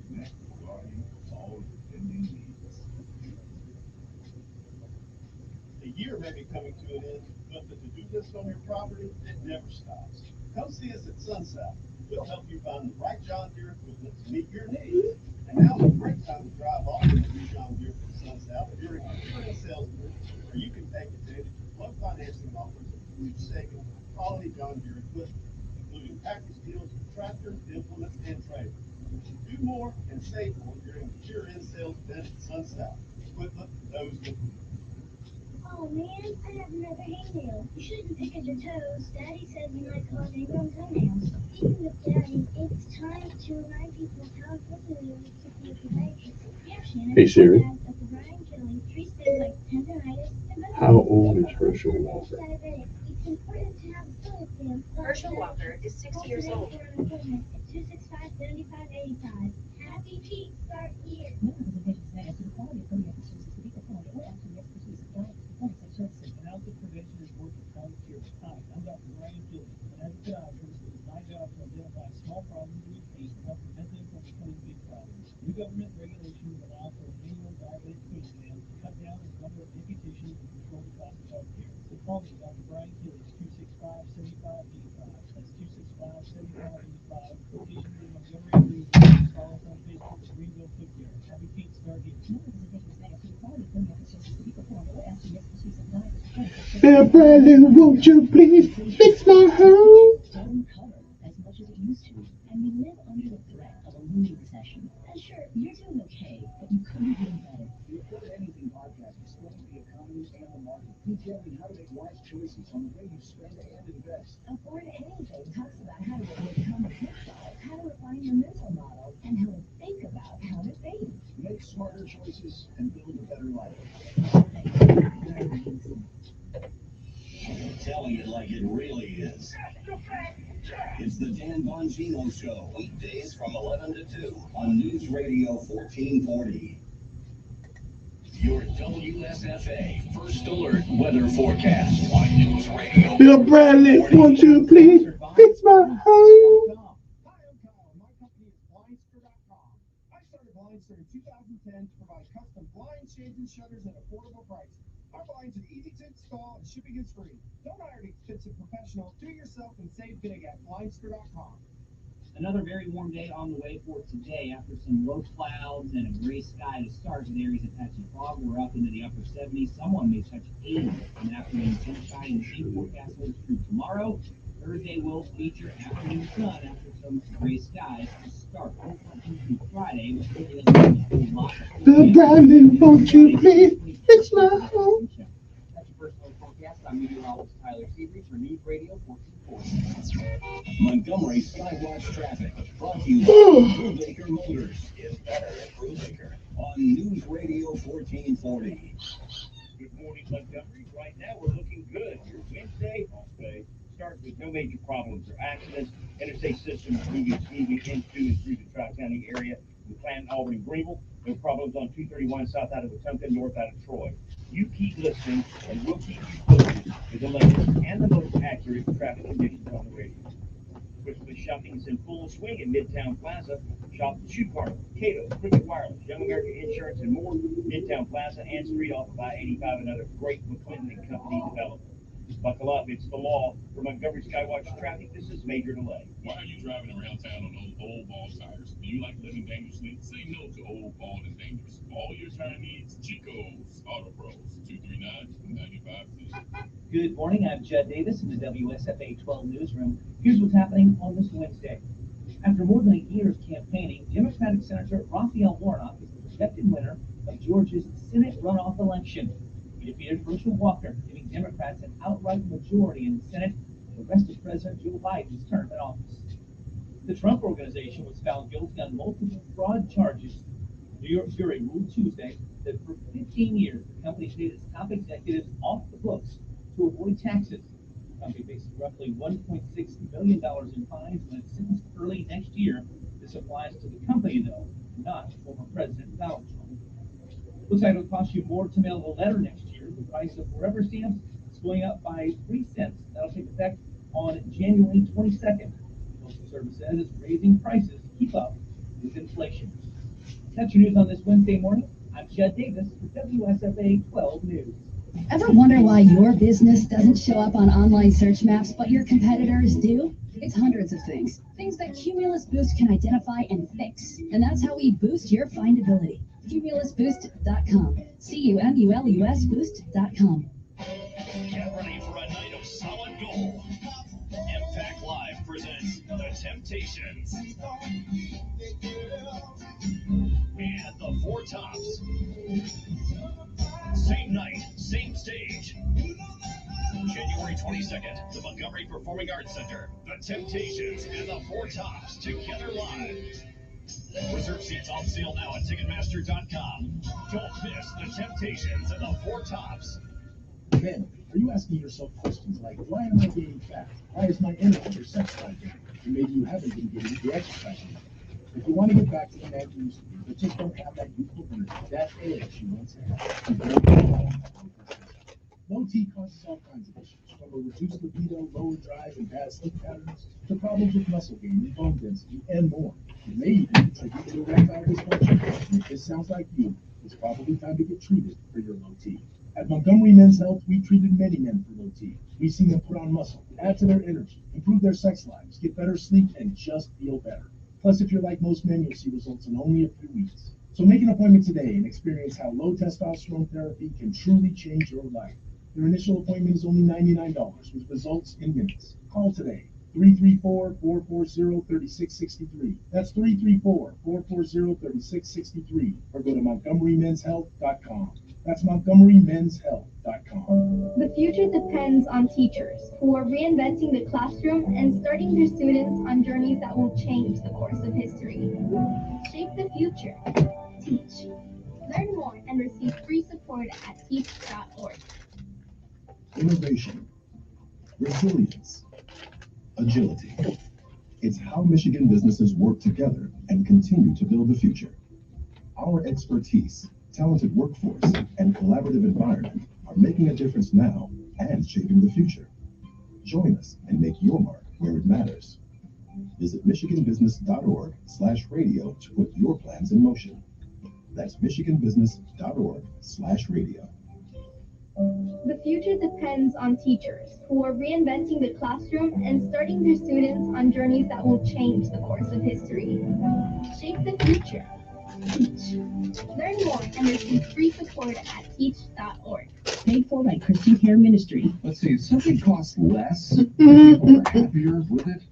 Next, regarding all your pending needs. The year may be coming to an end, but the to-do list on your property, it never stops. Come see us at Sunsouth. We'll help you find the right John Deere equipment to meet your needs. And now's a great time to drive off in the new John Deere from Sunsouth during our year-end sales event, where you can take advantage of flood financing offers and huge savings on quality John Deere equipment, including package deals for tractors, implements, and trailers. Do more and save more during the year-end sales event at Sunsouth. Equipment knows the Oh man, I have another hangnail. You shouldn't pick at your toes. Daddy said you might cause ingrown toenails. Speaking of Daddy, it's time to remind people how important it is to keep your legs. Yeah, Shannon. Hey Siri, Of the Brian Kelly, 3 steps like tendonitis and how old is Herschel Walker? diabetic. It's important to have a foot exam. Herschel Walker is 60 years old. For an appointment at 265-7585. Happy Feet Start Here. Childhood prevention is working volunteers. Hi, I'm Dr. Brian Gillies, and as a podiatrist, it is my job to identify small problems we face and help prevent them from becoming big problems. New government regulations allow for an annual diabetic foot exam to cut down on the number of amputations and control the cost of health care. So call me, Dr. Brian Gillies, 265-7585. That's 265-7585. Locations in Montgomery and Greenville. Follow us on Facebook at Greenville Foot Care. Happy feet start here. Now, Bradley, won't you please fix my home? Doesn't cover as much as it used to, and we live under the threat of a looming recession. And sure, you're doing okay, but you could be doing better. The Afford Anything podcast explains the economy and the market, detailing how to make wise choices on the way you spend and invest. Afford Anything talks about how to overcome the pitfalls, how to refine your mental model, and how to think about how to save. Make smarter choices and build a better life. Telling it like it really is. It's the Dan Bongino Show, weekdays from 11 to 2 on News Radio 1440. Your WSFA First Alert Weather Forecast on News Radio. Now, Bradley, won't you please fix my home? Hi, I'm Kyle. My company is Blindster.com. I started Blindster in 2010 to provide custom blind shades and shutters at affordable prices. Our blinds are easy to install and shipping is free. Don't hire an expensive professional. Do it yourself and save big at Blindster.com. Another very warm day on the way for today. After some low clouds and a gray sky to start with areas of patchy fog, we're up into the upper 70s. Someone may touch 80 in afternoon sunshine. And the same forecast holds true tomorrow. Thursday will feature afternoon sun after some gray skies to start. Into Friday, but really doesn't have a lot of Now, Bradley, won't you please fix my home? That's your first look forecast. I'm meteorologist Tyler Seabury for News Radio 1440. Montgomery Skywatch Traffic, brought to you by Brubaker Motors. Is better at Brubaker on News Radio 1440. Good morning, Montgomery. Right now, we're looking good. Your Wednesday, I'll say, starts with no major problems or accidents. Interstate system is moving smoothly into and through the Tri-County area. In Clanton, Auburn, and Greenville. No problems on 231 south out of Wetumpka, north out of Troy. You keep listening, and we'll keep you posted with the latest and the most accurate traffic conditions on the radio. Christmas shopping is in full swing in Midtown Plaza. Shop at Shoe Carnival, Cato, Cricket Wireless, Young American Insurance, and more. Midtown Plaza and Street off of I-85, another great McClinton and Company development. Buckle up, it's the law. For Montgomery Skywatch Traffic, this is Major Delay. Why are you driving around town on those old ball tires? Do you like living dangerously? Say no to old, bald, and dangerous. For all your tire needs, Chico's Auto Pros, 239-9510. Good morning, I'm Judd Davis in the WSFA 12 newsroom. Here's what's happening on this Wednesday. After more than a year of campaigning, Democratic Senator Raphael Warnock is the projected winner of Georgia's Senate runoff election. He defeated Herschel Walker, giving Democrats an outright majority in the Senate and arrested President Joe Biden's term in office. The Trump Organization was found guilty on multiple fraud charges. The New York jury ruled Tuesday that for 15 years, the company paid its top executives off the books to avoid taxes. The company faces roughly $1.6 million in fines when it's sentenced early next year. This applies to the company, though, not former President Donald Trump. Looks like it'll cost you more to mail a letter next year. The price of forever stamps is going up by 3 cents. That'll take effect on January 22nd. The Postal Service says it's raising prices to keep up with inflation. That's your news on this Wednesday morning. I'm Judd Davis with WSFA 12 News. Ever wonder why your business doesn't show up on online search maps, but your competitors do? It's hundreds of things. Things that Cumulus Boost can identify and fix. And that's how we boost your findability. CumulusBoost.com. CUMULUS Boost.com. Get ready for a night of solid gold. Impact Live presents The Temptations and The Four Tops. Same night, same stage. January 22nd, the Montgomery Performing Arts Center. The Temptations and The Four Tops together live. Reserve seats on sale now at Ticketmaster.com. Don't miss The Temptations and The Four Tops. Men, are you asking yourself questions like, why am I gaining fat? Why is my energy or sex drive down? And maybe you haven't been getting the exercise enough. If you want to get back to the man you used to be, but just don't have that youthful energy, that edge you once had, low T causes all kinds of issues, from a reduced libido, lower drive, and bad sleep patterns, to problems with muscle gain and bone density, and more. It may even contribute to erectile dysfunction. And if this sounds like you, it's probably time to get treated for your low T. At Montgomery Men's Health, we've treated many men for low T. We've seen them put on muscle, add to their energy, improve their sex lives, get better sleep, and just feel better. Plus, if you're like most men, you'll see results in only a few weeks. So make an appointment today and experience how low testosterone therapy can truly change your life. Your initial appointment is only $99 with results in minutes. Call today. 334-440-3663. That's 334-440-3663. Or go to MontgomeryMen'sHealth.com. That's MontgomeryMen'sHealth.com. The future depends on teachers who are reinventing the classroom and starting their students on journeys that will change the course of history. Shape the future. Teach. Learn more and receive free support at teach.org. Innovation, resilience, agility. It's how Michigan businesses work together and continue to build the future. Our expertise, talented workforce, and collaborative environment are making a difference now and shaping the future. Join us and make your mark where it matters. Visit michiganbusiness.org/radio to put your plans in motion. That's michiganbusiness.org/radio. The future depends on teachers who are reinventing the classroom and starting their students on journeys that will change the course of history. Shape the future. Teach. Learn more and receive free support at teach.org. Paid for by Christian Care Ministry. Let's see, if something costs less, people are happier with it.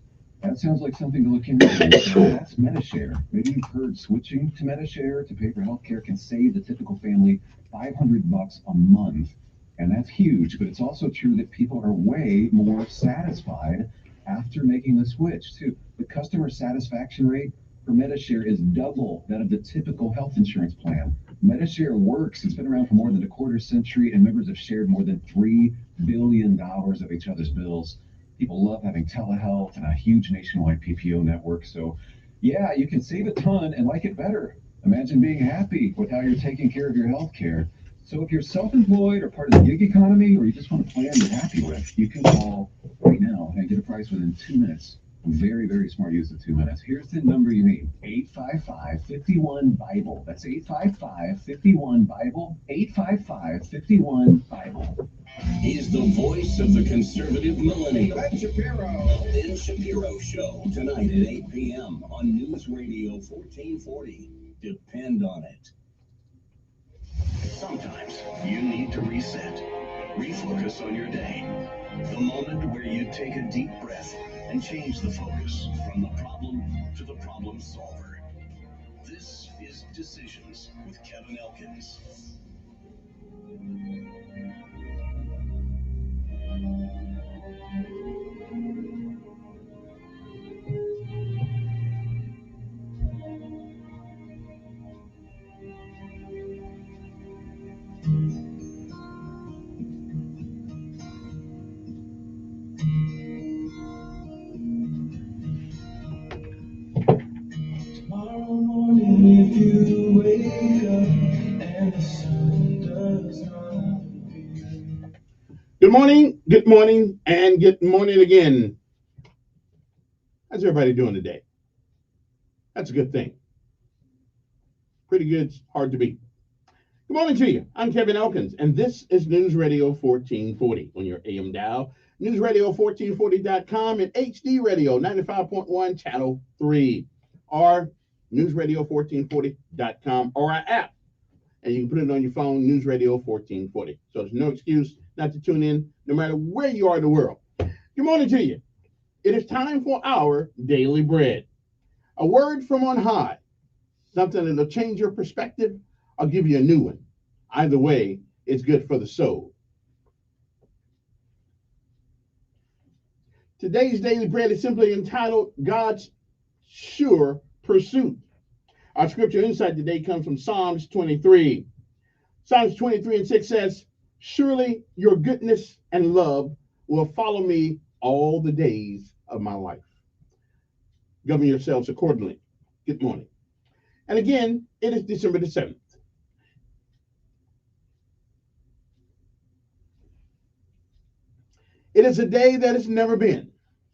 That sounds like something to look into. That's MediShare. Maybe you've heard switching to MediShare to pay for healthcare can save the typical family $500 a month. And that's huge, but it's also true that people are way more satisfied after making the switch, too. The customer satisfaction rate for MediShare is double that of the typical health insurance plan. MediShare works. It's been around for more than a quarter century, and members have shared more than $3 billion of each other's bills. People love having telehealth and a huge nationwide PPO network. So, yeah, you can save a ton and like it better. Imagine being happy with how you're taking care of your health care. So if you're self-employed or part of the gig economy, or you just want a plan you're happy with, you can call right now and get a price within 2 minutes. Very, very smart use of 2 minutes. Here's the number you need. 855-51-BIBLE. That's 855-51-BIBLE. 855-51-BIBLE. He's the voice of the conservative millennial. Ben Shapiro. The Ben Shapiro Show, tonight at 8 p.m. on News Radio 1440. Depend on it. Sometimes you need to reset, refocus on your day. The moment where you take a deep breath and change the focus from the problem to the problem solver. This is Decisions with Kevin Elkins. Tomorrow morning, if you wake up and the sun does not appear, Good morning, and good morning again. How's everybody doing today? That's a good thing. Pretty good, hard to beat. Good morning to you. I'm Kevin Elkins, and this is News Radio 1440 on your AM dial, newsradio1440.com, and HD Radio 95.1 Channel 3, or newsradio1440.com, or our app. And you can put it on your phone, News Radio 1440. So there's no excuse not to tune in, no matter where you are in the world. Good morning to you. It is time for our daily bread. A word from on high, something that'll change your perspective. I'll give you a new one. Either way, it's good for the soul. Today's daily bread is simply entitled God's Sure Pursuit. Our scripture insight today comes from Psalms 23. Psalms 23:6 says, surely your goodness and love will follow me all the days of my life. Govern yourselves accordingly. Good morning. And again, it is December the 7th. It is a day that has never been,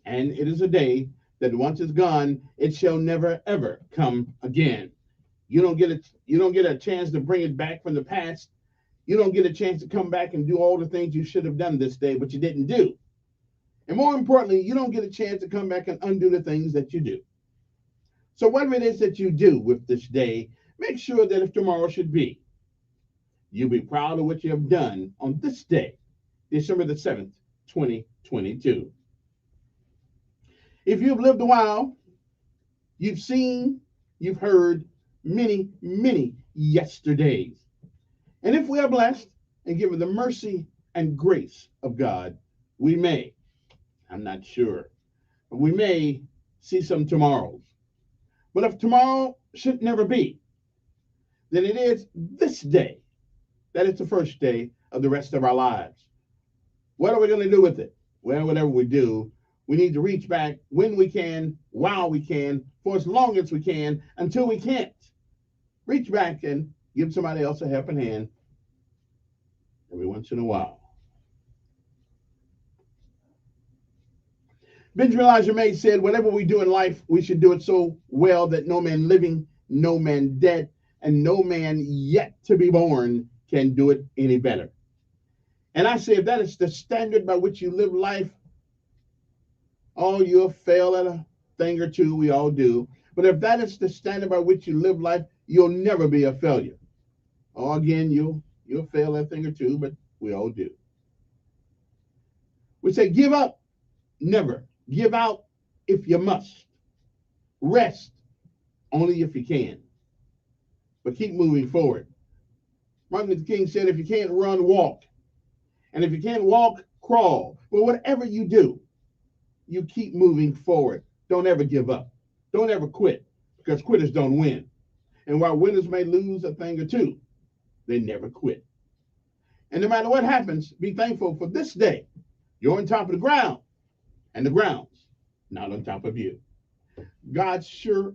and it is a day that once it's gone, it shall never ever come again. You don't get a chance to bring it back from the past. You don't get a chance to come back and do all the things you should have done this day, but you didn't do. And more importantly, you don't get a chance to come back and undo the things that you do. So whatever it is that you do with this day, make sure that if tomorrow should be, you'll be proud of what you have done on this day, December the 7th, 2022. If you've lived a while, you've seen, you've heard many, many yesterdays. And if we are blessed and given the mercy and grace of God, we may, I'm not sure, but we may see some tomorrows. But if tomorrow should never be, then it is this day that is the first day of the rest of our lives. What are we going to do with it? Well, whatever we do, we need to reach back when we can, while we can, for as long as we can, until we can't. Reach back and give somebody else a helping hand every once in a while. Benjamin Elijah May said, whatever we do in life, we should do it so well that no man living, no man dead, and no man yet to be born can do it any better. And I say, if that is the standard by which you live life, oh, you'll fail at a thing or two. We all do. But if that is the standard by which you live life, you'll never be a failure. Oh, again, you'll fail at a thing or two, but we all do. We say, give up, never. Give out if you must. Rest only if you can. But keep moving forward. Martin Luther King said, if you can't run, walk. And if you can't walk, crawl. But whatever you do, you keep moving forward. Don't ever give up. Don't ever quit, because quitters don't win. And while winners may lose a thing or two, they never quit. And no matter what happens, be thankful for this day. You're on top of the ground, and the ground's not on top of you. God's Sure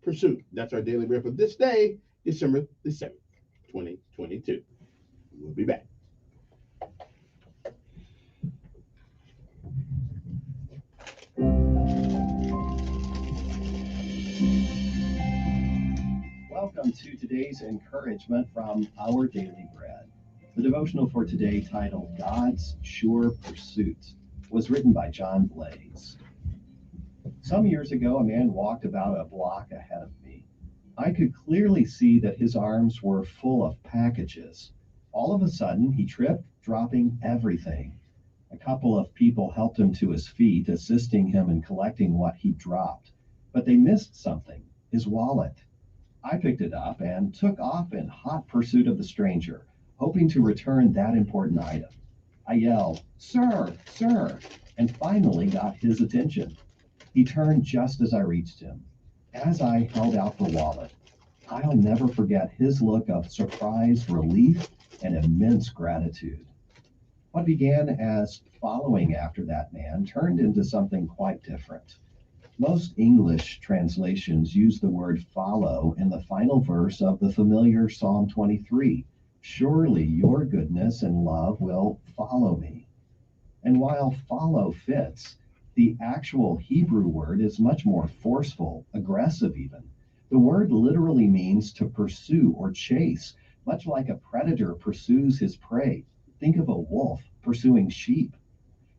Pursuit. That's our daily bread for this day, December the 7th, 2022. We'll be back. Welcome to today's encouragement from Our Daily Bread. The devotional for today, titled God's Sure Pursuit, was written by John Blaze. Some years ago, a man walked about a block ahead of me. I could clearly see that his arms were full of packages. All of a sudden, he tripped, dropping everything. A couple of people helped him to his feet, assisting him in collecting what he dropped. But they missed something, his wallet. I picked it up and took off in hot pursuit of the stranger, hoping to return that important item. I yelled, "Sir, sir," and finally got his attention. He turned just as I reached him. As I held out the wallet, I'll never forget his look of surprise, relief, and immense gratitude. What began as following after that man turned into something quite different. Most English translations use the word follow in the final verse of the familiar Psalm 23. Surely your goodness and love will follow me. And while follow fits, the actual Hebrew word is much more forceful, aggressive even. The word literally means to pursue or chase, much like a predator pursues his prey. Think of a wolf pursuing sheep.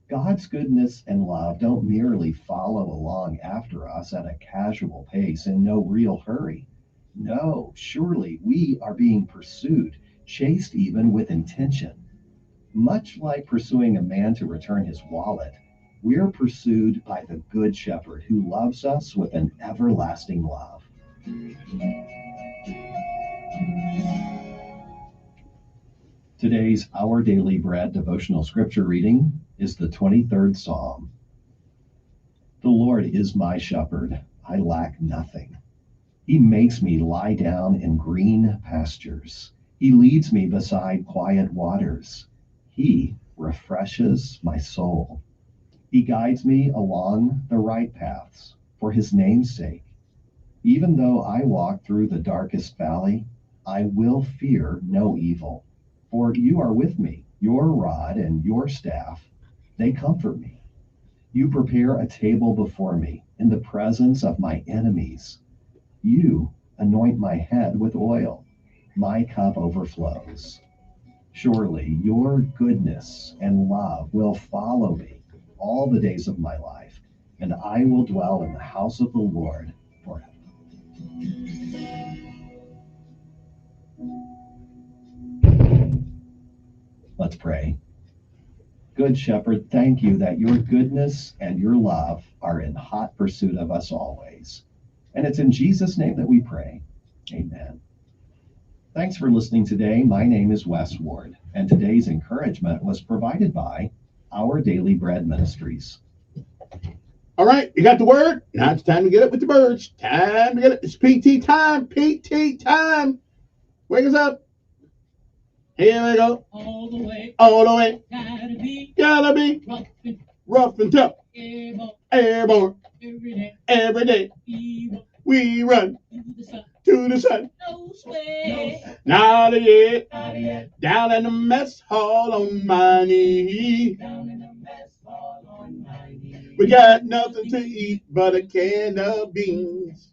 God's goodness and love don't merely follow along after us at a casual pace in no real hurry. No, surely we are being pursued, chased even with intention. Much like pursuing a man to return his wallet, we're pursued by the Good Shepherd who loves us with an everlasting love. Today's Our Daily Bread devotional scripture reading is the 23rd Psalm. The Lord is my shepherd, I lack nothing. He makes me lie down in green pastures. He leads me beside quiet waters. He refreshes my soul. He guides me along the right paths for his name's sake. Even though I walk through the darkest valley, I will fear no evil. For you are with me, your rod and your staff, they comfort me. You prepare a table before me in the presence of my enemies. You anoint my head with oil. My cup overflows. Surely your goodness and love will follow me all the days of my life, and I will dwell in the house of the Lord forever. Let's pray. Good Shepherd, thank you that your goodness and your love are in hot pursuit of us always. And it's in Jesus' name that we pray. Amen. Thanks for listening today. My name is Wes Ward, and today's encouragement was provided by Our Daily Bread Ministries. All right, you got the word? Now it's time to get up with the birds. Time to get up. It's PT time. PT time. Wake us up. Here we go. All the way. All the way. Gotta be Rough and tough. Airborne. Every day. We run to the sun. No sway. Not yet. Down in the mess hall on my knee. We got nothing to eat but a can of beans.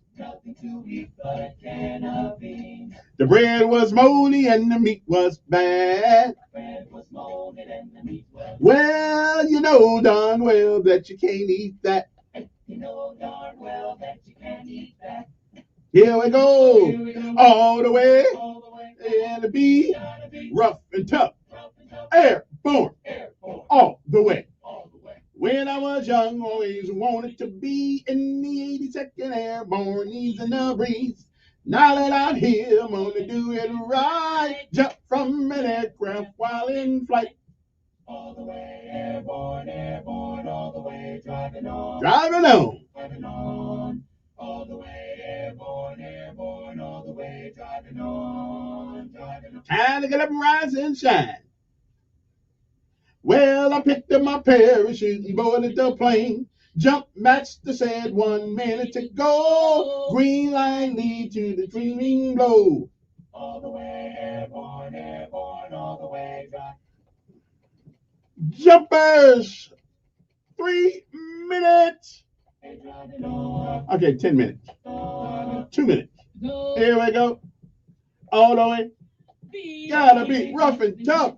The bread was moldy and the meat was bad. Well, you know darn well that you can't eat that. Here we go. All the way. And to be rough and tough. Airborne. All the way. When I was young, always wanted to be in the 82nd Airborne, easing the breeze. Now that I'm here, I'm gonna do it right. Jump from an aircraft while in flight. All the way airborne, airborne, all the way driving on. Driving on. Driving on. All the way airborne, airborne, all the way driving on. Driving on. Time to get up and rise and shine. Well, I picked up my parachute and boarded the plane. Jump master said 1 minute to go. Green line lead to the dreaming blow. All the way airborne, airborne, all the way dry. Jumpers! 3 minutes. Okay, 10 minutes. 2 minutes. Here we go. All the way. Gotta be rough and tough.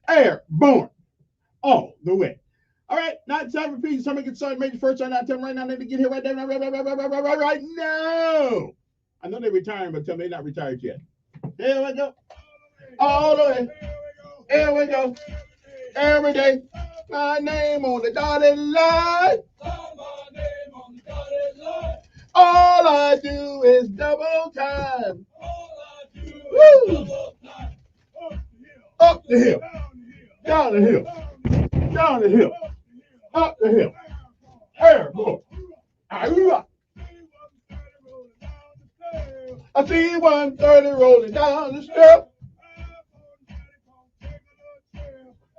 Airborne. All the way. All right, now it's time for Pete. Somebody get started. Major first sign out. Tell them right now. They need to get here right there. Right now. I know they're retiring, but tell them they're not retired yet. Here we go. All the way. Here we go. Every day. My name on the dotted line. All I do is double time. Woo! Up the hill. Down the hill. Down the hill. Up the hill. Airborne. I see 130 rolling down the step.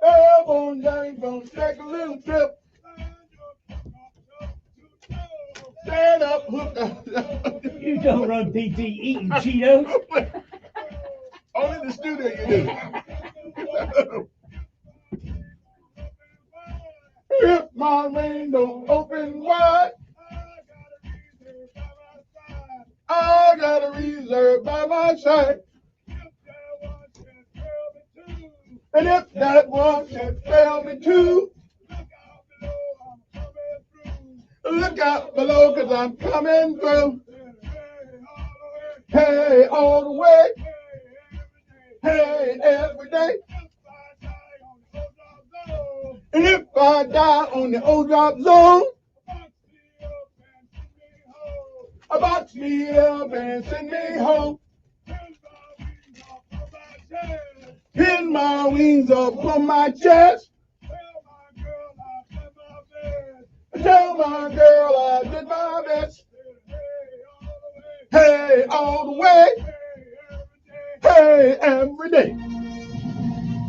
Airborne, Johnny, gonna take a little trip. Stand up, hook up. You don't run PT eating Cheetos. Only in the studio you do. window open wide. I got a reserve by my side. And if that one should fail me too, look out below, cause I'm coming through. Hey, all the way. Hey, every day. And if I die on the old drop zone, box me up and send me home. Pin my wings up on my chest. Tell my girl I did my best. Hey, all the way. Hey, every day.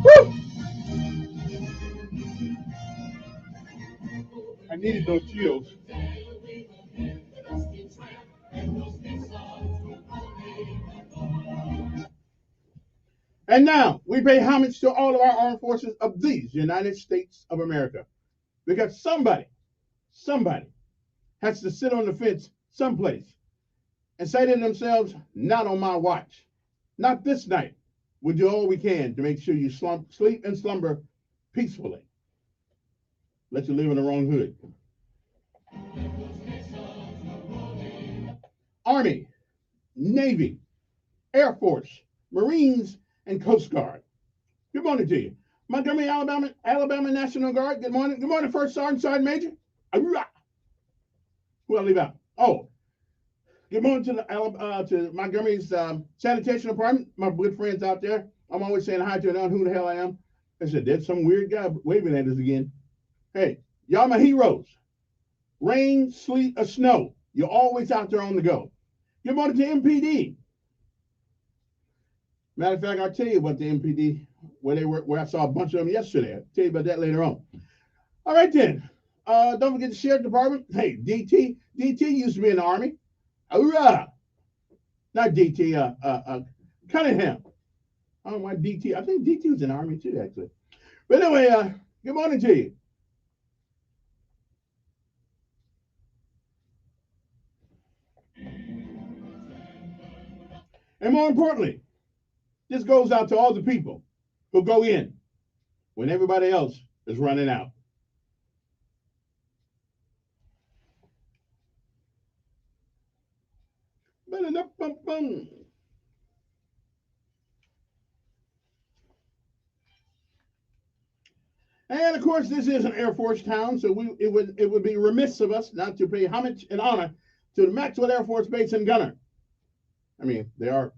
Woo! I needed those chills. And now we pay homage to all of our armed forces of these United States of America. Because somebody has to sit on the fence someplace and say to themselves, not on my watch. Not this night. We'll do all we can to make sure you sleep and slumber peacefully. Let you live in the wrong hood. Army, Navy, Air Force, Marines, and Coast Guard. Good morning to you. Montgomery, Alabama National Guard. Good morning. Good morning, First Sergeant, Sergeant Major. Who I leave out? Oh, good morning to Montgomery's sanitation department. My good friends out there. I'm always saying hi to them. Who the hell I am? I said, there's some weird guy waving at us again. Hey, y'all my heroes. Rain, sleet, or snow. You're always out there on the go. Good morning to MPD. Matter of fact, I'll tell you about the MPD, where I saw a bunch of them yesterday. I'll tell you about that later on. All right, then. Don't forget the Sheriff Department. Hey, DT. DT used to be in the Army. Hoorah! Not DT, Cunningham. I don't know why DT. I think DT was in the Army too, actually. But anyway, good morning to you. And more importantly, this goes out to all the people who go in when everybody else is running out. And of course, this is an Air Force town, so it would be remiss of us not to pay homage and honor to the Maxwell Air Force Base and Gunner. I mean, they are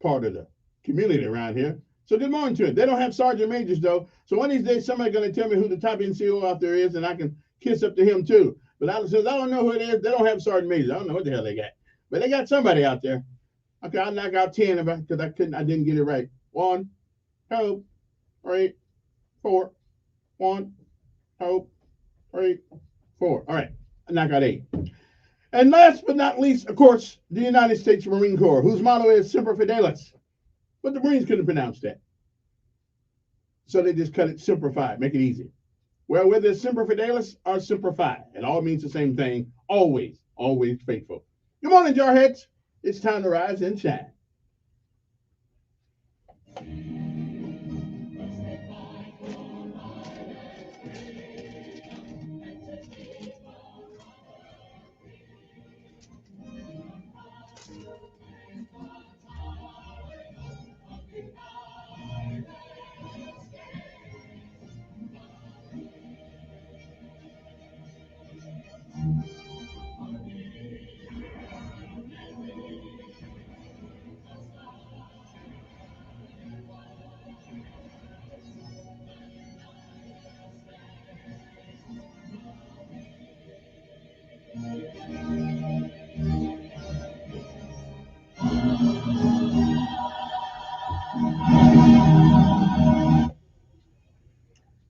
part of the community around here. So good morning to them. They don't have sergeant majors though. So one of these days, somebody's going to tell me who the top NCO out there is, and I can kiss up to him too. But since I don't know who it is, they don't have sergeant majors. I don't know what the hell they got. But they got somebody out there. Okay, I'll knock out 10 because I didn't get it right. 1, 2, 3, 4. 1, 2, 3, 4. All right, I knock out 8. And last but not least, of course, the United States Marine Corps, whose motto is Semper Fidelis. But the Marines couldn't pronounce that. So they just cut it Semper Fi, make it easy. Well, whether it's Semper Fidelis or Semper Fi, it all means the same thing. Always, always faithful. Good morning, Jarheads. It's time to rise and shine.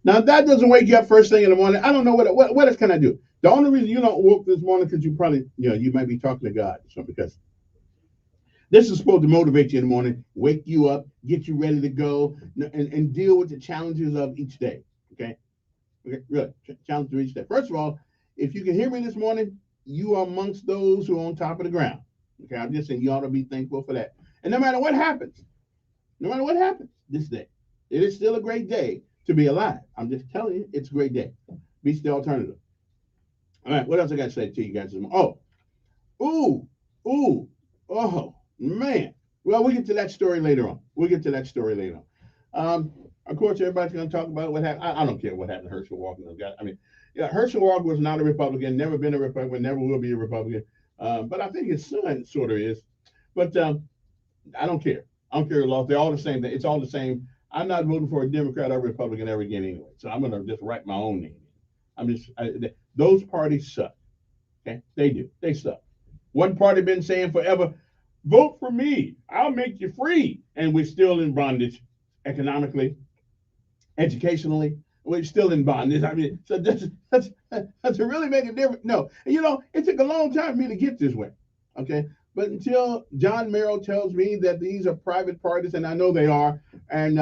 Now, if that doesn't wake you up first thing in the morning, I don't know what else can I do. The only reason you don't woke this morning because you probably, you might be talking to God or something, because this is supposed to motivate you in the morning, wake you up, get you ready to go, and deal with the challenges of each day, okay? Okay, really. Challenge to reach that. First of all, if you can hear me this morning, you are amongst those who are on top of the ground. Okay, I'm just saying you ought to be thankful for that. And no matter what happens this day, it is still a great day to be alive. I'm just telling you, it's a great day. Beats the alternative. All right, what else I got to say to you guys? Oh, man. Well, we'll get to that story later on. Of course, everybody's going to talk about what happened. I don't care what happened to Herschel Walker. I mean, yeah, Herschel Walker was not a Republican, never been a Republican, never will be a Republican. But I think his son sort of is. But I don't care. I don't care a lot. They're all the same. It's all the same. I'm not voting for a Democrat or Republican ever again anyway. So I'm going to just write my own name. Those parties suck. Okay, they do. They suck. One party been saying forever, vote for me. I'll make you free. And we're still in bondage economically, educationally. We're still in bondage. I mean, so does it really make a difference? No. And it took a long time for me to get this way. Okay. But until John Merrill tells me that these are private parties, and I know they are, and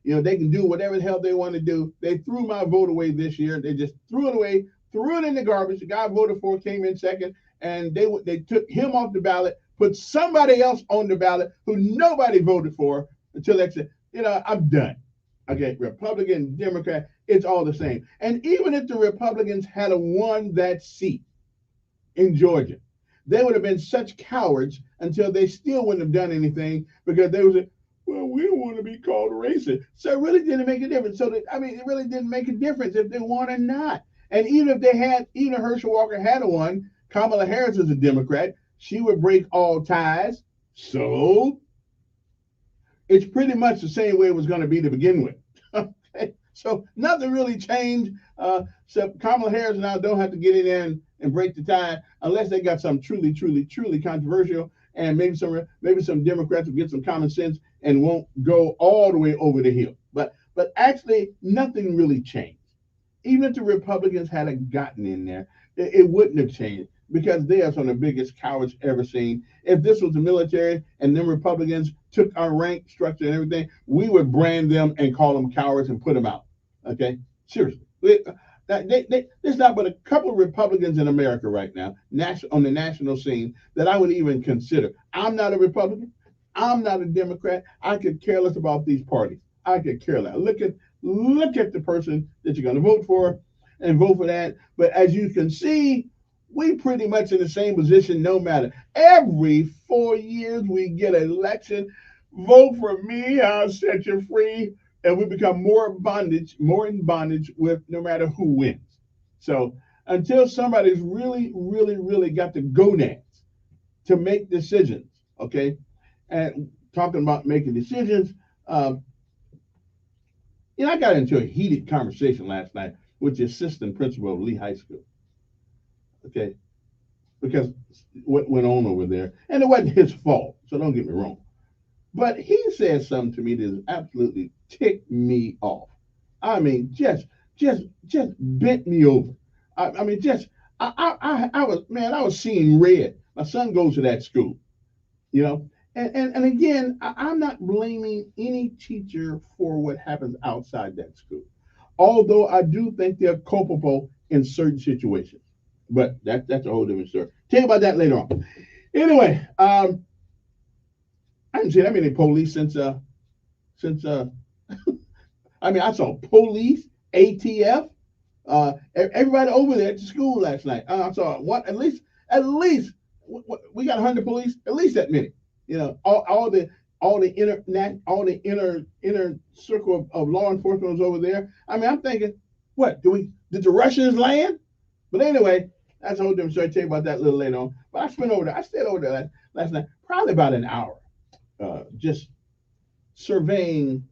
they can do whatever the hell they want to do. They threw my vote away this year. They just threw it away, threw it in the garbage. The guy I voted for came in second, and they took him off the ballot, put somebody else on the ballot who nobody voted for until they said, I'm done. Okay, Republican, Democrat, it's all the same. And even if the Republicans had won that seat in Georgia, they would have been such cowards until they still wouldn't have done anything because they would say, well, we don't want to be called racist. So it really didn't make a difference. It really didn't make a difference if they won or not. And even if Herschel Walker had won, Kamala Harris is a Democrat, she would break all ties. So it's pretty much the same way it was going to be to begin with. Okay? So nothing really changed. So Kamala Harris now don't have to get in there and break the tie unless they got some truly, truly, truly controversial, and maybe some Democrats will get some common sense and won't go all the way over the hill. But actually, nothing really changed. Even if the Republicans had gotten in there, it wouldn't have changed because they are some of the biggest cowards ever seen. If this was the military and them Republicans took our rank structure and everything, we would brand them and call them cowards and put them out. Okay, seriously. There's not but a couple of Republicans in America right now, on the national scene, that I would even consider. I'm not a Republican. I'm not a Democrat. I could care less about these parties. I could care less. Look at the person that you're going to vote for and vote for that. But as you can see, we pretty much in the same position no matter. Every 4 years we get an election. Vote for me, I'll set you free. And we become more in bondage with no matter who wins. So until somebody's really, really, really got the gonads to make decisions, okay? And talking about making decisions, I got into a heated conversation last night with the assistant principal of Lee High School, okay? Because what went on over there, and it wasn't his fault, so don't get me wrong. But he said something to me that has absolutely ticked me off. I mean, just bent me over. I was seeing red. My son goes to that school, And again, I'm not blaming any teacher for what happens outside that school, although I do think they're culpable in certain situations. But that's a whole different story. Tell you about that later on. Anyway, I haven't seen that many police since I saw police, ATF, everybody over there at the school last night. I saw at least we got 100 police, at least that many. All the inner circle of law enforcement was over there. I mean, I'm thinking, did the Russians land? But anyway, that's a whole different story. I'll tell you about that a little later on. But I stayed over there last night, probably about an hour. Just surveying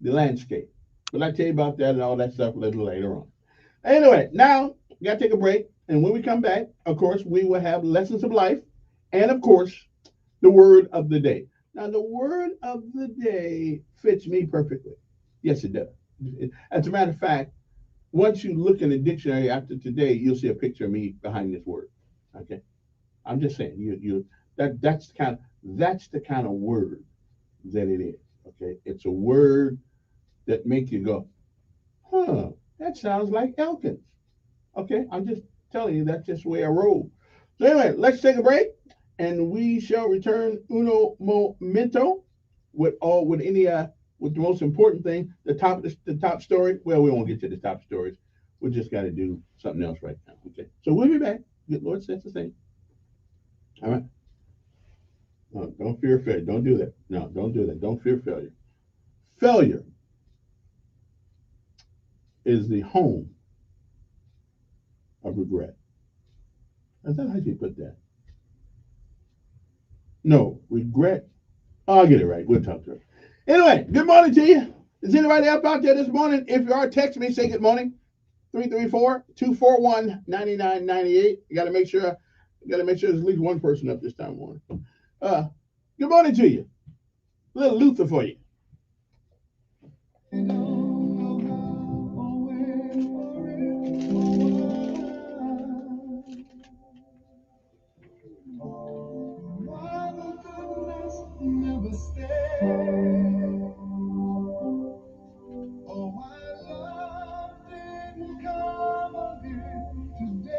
the landscape. But I'll tell you about that and all that stuff a little later on. Anyway, now we got to take a break. And when we come back, of course, we will have lessons of life. And of course, the word of the day. Now, the word of the day fits me perfectly. Yes, it does. As a matter of fact, once you look in the dictionary after today, you'll see a picture of me behind this word. Okay. I'm just saying, that's the kind of word that it is. Okay, it's a word that makes you go, huh? That sounds like Elkins. Okay, I'm just telling you that's just the way I roll. So anyway, let's take a break, and we shall return uno momento with the most important thing, the top story. Well, we won't get to the top stories. We just got to do something else right now. Okay, so we'll be back. Good Lord says the same. All right. No, don't fear failure. Don't do that. No, don't do that. Don't fear failure. Failure is the home of regret. Is that how you put that? No, regret. Oh, I'll get it right. We'll talk to her. Anyway, good morning to you. Is anybody up out there this morning? If you are, text me, say good morning. 334-241-9998. You got to make sure there's at least one person up this time morning. Good morning to you. A little Luther for you. Never stay. Oh, my love didn't come again today.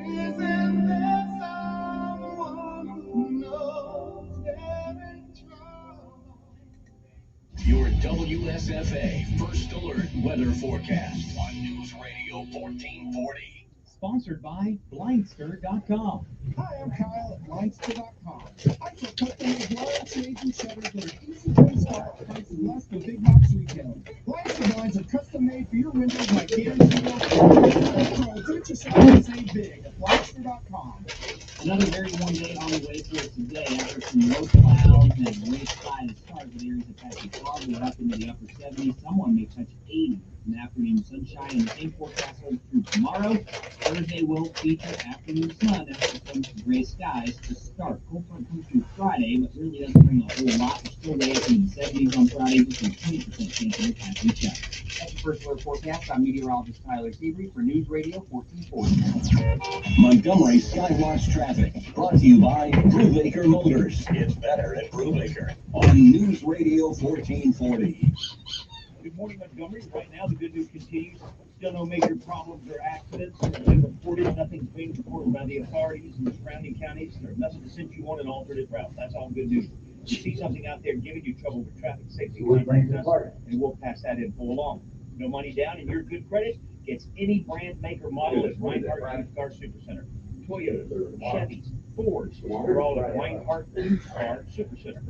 Isn't there someone who knows they're in trouble? Your WSFA First Alert Weather Forecast on News Radio 1440. Sponsored by Blindster.com. Hi, I'm Kyle at Blindster.com. I sell custom-made blinds, shades, and shutters that are easy to install at prices less than big box retailers. Blindster blinds are custom-made for your windows like guarantee. So do it yourself and save big at Blindster.com. Another very warm day on the way for us today after some low clouds and gray sky to start with areas that have been cloudy up into the upper 70s. Someone may touch 80. An afternoon sunshine, and the same forecast holds through tomorrow. Thursday will feature afternoon sun after some gray skies to start. Cold front comes through Friday, but really doesn't bring a whole lot. We're still way up in the 70s on Friday with a 20% chance of it passing check. That's the First Alert Forecast. I'm meteorologist Tyler Seabury for News Radio 1440. Montgomery Skywatch Traffic, brought to you by Brubaker Motors. It's better at Brubaker on News Radio 1440. Good morning, Montgomery. Right now, the good news continues. Still no major problems or accidents. Been reported. Nothing's being reported by the authorities in the surrounding counties. There's nothing to send you on an alternate route. That's all good news. If you see something out there giving you trouble with traffic safety, contact us, and we'll pass that info along. No money down, and your good credit gets any brand, maker, model at Reinhardt Used Car Supercenter. Toyota, Chevys, Fords, we're all at Reinhardt Used Car Supercenter.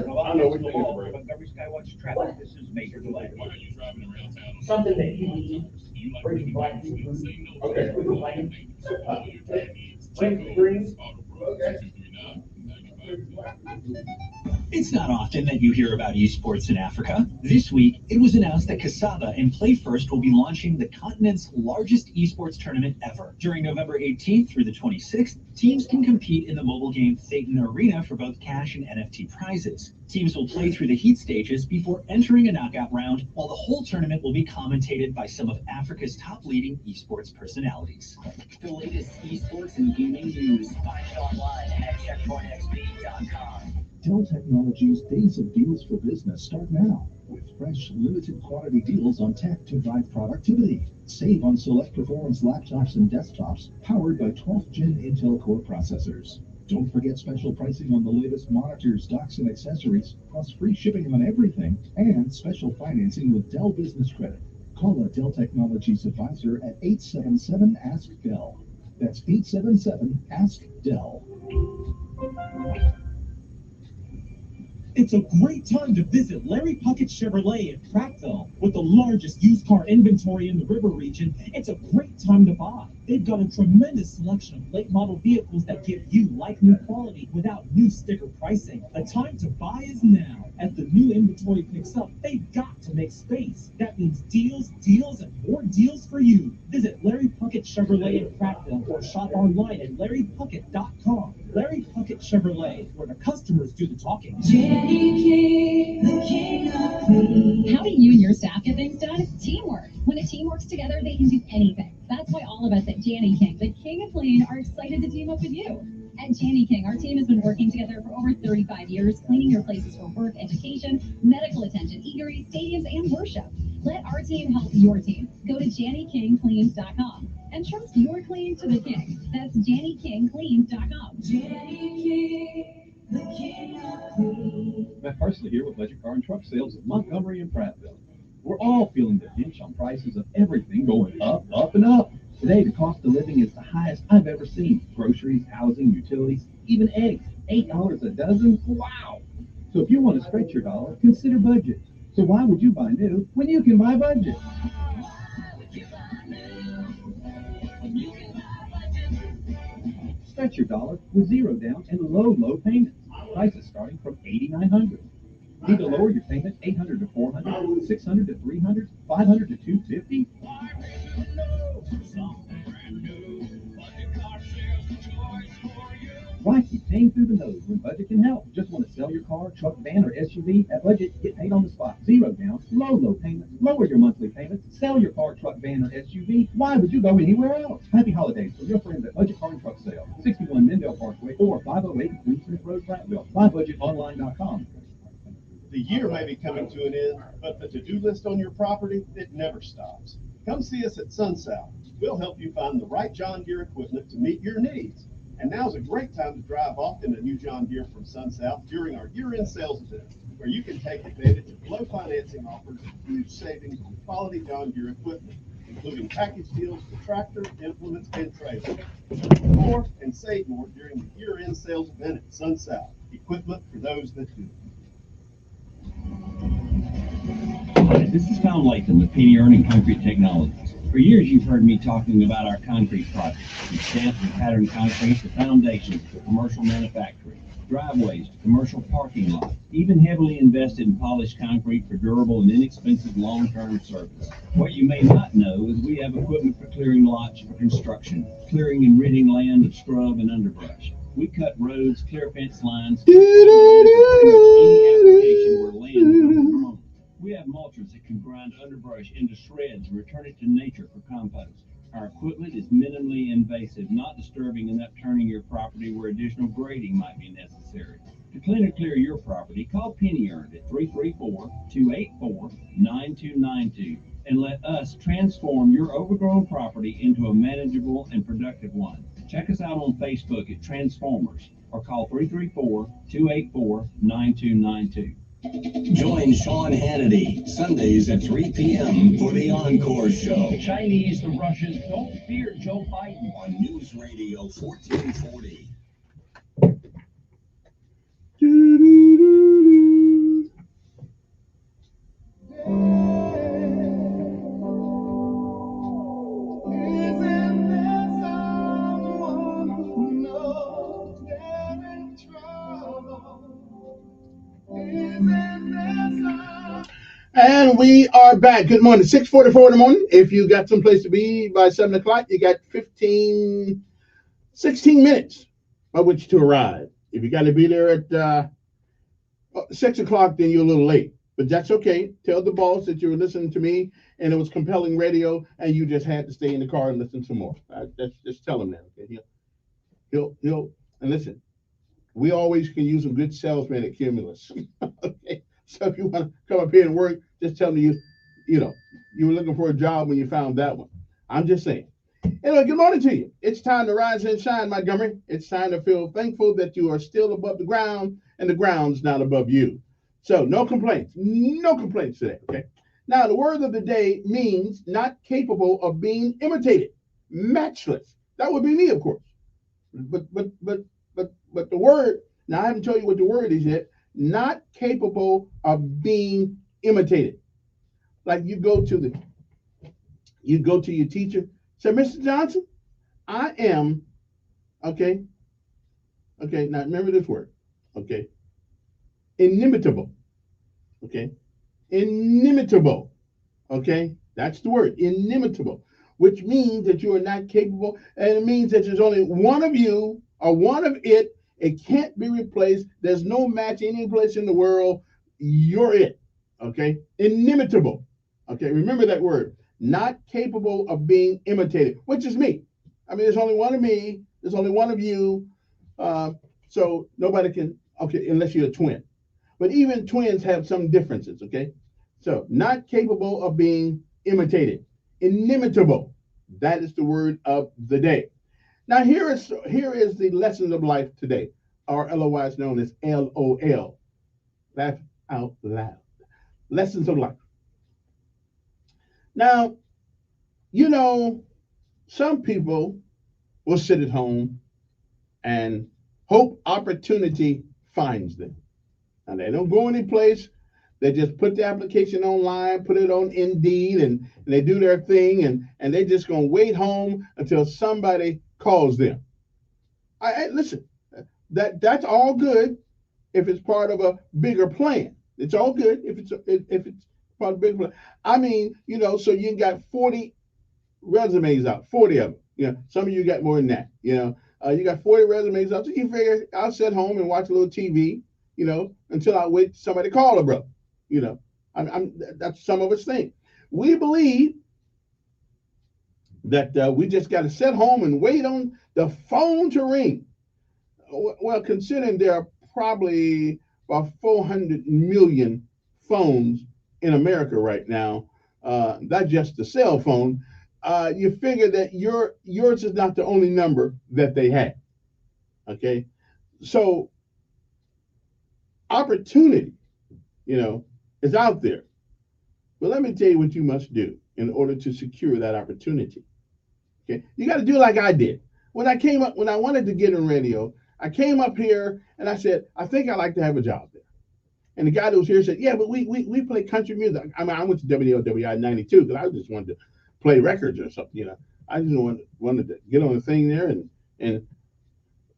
Montgomery Skywatch Traffic. This is Major Delay. Why are you driving around town? Something that you need. You like Bring living black dangerously? people. Say no to Okay. all your time needs. All your time needs. Bring Chico's, Auto Pro, 239-95. It's not often that you hear about esports in Africa. This week, it was announced that Kasaba and PlayFirst will be launching the continent's largest esports tournament ever. During November 18th through the 26th, teams can compete in the mobile game Thetan Arena for both cash and NFT prizes. Teams will play through the heat stages before entering a knockout round, while the whole tournament will be commentated by some of Africa's top leading esports personalities. The latest esports and gaming news. Find it online at checkpointxp.com. Dell Technologies' Days of Deals for Business start now with fresh, limited quantity deals on tech to drive productivity. Save on select performance laptops and desktops powered by 12th Gen Intel Core processors. Don't forget special pricing on the latest monitors, docks, and accessories, plus free shipping on everything, and special financing with Dell Business Credit. Call a Dell Technologies advisor at 877-ASK-DELL. That's 877-ASK-DELL. It's a great time to visit Larry Puckett Chevrolet in Prattville. With the largest used car inventory in the river region, it's a great time to buy. They've got a tremendous selection of late model vehicles that give you like-new quality without new sticker pricing. The time to buy is now. As the new inventory picks up, they've got to make space. That means deals, deals, and more deals for you. Visit Larry Puckett Chevrolet in Prattville or shop online at LarryPuckett.com. Larry Puckett Chevrolet, where the customers do the talking. How do you and your staff get things done? Teamwork. When a team works together, they can do anything. That's why all of us at Janny King, the King of Clean, are excited to team up with you. At Janny King, our team has been working together for over 35 years, cleaning your places for work, education, medical attention, eateries, stadiums, and worship. Let our team help your team. Go to JannyKingCleans.com and trust your clean to the king. That's JannyKingCleans.com. Janny King, the king of clean. Matt Parsley here with Budget Car and Truck Sales of Montgomery and Prattville. We're all feeling the pinch on prices of everything going up, up, and up. Today, the cost of living is the highest I've ever seen. Groceries, housing, utilities, even eggs. $8 a dozen? Wow! So if you want to stretch your dollar, consider budget. So why would you buy new when you can buy budget? Stretch your dollar with zero down and low payments. Prices starting from $8,900. Need to lower your payment $800 to $400, $600 to $300, $500 to $250? Why keep paying through the nose when Budget can help? Just want to sell your car, truck, van, or SUV? At Budget, get paid on the spot. Zero down, low payments. Lower your monthly payments. Sell your car, truck, van, or SUV. Why would you go anywhere else? Happy holidays from your friends at Budget Car and Truck Sale, 61 Mendale Parkway, or 508 Queen Smith Road, Prattville. BuyBudgetOnline.com. The year may be coming to an end, but the to-do list on your property, it never stops. Come see us at SunSouth. We'll help you find the right John Deere equipment to meet your needs. And now's a great time to drive off in a new John Deere from SunSouth during our year-end sales event, where you can take advantage of low financing offers and huge savings on quality John Deere equipment, including package deals for tractors, implements, and trailers. Learn more and save more during the year-end sales event at SunSouth. Equipment for those that do. Hi, this is Tom Latham with Penny Earning Concrete Technologies. For years, you've heard me talking about our concrete projects, from stamped and patterned concrete to foundations to commercial manufacturing, driveways to commercial parking lots, even heavily invested in polished concrete for durable and inexpensive long-term service. What you may not know is we have equipment for clearing lots for construction, clearing and ridding land of scrub and underbrush. We cut roads, clear fence lines, pretty much any application where land is overgrown. We have mulchers that can grind underbrush into shreds and return it to nature for compost. Our equipment is minimally invasive, not disturbing and upturning your property where additional grading might be necessary. To clean or clear your property, call Penny Earned at 334-284-9292 and let us transform your overgrown property into a manageable and productive one. Check us out on Facebook at Transformers or call 334-284-9292. Join Sean Hannity Sundays at 3 p.m. for the Encore Show. The Chinese, the Russians don't fear Joe Biden. On News Radio 1440. And we are back. Good morning. 6:44 in the morning. If you got someplace to be by 7 o'clock, you got 16 minutes by which to arrive. If you got to be there at 6 o'clock, then you're a little late. But that's okay. Tell the boss that you were listening to me and it was compelling radio and you just had to stay in the car and listen some more. Just tell him that. Okay? He'll and listen, we always can use a good salesman at Cumulus. Okay. So if you want to come up here and work, just tell me you were looking for a job when you found that one. I'm just saying. Anyway, good morning to you. It's time to rise and shine, Montgomery. It's time to feel thankful that you are still above the ground and the ground's not above you. So no complaints today. Okay. Now the word of the day means not capable of being imitated, matchless. That would be me, of course. But the word. Now I haven't told you what the word is yet. Not capable of being imitated. Like you go to your teacher, say, Mr. Johnson, I am, okay, now remember this word, okay, inimitable, okay, that's the word, inimitable, which means that you are not capable, and it means that there's only one of you or one of it. It can't be replaced. There's no match any place in the world. You're it. Okay? Inimitable. Okay? Remember that word. Not capable of being imitated, which is me. I mean, there's only one of me. There's only one of you. So nobody can, okay, unless you're a twin. But even twins have some differences, okay? So not capable of being imitated. Inimitable. That is the word of the day. Now here is the lessons of life today, or otherwise known as LOL. Laugh out loud. Lessons of life. Now, you know, some people will sit at home and hope opportunity finds them. And they don't go any place. They just put the application online, put it on Indeed, and they do their thing, and they're just going to wait home until somebody calls them. Listen, that's all good if it's part of a bigger plan. It's all good if it's part of a bigger plan. I mean, you know, so you got 40 resumes out, 40 of them. You know, some of you got more than that. You know, you got 40 resumes out. So you figure I'll sit home and watch a little TV, you know, until I wait somebody to call a brother. You know, that's some of us think. We believe that we just got to sit home and wait on the phone to ring. Well, considering there are probably about 400 million phones in America right now, not just the cell phone, you figure that yours is not the only number that they have. Okay, so opportunity, you know, is out there. But let me tell you what you must do in order to secure that opportunity. Okay, you got to do like I did. When I wanted to get in radio, I came up here and I said, I think I'd like to have a job there. And the guy that was here said, yeah, but we play country music. I mean, I went to WLWI 92 because I just wanted to play records or something, you know. I just wanted to get on the thing there and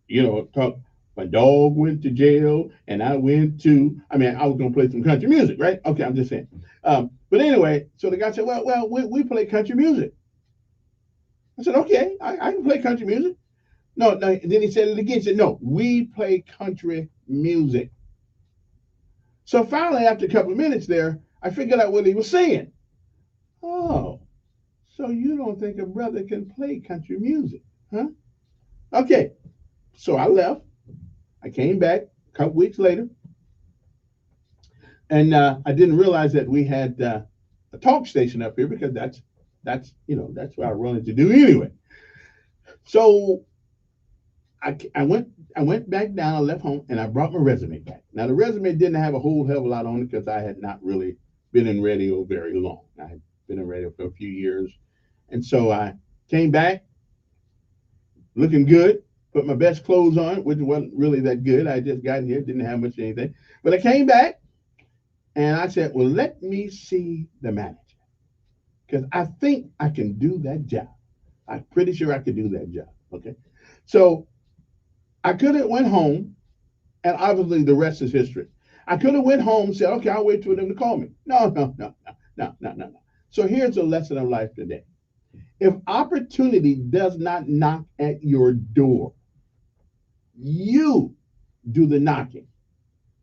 you know, talk. My dog went to jail, and I was going to play some country music, right? Okay, I'm just saying. But anyway, so the guy said, well, we play country music. I said, okay, I can play country music. No, then he said it again. He said, no, we play country music. So finally, after a couple of minutes there, I figured out what he was saying. Oh, so you don't think a brother can play country music, huh? Okay, so I left. I came back a couple weeks later, and I didn't realize that we had a talk station up here because that's what I wanted to do anyway. So I went back down. I left home and I brought my resume back. Now the resume didn't have a whole hell of a lot on it because I had not really been in radio very long. I had been in radio for a few years, and so I came back looking good. Put my best clothes on, which wasn't really that good. I just got here, didn't have much of anything. But I came back and I said, well, let me see the manager. Because I think I can do that job. I'm pretty sure I could do that job. Okay. So I could have went home, and obviously the rest is history. I could have went home and said, okay, I'll wait for them to call me. No. So here's a lesson of life today. If opportunity does not knock at your door, you do the knocking.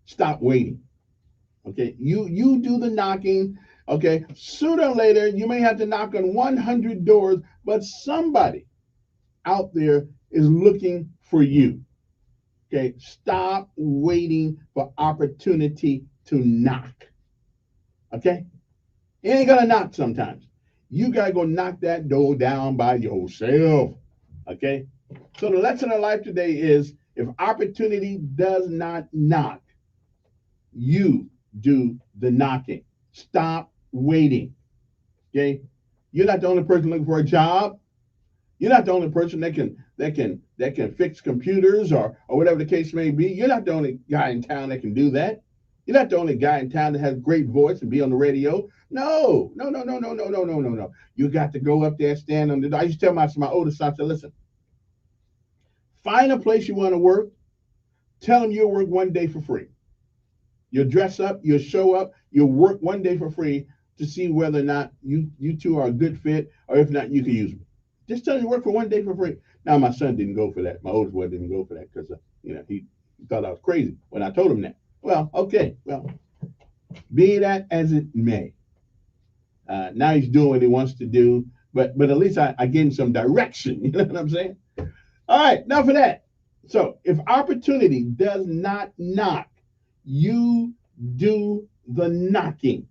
Stop waiting. Okay, you do the knocking. Okay, sooner or later you may have to knock on 100 doors, but somebody out there is looking for you. Okay, stop waiting for opportunity to knock. Okay, it ain't gonna knock sometimes. You gotta go knock that door down by yourself. Okay, so the lesson of life today is, if opportunity does not knock, you do the knocking. Stop waiting. Okay? You're not the only person looking for a job. You're not the only person that can fix computers or whatever the case may be. You're not the only guy in town that can do that. You're not the only guy in town that has a great voice and be on the radio. No. You got to go up there, stand on the door. I used to tell my oldest son, I said, listen, find a place you want to work. Tell them you'll work one day for free. You'll dress up, you'll show up, you'll work one day for free to see whether or not you two are a good fit, or if not, you can use me. Just tell them you work for one day for free. Now, my son didn't go for that. My oldest boy didn't go for that because, he thought I was crazy when I told him that. Well, okay, be that as it may. Now he's doing what he wants to do, but at least I gave him some direction. You know what I'm saying? All right, enough of that. So if opportunity does not knock, you do the knocking.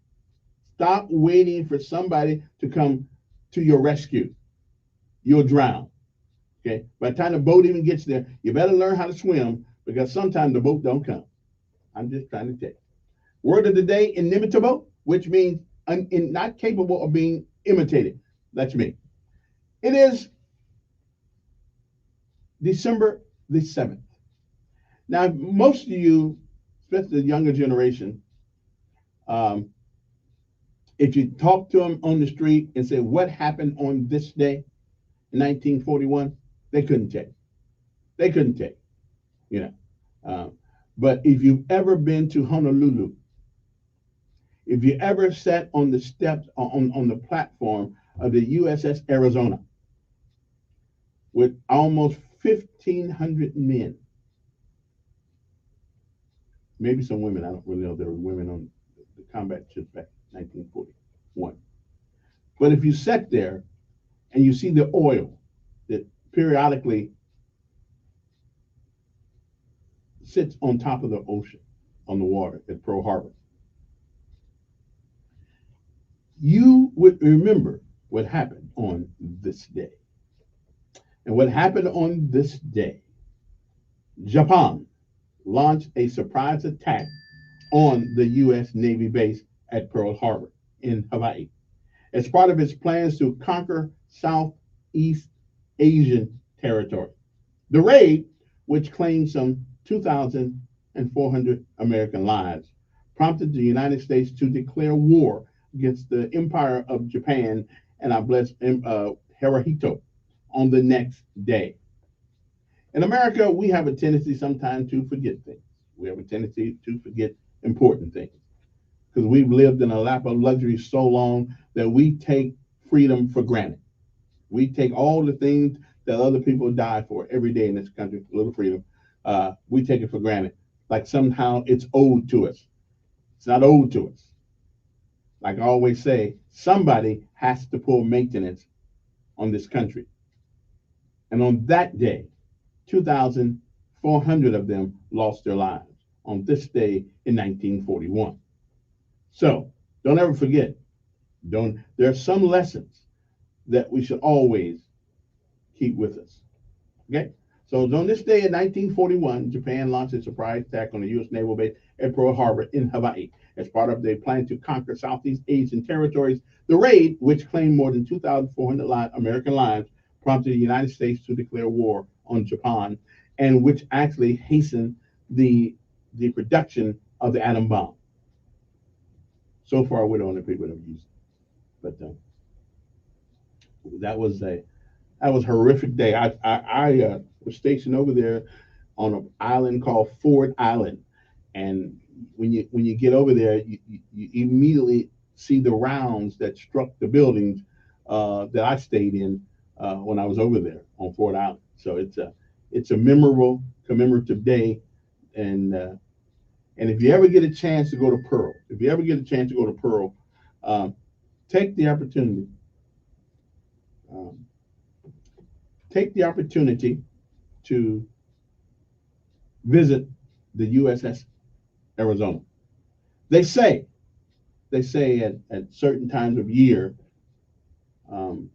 Stop waiting for somebody to come to your rescue. You'll drown. Okay. By the time the boat even gets there, you better learn how to swim because sometimes the boat don't come. I'm just trying to tell you. Word of the day, inimitable, which means not capable of being imitated. That's me. It is December the 7th. Now, most of you, especially the younger generation, if you talk to them on the street and say, what happened on this day in 1941, they couldn't tell you. They couldn't tell you, but if you've ever been to Honolulu, if you ever sat on the steps on the platform of the USS Arizona with almost 1,500 men, maybe some women, I don't really know, there were women on the combat ships back in 1941. But if you sat there and you see the oil that periodically sits on top of the ocean, on the water at Pearl Harbor, you would remember what happened on this day. And what happened on this day, Japan launched a surprise attack on the U.S. Navy base at Pearl Harbor in Hawaii as part of its plans to conquer Southeast Asian territory. The raid, which claimed some 2,400 American lives, prompted the United States to declare war against the Empire of Japan and Hirohito on the next day. In America, we have a tendency sometimes to forget things. We have a tendency to forget important things because we've lived in a lap of luxury so long that we take freedom for granted. We take all the things that other people die for every day in this country, a little freedom. We take it for granted, like somehow it's owed to us. It's not owed to us. Like I always say, somebody has to pull maintenance on this country. And on that day, 2,400 of them lost their lives on this day in 1941. So don't ever forget, there are some lessons that we should always keep with us. Okay? So on this day in 1941, Japan launched a surprise attack on the U.S. naval base at Pearl Harbor in Hawaii. As part of their plan to conquer Southeast Asian territories, the raid, which claimed more than 2,400 American lives, prompted the United States to declare war on Japan, and which actually hastened the production of the atom bomb. So far, we're the only people that have used it. But that was a horrific day. I was stationed over there on an island called Ford Island, and when you get over there, you immediately see the rounds that struck the buildings that I stayed in when I was over there on Ford Island. So it's a memorable, commemorative day, and if you ever get a chance to go to Pearl, take the opportunity. Take the opportunity to visit the USS Arizona. They say at certain times of year,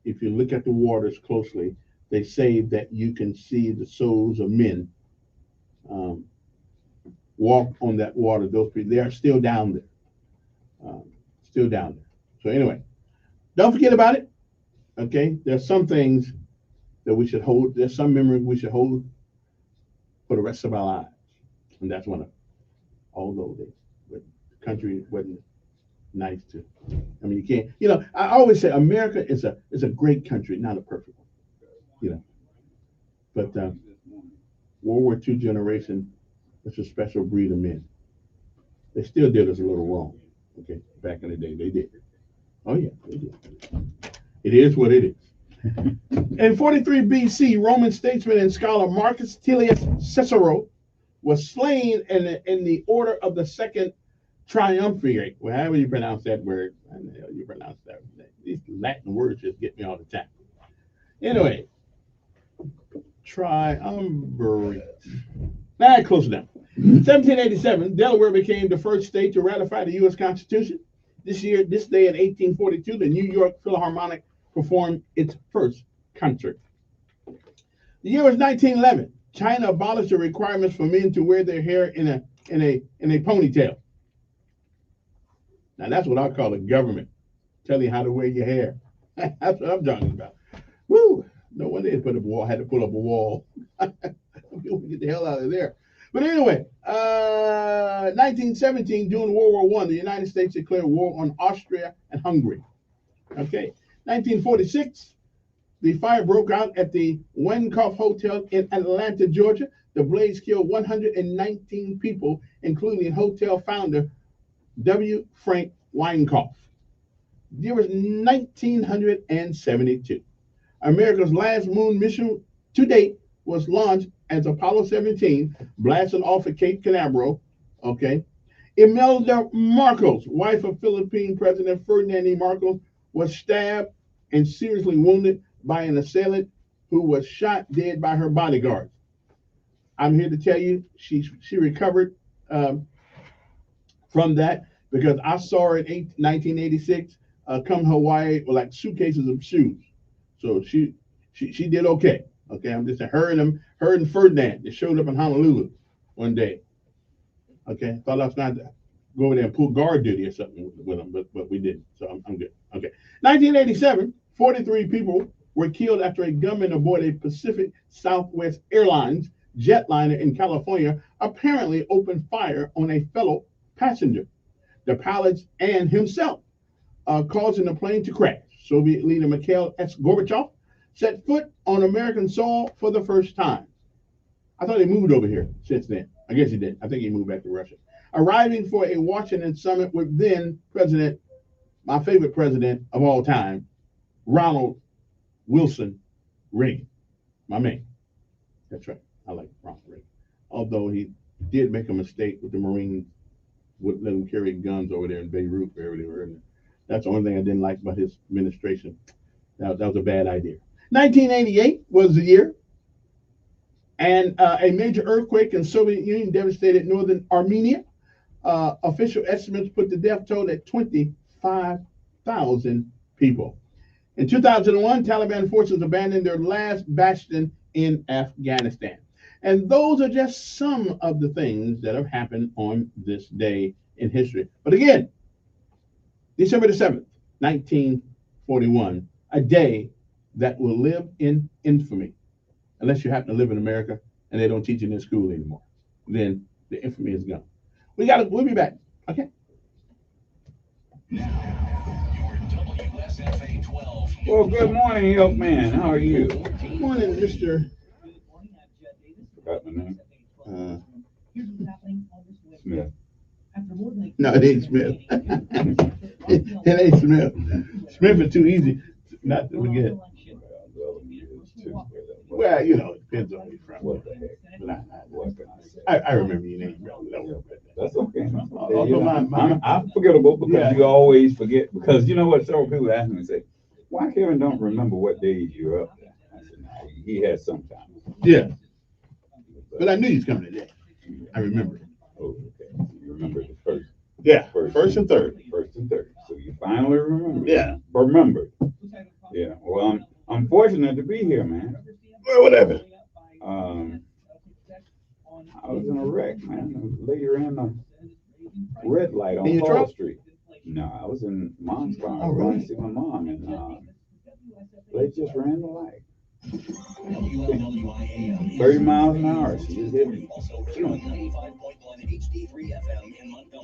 if you look at the waters closely, they say that you can see the souls of men walk on that water. Those people, they are still down there. So anyway, don't forget about it. Okay, there's some things that we should hold. There's some memories we should hold for the rest of our lives, and that's one of them. Although the country wasn't nice to. I mean, you can't. I always say America is a great country, not a perfect one. But World War II generation is a special breed of men. They still did us a little wrong. Okay, back in the day, they did. Oh yeah, they did. It is what it is. In 43 BC, Roman statesman and scholar Marcus Tullius Cicero was slain in the order of the Second Triumvirate. Well, however you pronounce that word, I don't know how you pronounce that. These Latin words just get me all the time. Anyway, triumvirate. Now, close it down. 1787, Delaware became the first state to ratify the U.S. Constitution. This day in 1842, the New York Philharmonic performed its first concert. The year was 1911. China abolished the requirements for men to wear their hair in a ponytail. Now that's what I call the government telling you how to wear your hair. That's what I'm talking about. Woo! No wonder they had to put up a wall. Get the hell out of there. But anyway, 1917, during World War I, the United States declared war on Austria and Hungary. Okay, 1946, the fire broke out at the Wenkoff Hotel in Atlanta, Georgia. The blaze killed 119 people, including hotel founder W. Frank Weinkauf. The year was 1972. America's last moon mission to date was launched as Apollo 17, blasting off at Cape Canaveral. Okay. Imelda Marcos, wife of Philippine President Ferdinand E. Marcos, was stabbed and seriously wounded by an assailant who was shot dead by her bodyguards. I'm here to tell you she recovered from that because I saw her in 1986 come Hawaii with like suitcases of shoes. So she did okay. Okay, I'm just saying her and Ferdinand, they showed up in Honolulu one day. Okay, thought I was going to go over there and pull guard duty or something with them, but we didn't. So I'm good. Okay, 1987, 43 people were killed after a gunman aboard a Pacific Southwest Airlines jetliner in California apparently opened fire on a fellow passenger, the pilot and himself, causing the plane to crash. Soviet leader Mikhail S. Gorbachev set foot on American soil for the first time. I thought he moved over here since then. I guess he did. I think he moved back to Russia. Arriving for a Washington summit with then President, my favorite president of all time, Ronald Wilson Reagan. My man. That's right. I like Ronald Reagan. Although he did make a mistake with the Marines, wouldn't let them carry guns over there in Beirut wherever they were. That's the only thing I didn't like about his administration. That was a bad idea. 1988 was the year, and a major earthquake in Soviet Union devastated northern Armenia. Official estimates put the death toll at 25,000 people. In 2001, Taliban forces abandoned their last bastion in Afghanistan. And those are just some of the things that have happened on this day in history. But again, December the 7th, 1941, a day that will live in infamy, unless you happen to live in America and they don't teach it in school anymore. Then the infamy is gone. We'll be back. Okay. Well, good morning, young man. How are you? Good morning, Mr. Forgot my name. Smith. No, it ain't Smith. It ain't Smith. Smith is too easy not to forget. Well, you know, it depends on where you're from. What the heck? I remember your name. That's okay. Also, I'm forgettable because you always forget. Because you know what? Several people ask me and say, "Why Kevin don't remember what days you're up there?" I said, "No, he has some time." Yeah, but I knew he was coming today. I remember. Oh, okay. You remember the first? Yeah, first and third. First and third. So you finally remember. Yeah, remembered. Yeah. Well, I'm fortunate to be here, man. Well, whatever. I was in a wreck, man. A lady ran a red light on Wall Street. No, I was in Mom's car. I was going to see my mom, and they just ran the light. 30 miles an hour. She just hit me.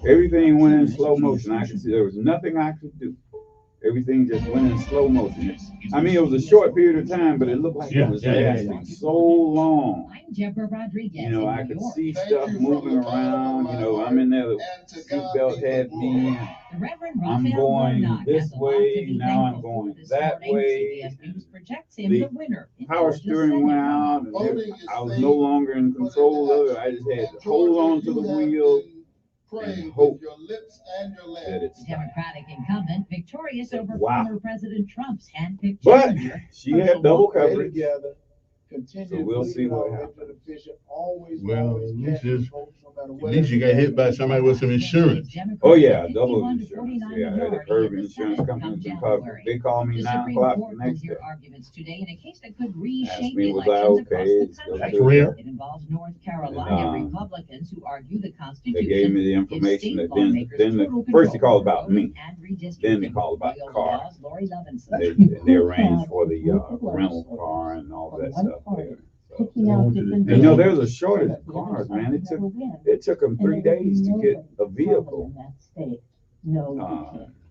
Everything went in slow motion. I could see there was nothing I could do. Everything just went in slow motion. I mean, it was a short period of time, but it looked like it was lasting so long. I'm Deborah Rodriguez. You know, I could see stuff moving around. You know, I'm in there. The seatbelt had me. I'm going this way. Now I'm going that way. The power steering went out, and I was no longer in control of it. I just had to hold on to the wheel and hope that it's Democratic incumbent victorious over former President Trump's handpicked but challenger. she had double coverage, continue So to we'll bleed see it what out, happens. make it efficient, always, Well, always at least catch it's, folks, no matter at what. least you got hit by somebody with some insurance. Oh yeah, double insurance. Yeah, the Herb Insurance Company's been called. They called me 9 o'clock the next day. Arguments today in a case that could Asked reshape me was I elections across okay. the country. That's rare. It involves North Carolina And, Republicans who argue the They Constitution gave me the gives information state that then lawmakers the, total first they control called about over me. and redistricting. Then they called about the Loyola car. Law's Lori Levinson. They arranged for the rental car and all that stuff there. Picking out different You know, there's a shortage of cars, man. It took them 3 days to get a vehicle.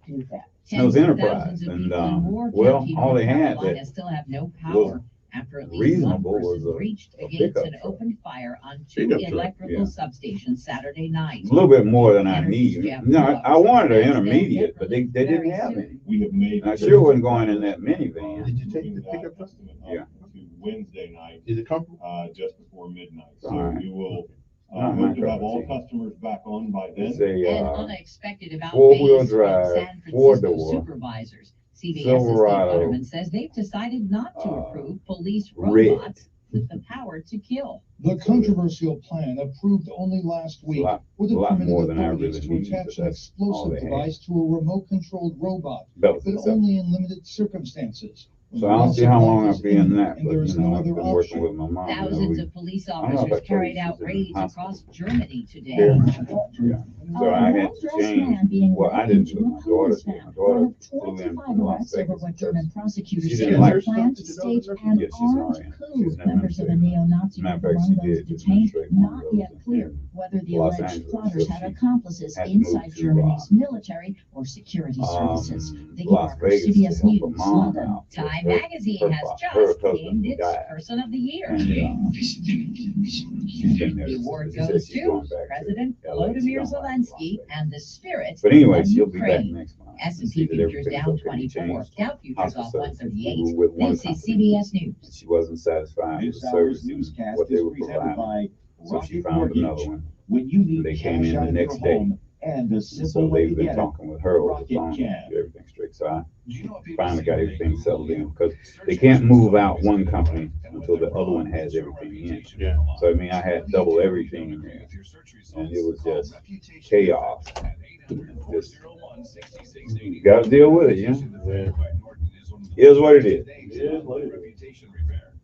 Do that. Those Enterprise, and well, all they had that still have no was power after at least reasonable one was person reached a against pickup and truck. opened fire on 2 Pickup truck, electrical yeah. substations Saturday night. A little bit more than I Energy's need. Jeff No, Brooks I wanted an says they'll intermediate, get but they relief didn't very have soon. any. We have made. And I sure wasn't going in that minivan. Did you take the pickup truck? Yeah. To Wednesday night, Is it comfortable? just before midnight. So All right. we will, Not my hope to cup have of all tea. customers back on by then. It's a An unexpected about four-wheel face from drive, San Francisco 4-door supervisors. CBS's Steve Silverado, Futterman says they've decided not to approve police red. robots with the power to kill. The controversial plan approved only last week would a have lot permitted more than I authorities really to need, attach but an that's all explosive they had. device to a remote-controlled robot, Bells but and stuff. only in limited circumstances. When So the I'll loss see of how life long is I'll be in imminent that, and but there you is know, no I've other been working option. with my mom. You know, Thousands of police I don't know if I officers told carried you out she's in raids the across Germany today. Yeah. So I had to change. Well, I didn't do it. My daughter did. My daughter flew in from Las Vegas because she didn't like planned to stage an Yeah, she's an armed RN. coup. She's an Members of a administrator. neo-Nazi Matter of group fact, she among those did just detained. administrate one of Not those yet clear in whether the Los alleged Angeles. plotters So had she accomplices had to move inside to, Germany's military or security services. Vicky Las Barker, Vegas to CBS help her News, mom London. out. Time Her- Magazine has her just husband named its died. Person of the Year. And, she's been there. The award She said goes she's to going back President to LA. She Volodymyr don't like Zelensky and the spirit But anyway, of she'll be back Ukraine. next month. S&P See that futures everything's down okay. 24. Changed Dow futures off hospital services. 138. We were with one This is company. CBS News. She wasn't satisfied with This the hour's service and newscast what they is were presented providing. by So she Rocket found Mortgage. another one. When you need They cash came in out the of next your day. home and the And simple so way they've to been get it, talking with her over the Rocket phone to Cash. get everything straight. So I finally got everything settled in because they can't move out one company until the other one has everything in. Yeah. So I mean, I had double everything in there, and it was just chaos. Just got to deal with it, you know. Here's what it is. Yeah, what it is.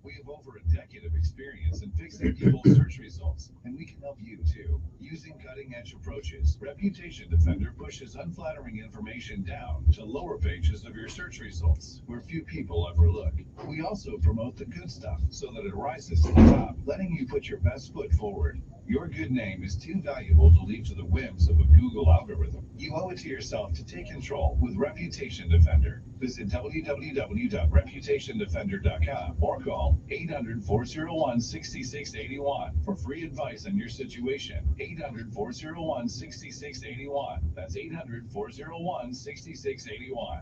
We have over a decade of experience in fixing people's search results, and we can help you too. Using cutting-edge approaches, Reputation Defender pushes unflattering information down to lower pages of your search results, where few people ever look. We also promote the good stuff so that it rises to the top, letting you put your best foot forward. Your good name is too valuable to leave to the whims of a Google algorithm. You owe it to yourself to take control with Reputation Defender. Visit www.reputationdefender.com or call 800-401-6681 for free advice on your situation. 800-401-6681. That's 800-401-6681.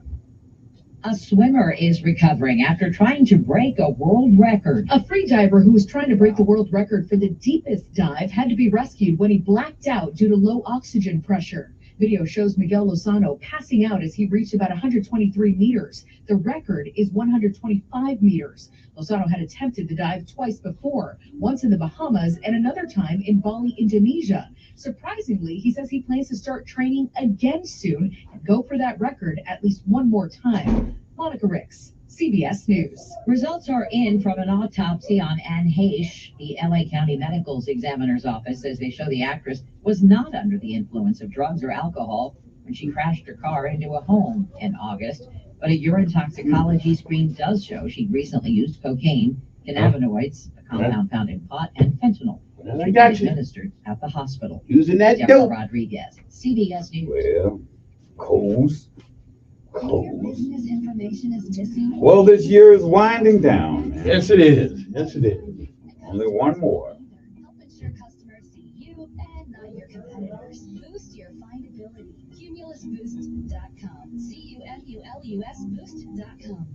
A swimmer is recovering after trying to break a world record. A free diver who was trying to break the world record for the deepest dive had to be rescued when he blacked out due to low oxygen pressure. Video shows Miguel Lozano passing out as he reached about 123 meters. The record is 125 meters. Lozano had attempted the dive twice before, once in the Bahamas and another time in Bali, Indonesia. Surprisingly, he says he plans to start training again soon and go for that record at least one more time. Monica Ricks, CBS News. Results are in from an autopsy on Anne Heche. The LA County Medical's examiner's office says they show the actress was not under the influence of drugs or alcohol when she crashed her car into a home in August. But a urine toxicology screen does show she'd recently used cocaine, cannabinoids, a compound found in pot, and fentanyl. I got you. Administered at the hospital. Using that Deborah dope. Rodriguez, CBS News. Well, Coles. Your business information is missing. Well, this year is winding down, man. Yes, it is. Yes, it is. Only one more. Help ensure customers see you and not your competitors. Boost your findability. CumulusBoost.com. CUMULUSBoost.com.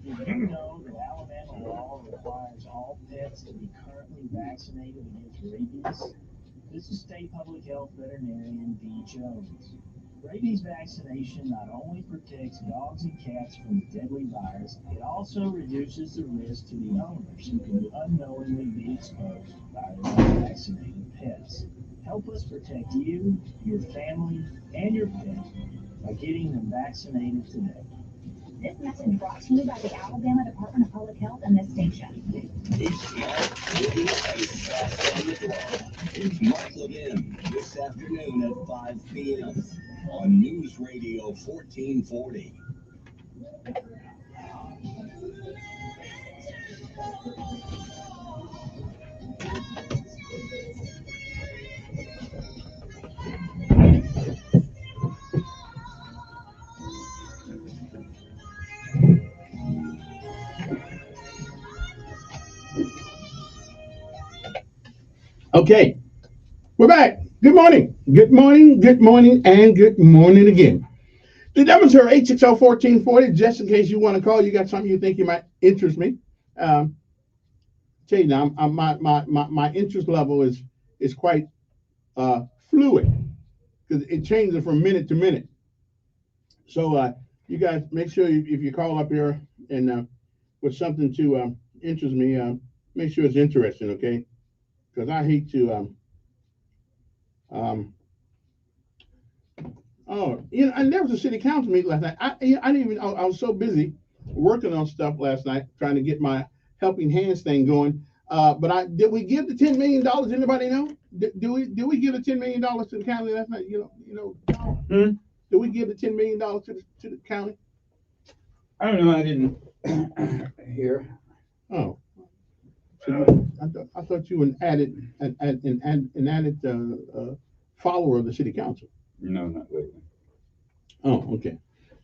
Did you know that Alabama law requires all pets to be currently vaccinated against rabies? This is State Public Health Veterinarian B. Jones. Rabies vaccination not only protects dogs and cats from the deadly virus, it also reduces the risk to the owners who can unknowingly be exposed by their unvaccinated pets. Help us protect you, your family, and your pet by getting them vaccinated today. This message brought to you by the Alabama Department of Public Health and this station. It's Mark Levin this afternoon at 5 p.m. on News Radio 1440. Okay, we're back. Good morning. Good morning. Good morning. And good morning again. The numbers are 860-1440. Just in case you want to call, you got something you think you might interest me. Tell you now, my interest level is quite fluid because it changes from minute to minute. So you guys make sure if you call up here and with something to interest me, make sure it's interesting, okay? Because I hate to and there was a city council meeting last night. I didn't even. I was so busy working on stuff last night, trying to get my helping hands thing going. But did we give the $10 million? Anybody know? Do we give the $10 million to the county last night? Did we give the $10 million to the county? I don't know. I didn't hear. Oh. So I thought you were an added follower of the city council. No, not lately. Oh, okay.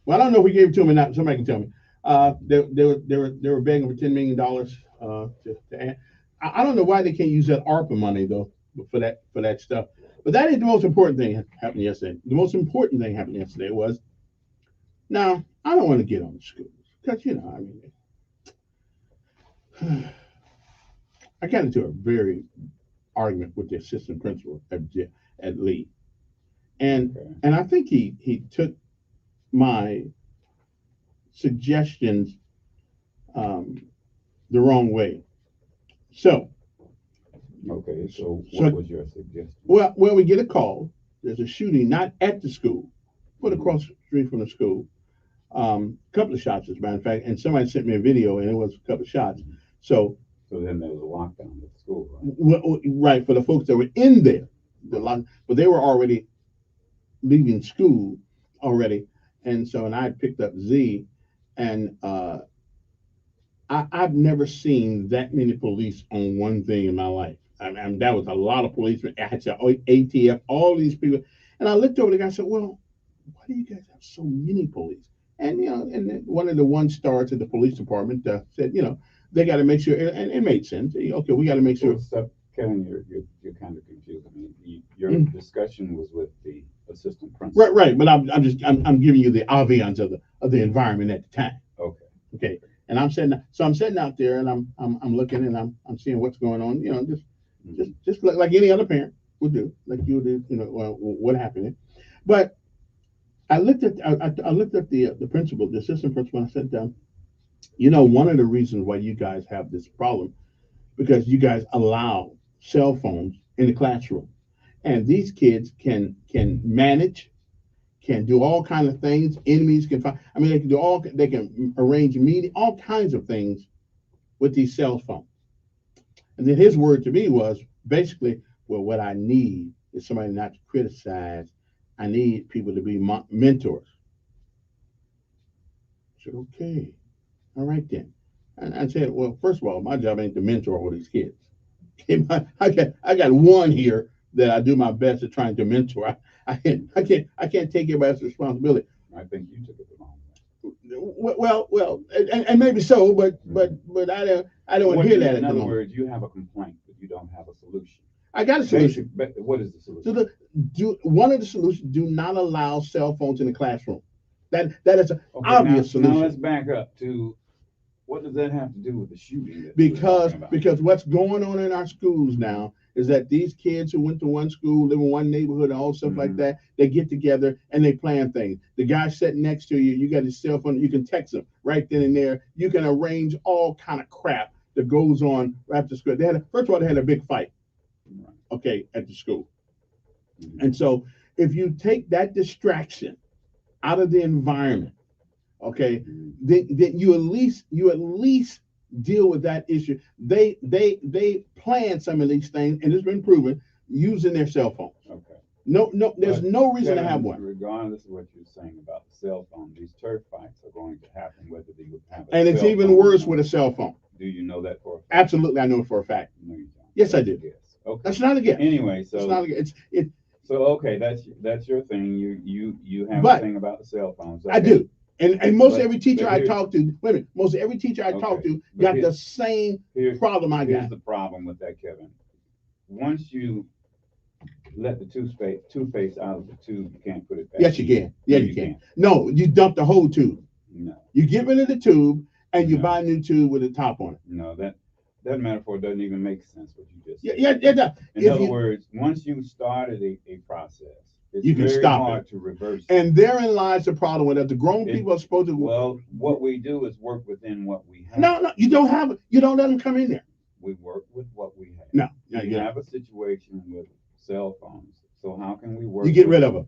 Well, I don't know if we gave it to them or not. Somebody can tell me. They were begging for $10 million to add. I don't know why they can't use that ARPA money though for that stuff. But that is the most important thing happened yesterday. The most important thing happened yesterday was. Now I don't want to get on the schools because I got into a very argument with the assistant principal at Lee, and I think he took my suggestions the wrong way. So okay, so what was your suggestion? Well, we get a call. There's a shooting not at the school, but across the street from the school. A couple of shots, as a matter of fact, and somebody sent me a video, and it was a couple of shots. So then there was a lockdown at the school, right? Well, right, for the folks that were in there, but they were already leaving school already, and I picked up Z, and I've never seen that many police on one thing in my life. I mean, that was a lot of policemen. I had ATF, all these people, and I looked over the guy and said, "Well, why do you guys have so many police?" And and then one of the one-stars at the police department said, they got to make sure, and it made sense. Okay, we got to make sure. So, Kevin, you're kind of confused. I mean, your discussion was with the assistant principal. Right. But I'm giving you the ambiance of the environment at the time. Okay. And I'm sitting out there, and I'm looking, and I'm seeing what's going on. Just like any other parent would do, like you would do. What happened? But I looked at the principal, the assistant principal, and I said, one of the reasons why you guys have this problem, because you guys allow cell phones in the classroom, and these kids can manage, can do all kinds of things. Enemies can find. I mean, they can arrange meeting, all kinds of things with these cell phones. And then his word to me was basically, well, what I need is somebody not to criticize. I need people to be mentors. I said, okay. All right then. And I said, well, first of all, my job ain't to mentor all these kids. I got one here that I do my best at trying to mentor. I can't take everybody's responsibility. I think you took it the wrong way. Well, and maybe so, but I don't want to hear that. In other words, you have a complaint, but you don't have a solution. I got a solution. But what is the solution? So one of the solutions: do not allow cell phones in the classroom. That is an obvious solution. Now let's back up to What does that have to do with the shooting? Because what's going on in our schools now is that these kids who went to one school, live in one neighborhood, and all stuff like that, they get together and they plan things. The guy sitting next to you, you got his cell phone, you can text him right then and there. You can arrange all kind of crap that goes on right after school. First of all, they had a big fight, okay, at the school. And so if you take that distraction out of the environment, okay, then you at least deal with that issue. They plan some of these things, and it's been proven using their cell phones. Okay. No, there's no reason to have one. Regardless of what you're saying about the cell phone, these turf fights are going to happen whether you have a And it's cell even phone worse or with a cell phone. Do you know that for a fact? Absolutely, I know it for a fact. No, you don't. Yes, I do. Yes. Okay. That's not a guess. Anyway, so it's not a guess. So okay, that's your thing. You have a thing about the cell phones. Okay. I do. And most every teacher I talk to, wait a minute, most every teacher I talk to got the same problem I got. Here's the problem with that, Kevin. Once you let the toothpaste out of the tube, you can't put it back. Yes, you can. Yeah, you can. No, you dump the whole tube. No. You get rid of the tube and you buy a new tube with a top on it. No, that metaphor doesn't even make sense what you just said. Yeah. In other words, once you started a process, it's you can very stop hard it to reverse it. And therein lies the problem with it. The grown people are supposed to. Well, what we do is work within what we have. No, you don't have it. You don't let them come in there. We work with what we have. No, you have a situation with cell phones. So how can we work? You get rid of them.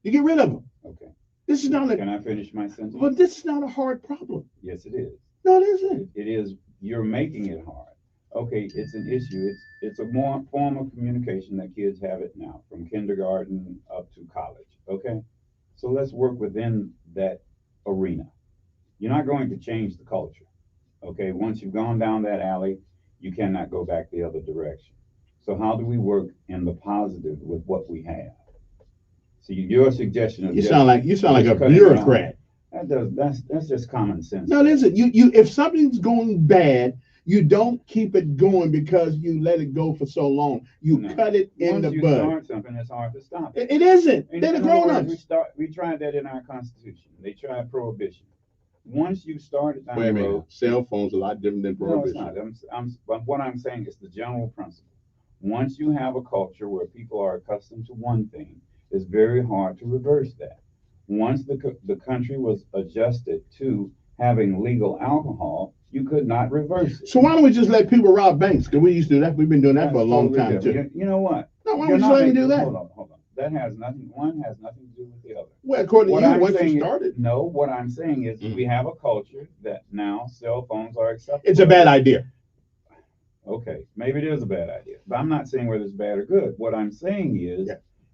You get rid of them. Okay. This is not a. Can I finish my sentence? But this is not a hard problem. Yes, it is. No, it isn't. It is. You're making it hard. Okay, it's an issue. It's a more form of communication that kids have it now, from kindergarten up to college. Okay, so let's work within that arena. You're not going to change the culture. Okay, once you've gone down that alley, you cannot go back the other direction. So how do we work in the positive with what we have? So your suggestion of you sound like a bureaucrat. That's just common sense. No, it isn't. You if something's going bad, you don't keep it going because you let it go for so long. You cut it in the bud. Once you start something, it's hard to stop it. It isn't. They're the grown-ups. We tried that in our Constitution. They tried prohibition. Once you start it down the road, minute. Cell phones are a lot different than prohibition. No, it's not. But what I'm saying is the general principle. Once you have a culture where people are accustomed to one thing, it's very hard to reverse that. Once the country was adjusted to having legal alcohol, you could not reverse it. So why don't we just let people rob banks? Because we used to do that. We've been doing that for a long time too. You know what? No, why don't we just let them do that? Hold on. That has nothing. One has nothing to do with the other. Well, according to you, once you started. No, what I'm saying is we have a culture that now cell phones are acceptable. It's a bad idea. Okay, maybe it is a bad idea, but I'm not saying whether it's bad or good. What I'm saying is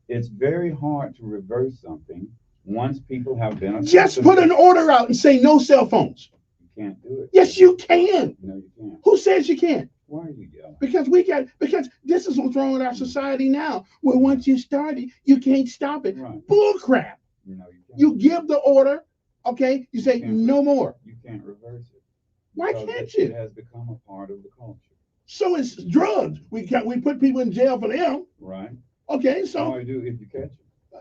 it's very hard to reverse something once people have been. Just put an order out and say no cell phones. You can't do it. Yes, you can. No, you can't. Who says you can't? Why are you yelling? Because this is what's wrong with our society now. Where once you start it, you can't stop it. Right. Bull crap. No, you can't. You give the order, okay? You say no more. You can't reverse it. Why can't you? It has become a part of the culture. So it's drugs. We put people in jail for them. Right. Okay, so all you do if you catch them.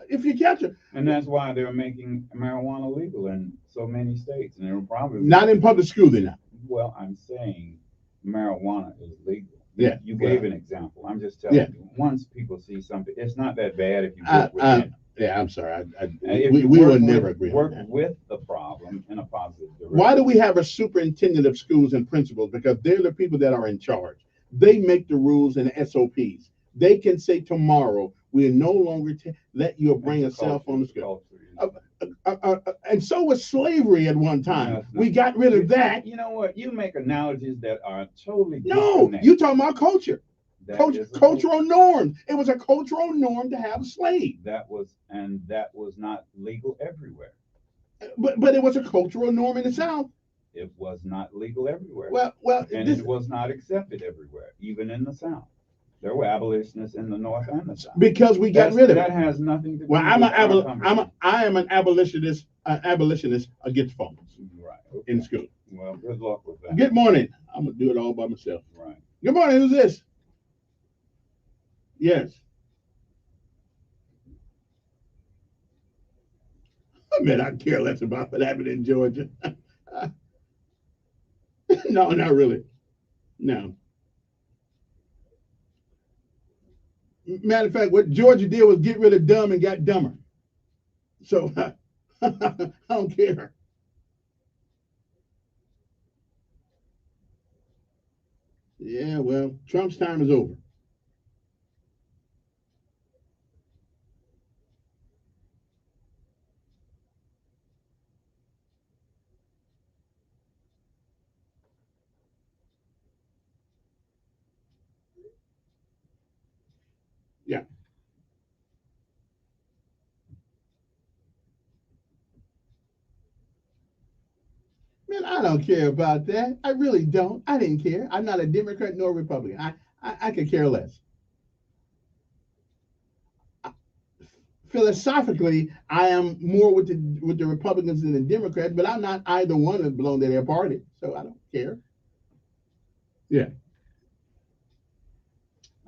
If you catch them. And that's why they're making marijuana legal in so many states, and they're probably not in public school. They're not. Well, I'm saying marijuana is legal. Yeah. You gave an example. I'm just telling you. Once people see something, it's not that bad if you work with it. Yeah, I'm sorry. We would never agree. Work with the problem in a positive direction. Why do we have a superintendent of schools and principals? Because they're the people that are in charge. They make the rules and SOPs. They can say tomorrow we'll no longer let you bring a cell phone to school. And so was slavery at one time. We got rid of that. You know what? You make analogies that are totally no. You talking about culture. Cultural norms. It was a cultural norm to have a slave. That was not legal everywhere. But it was a cultural norm in the South. It was not legal everywhere. It was not accepted everywhere, even in the South. There were abolitionists in the North and the South. Because we got rid of it. That has nothing to do with I am an abolitionist against phones. Right. Okay. In school. Well, good luck with that. Good morning. I'm gonna do it all by myself. Right. Good morning. Who's this? Yes. I mean, I care less about what happened in Georgia. No, not really. No. Matter of fact, what Georgia did was get rid of dumb and got dumber. So I don't care. Yeah, well, Trump's time is over. Yeah. Man, I don't care about that. I really don't. I didn't care. I'm not a Democrat nor a Republican. I could care less. Philosophically, I am more with the Republicans than the Democrats, but I'm not either one that belong to their party, so I don't care. Yeah.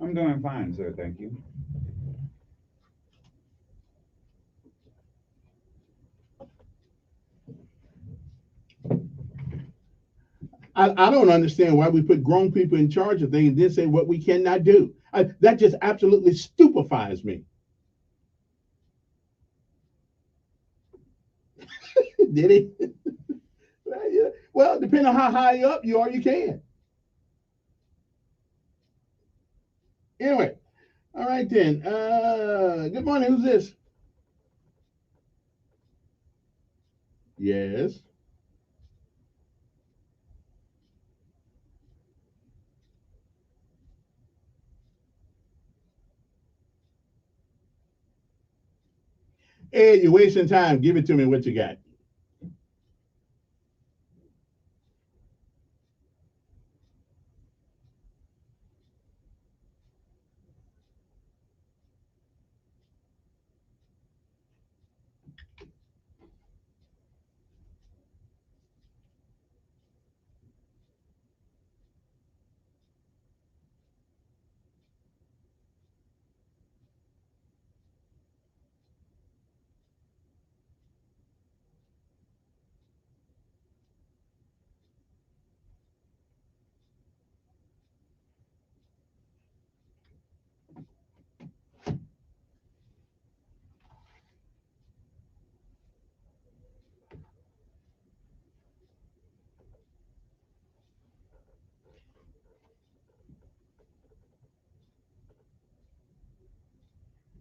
I'm doing fine, sir. Thank you. I don't understand why we put grown people in charge of things and then say what we cannot do. That just absolutely stupefies me. Did he? Well, depending on how high up you are, you can. Anyway, all right then. Good morning. Who's this? Yes. Ed, you're wasting time. Give it to me. What you got?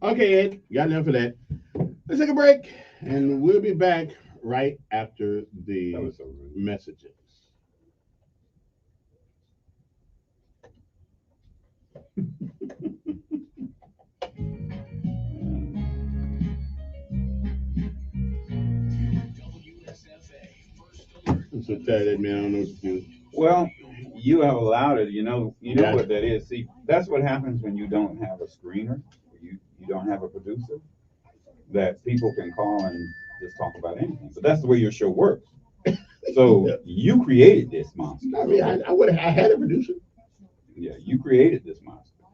Okay, Ed, got enough of that. Let's take a break, and we'll be back right after the messages. I'm so tired of that, man. I don't know what to do. Well, you have allowed it. You know Yeah. what that is. See, that's what happens when you don't have a screener. You don't have a producer that people can call and just talk about anything. But that's the way your show works. So you created this monster. I mean, I had a producer. Yeah, you created this monster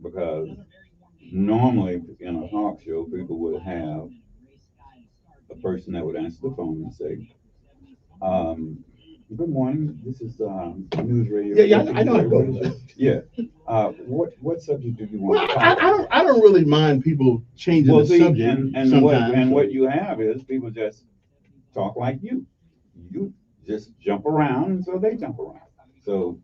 because normally in a talk show, people would have a person that would answer the phone and say, "Good morning. This is News Radio." Yeah, I know how it goes. Yeah. What subject do you want? Well, to talk about? I don't really mind people changing the subject. And what you have is people just talk like you. You just jump around, so they jump around. So.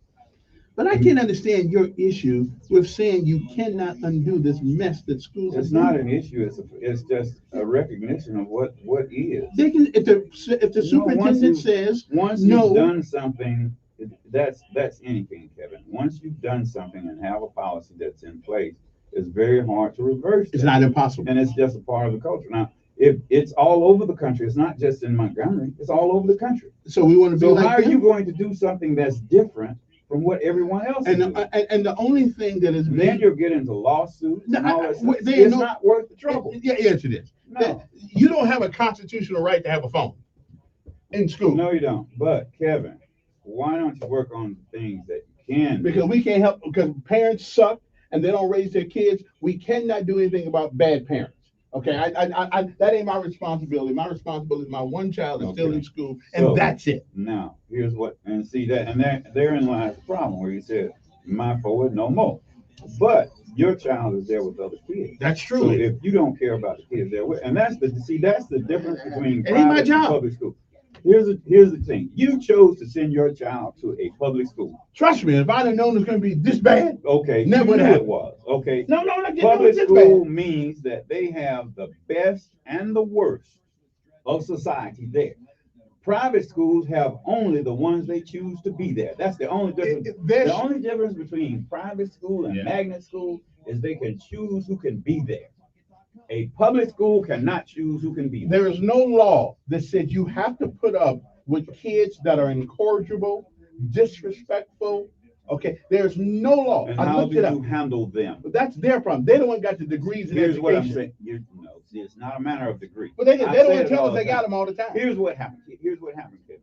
But I can't understand your issue with saying you cannot undo this mess that schools. It's not an issue. It's just a recognition of what is. They can if the superintendent says once you've done something, that's anything, Kevin. Once you've done something and have a policy that's in place, it's very hard to reverse. It's not impossible, and it's just a part of the culture. Now, if it's all over the country, it's not just in Montgomery. It's all over the country. So we want to be so like how are them? you going to do something that's different from what everyone else is doing? And the only thing that is then you'll get into lawsuits and all that stuff. It's not worth the trouble. Yes, it is. No. You don't have a constitutional right to have a phone in school. No, you don't. But Kevin, why don't you work on things that you can? Because we can't help, because parents suck and they don't raise their kids. We cannot do anything about bad parents. Okay, I that ain't my responsibility. My responsibility is my one child is still in school, and So, that's it. Now, here's what, and see that, and therein lies the problem where you said, my forward, no more. But your child is there with other kids. That's true. So if you don't care about the kids there with, and that's the difference between It ain't my private and job. public school. Here's the thing. You chose to send your child to a public school. Trust me, if I'd have known it's going to be this bad, Okay, never you would knew have. it was. Okay. No, like Public this school bad. means that they have the best and the worst of society there. Private schools have only the ones they choose to be there. That's the only difference. The only difference between private school and magnet school is they can choose who can be there. A public school cannot choose who can be there. There is no law that says you have to put up with kids that are incorrigible, disrespectful. Okay, there's no law. And I how looked do it up. you handle them? But that's their problem. They don't want got the degrees in Here's education. what I'm saying. See, it's not a matter of degree. But they don't say want it to tell all us the they got time. them all the time. Here's what happens. Kevin.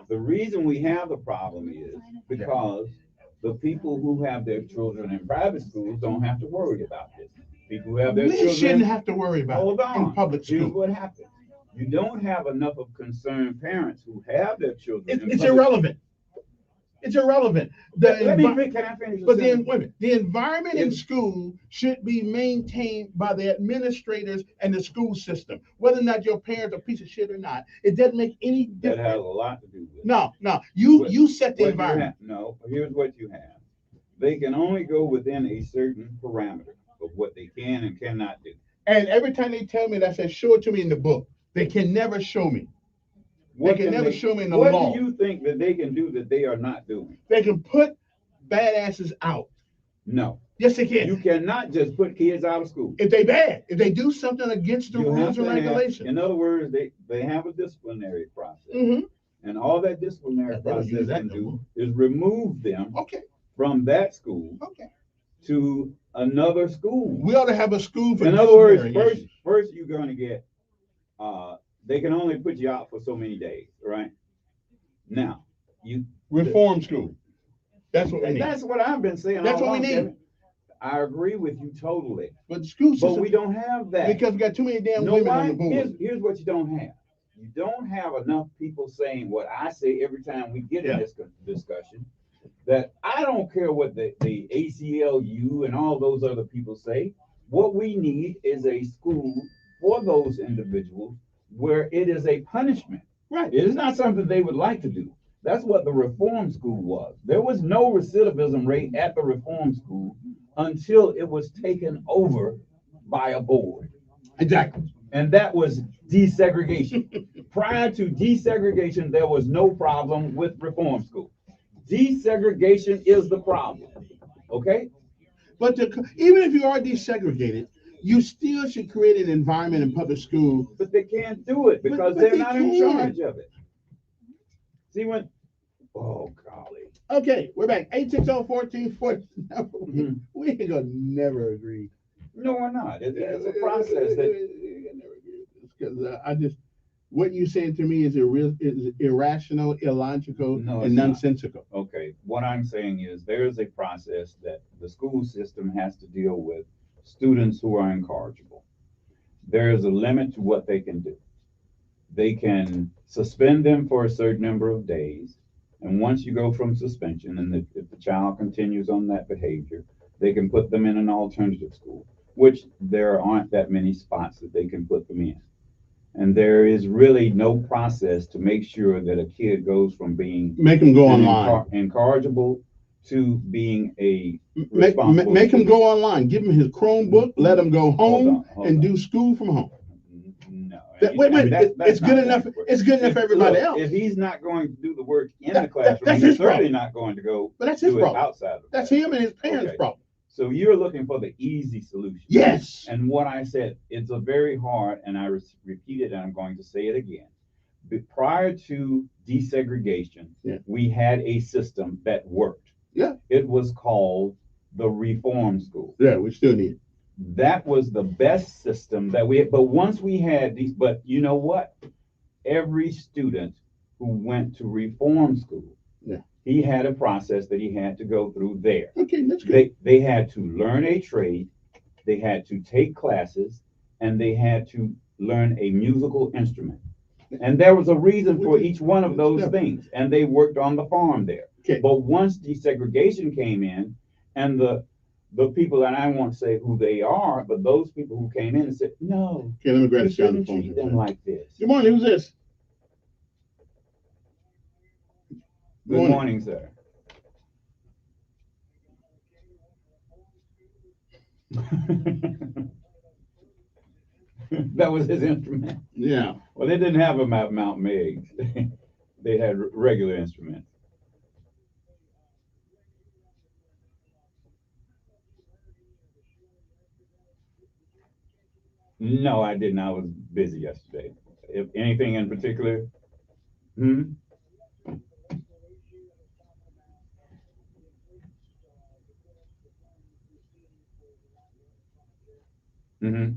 The reason we have the problem is because the people who have their children in private schools don't have to worry about this. People who have their We children shouldn't have to worry about Hold it on. in public Here's school. what happens. You don't have enough of concerned parents who have their children. in It's public- irrelevant. It's irrelevant. Can I finish? But then, wait a minute. The environment in school should be maintained by the administrators and the school system. Whether or not your parents are a piece of shit or not, it doesn't make any That difference. has a lot to do with it. No. You set the What you environment. have- No, here's what you have. They can only go within a certain parameter of what they can and cannot do. And every time they tell me that, I say, show it to me in the book. They can never show me. They can never show me in the what law. do you think that they can do that they are not doing? They can put badasses out. No. Yes, they can. You cannot just put kids out of school. If they bad, if they do something against the You have rules and to have- regulations. in other words, they have a disciplinary process. Mhm. And all that disciplinary They don't use process that can no do more. is remove them from that school to another school. We ought to have a school for In other words, disciplinary issues. first you're going to get, they can only put you out for so many days, right? Now, Reform school. That's what we need. That's what I've been saying. That's all what we along, need. Kevin. I agree with you totally. But the school system, But we don't have that. because we got too many damn No, women why? on the board. Here's what you don't have. You don't have enough people saying what I say every time we get in this discussion, that I don't care what the ACLU and all those other people say. What we need is a school for those individuals where it is a punishment. Right. It is not something they would like to do. That's what the reform school was. There was no recidivism rate at the reform school until it was taken over by a board. Exactly. And that was desegregation. Prior to desegregation, there was no problem with reform school. Desegregation is the problem. Okay? But even if you are desegregated, you still should create an environment in public school. But they can't do it because But they're they not in can. charge of it. See when? Oh golly. Okay, we're back. 860-1440. We ain't gonna never agree. No, we're not. It's a process that. Because I just, what you saying to me is irrational, illogical, No, and it's not. nonsensical. Okay, what I'm saying is there is a process that the school system has to deal with students who are incorrigible. There is a limit to what they can do. They can suspend them for a certain number of days. And once you go from suspension, and if the child continues on that behavior, they can put them in an alternative school, which there aren't that many spots that they can put them in. And there is really no process to make sure that a kid goes from being Make them go online. incorrigible to being a Make responsible him student. go online. Give him his Chromebook. Let him go home hold and do school from home. No. Wait, I mean, that's it's good not enough. gonna work. It's good enough for everybody Look, else. If he's not going to do the work in the classroom, that's he's his problem. certainly not going to go But that's his do it problem. outside of That's him and his parents' Okay. problem. So you're looking for the easy solution. Yes. And what I said, it's a very hard, and I repeat it, and I'm going to say it again. Prior to desegregation, we had a system that worked. Yeah. It was called the reform school. Yeah, we still need it. That was the best system that we had. But once we had these, but you know what? Every student who went to reform school, he had a process that he had to go through there. Okay, that's good. They had to learn a trade. they had to take classes, and they had to learn a musical instrument. And there was a reason for each one of those things, and they worked on the farm there. Okay. But once desegregation came in, and the people, and I won't say who they are, but those people who came in and said, no, Okay, let me grab you this guy on the shouldn't phone. treat them like this. Good morning, who's this? Good morning, sir. That was his instrument. Yeah. Well, they didn't have them at Mount Meigs. They had regular instruments. No, I didn't. I was busy yesterday. If anything in particular? Hmm? Mm-hmm.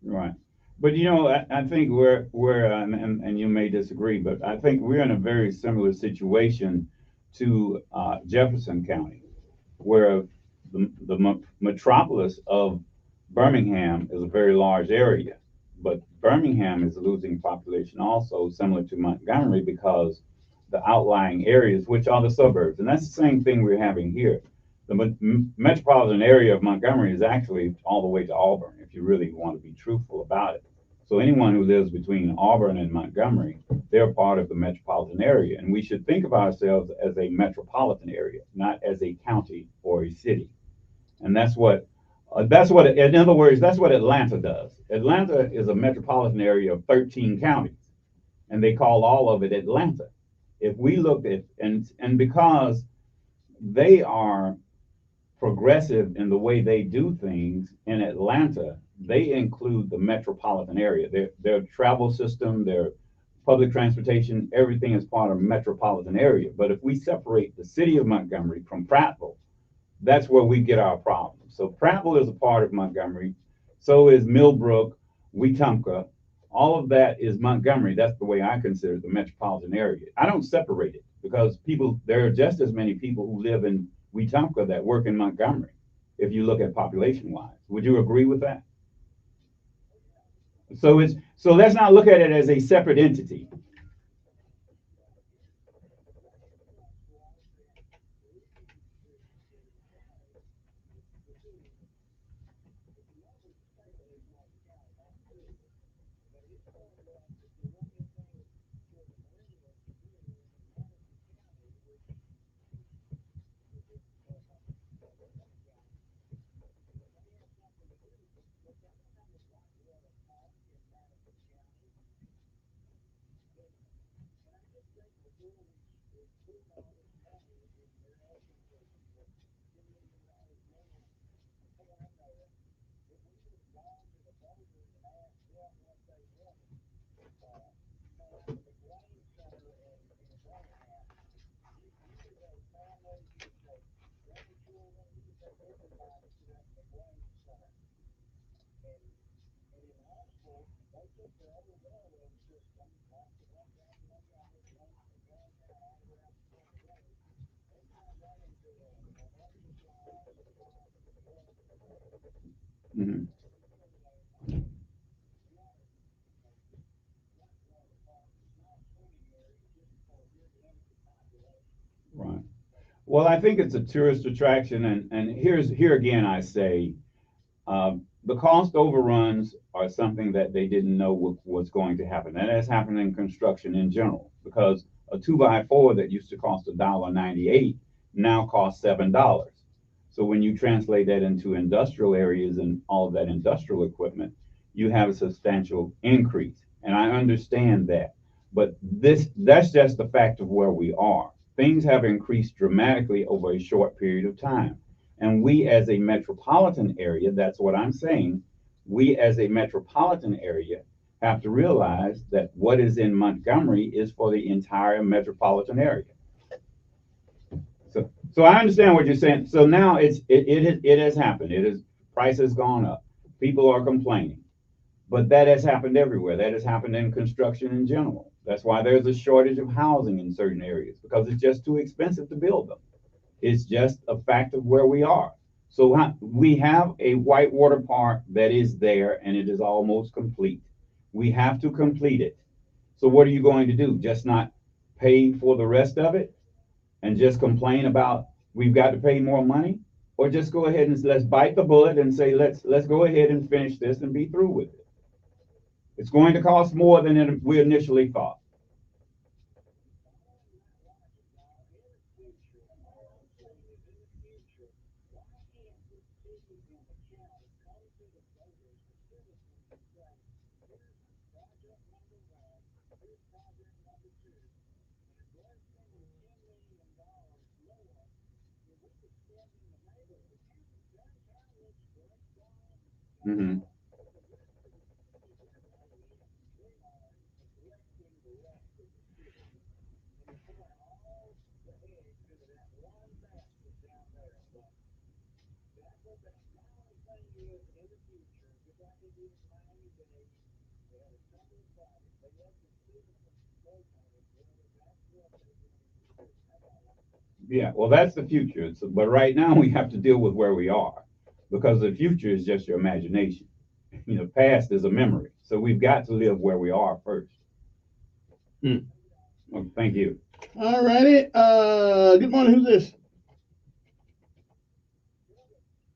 Right. But you know, I think and you may disagree, but I think we're in a very similar situation to Jefferson County, where the metropolis of Birmingham is a very large area, but Birmingham is losing population also, similar to Montgomery, because the outlying areas, which are the suburbs, and that's the same thing we're having here. The metropolitan area of Montgomery is actually all the way to Auburn, if you really want to be truthful about it. So anyone who lives between Auburn and Montgomery, they're part of the metropolitan area. And we should think of ourselves as a metropolitan area, not as a county or a city. And in other words, that's what Atlanta does. Atlanta is a metropolitan area of 13 counties, and they call all of it Atlanta. If we look at, and because they are progressive in the way they do things in Atlanta, they include the metropolitan area. Their travel system, their public transportation, everything is part of metropolitan area. But if we separate the city of Montgomery from Prattville, that's where we get our problems. So Prattville is a part of Montgomery. So is Millbrook, Wetumpka. All of that is Montgomery. That's the way I consider the metropolitan area. I don't separate it because there are just as many people who live in Wetumpka that work in Montgomery, if you look at population-wise. Would you agree with that? So let's not look at it as a separate entity. Mm-hmm. Well, I think it's a tourist attraction, and here again, I say, the cost overruns are something that they didn't know was going to happen. And that's happened in construction in general, because a 2x4 that used to cost $1.98 now costs $7. So when you translate that into industrial areas and all of that industrial equipment, you have a substantial increase. And I understand that. But that's just the fact of where we are. Things have increased dramatically over a short period of time. And we as a metropolitan area, that's what I'm saying, we as a metropolitan area have to realize that what is in Montgomery is for the entire metropolitan area. So I understand what you're saying. So now it has happened. Price has gone up. People are complaining. But that has happened everywhere. That has happened in construction in general. That's why there's a shortage of housing in certain areas, because it's just too expensive to build them. It's just a fact of where we are. So we have a whitewater park that is there, and it is almost complete. We have to complete it. So what are you going to do? Just not pay for the rest of it and just complain about we've got to pay more money? Or just go ahead and let's bite the bullet and say, let's go ahead and finish this and be through with it. It's going to cost more than we initially thought. Mm-hmm. Yeah, well, that's the future. But right now we have to deal with where we are, because the future is just your imagination. You know, past is a memory. So we've got to live where we are first. Well, thank you. All righty. Good morning. Who's this?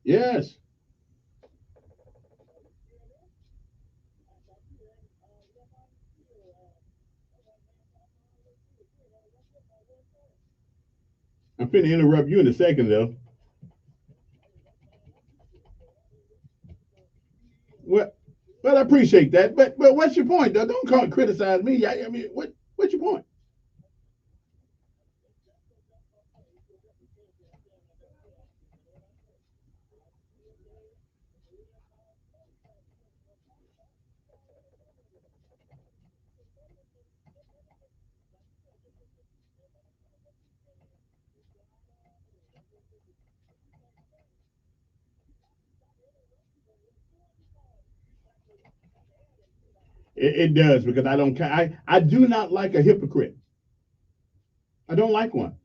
Yes. I'm finna interrupt you in a second, though. Well, I appreciate that, but what's your point, though? Don't criticize me. I mean, what's your point? It does, because I do not like a hypocrite. I don't like one.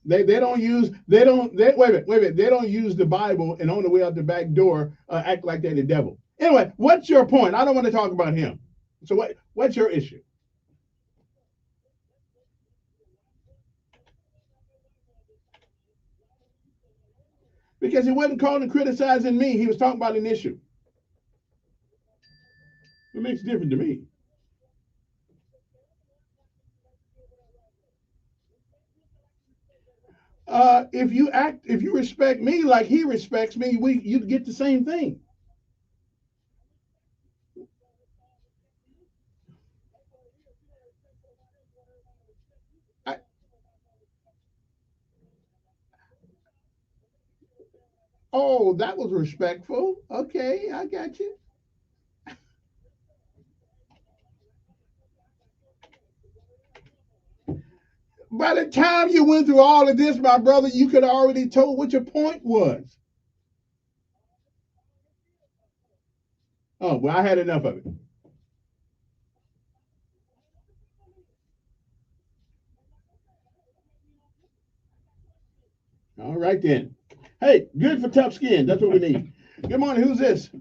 They don't use they don't they wait a minute they don't use the Bible, and on the way out the back door act like they're the devil. Anyway, what's your point? I don't want to talk about him. So what's your issue? Because he wasn't calling and criticizing me. He was talking about an issue. It makes a difference to me. If you respect me like he respects me, you get the same thing. Oh, that was respectful. Okay, I got you. By the time you went through all of this, my brother, you could have already told what your point was. Oh, well, I had enough of it. All right, then. Hey, good for tough skin. That's what we need. Good morning. Who's this?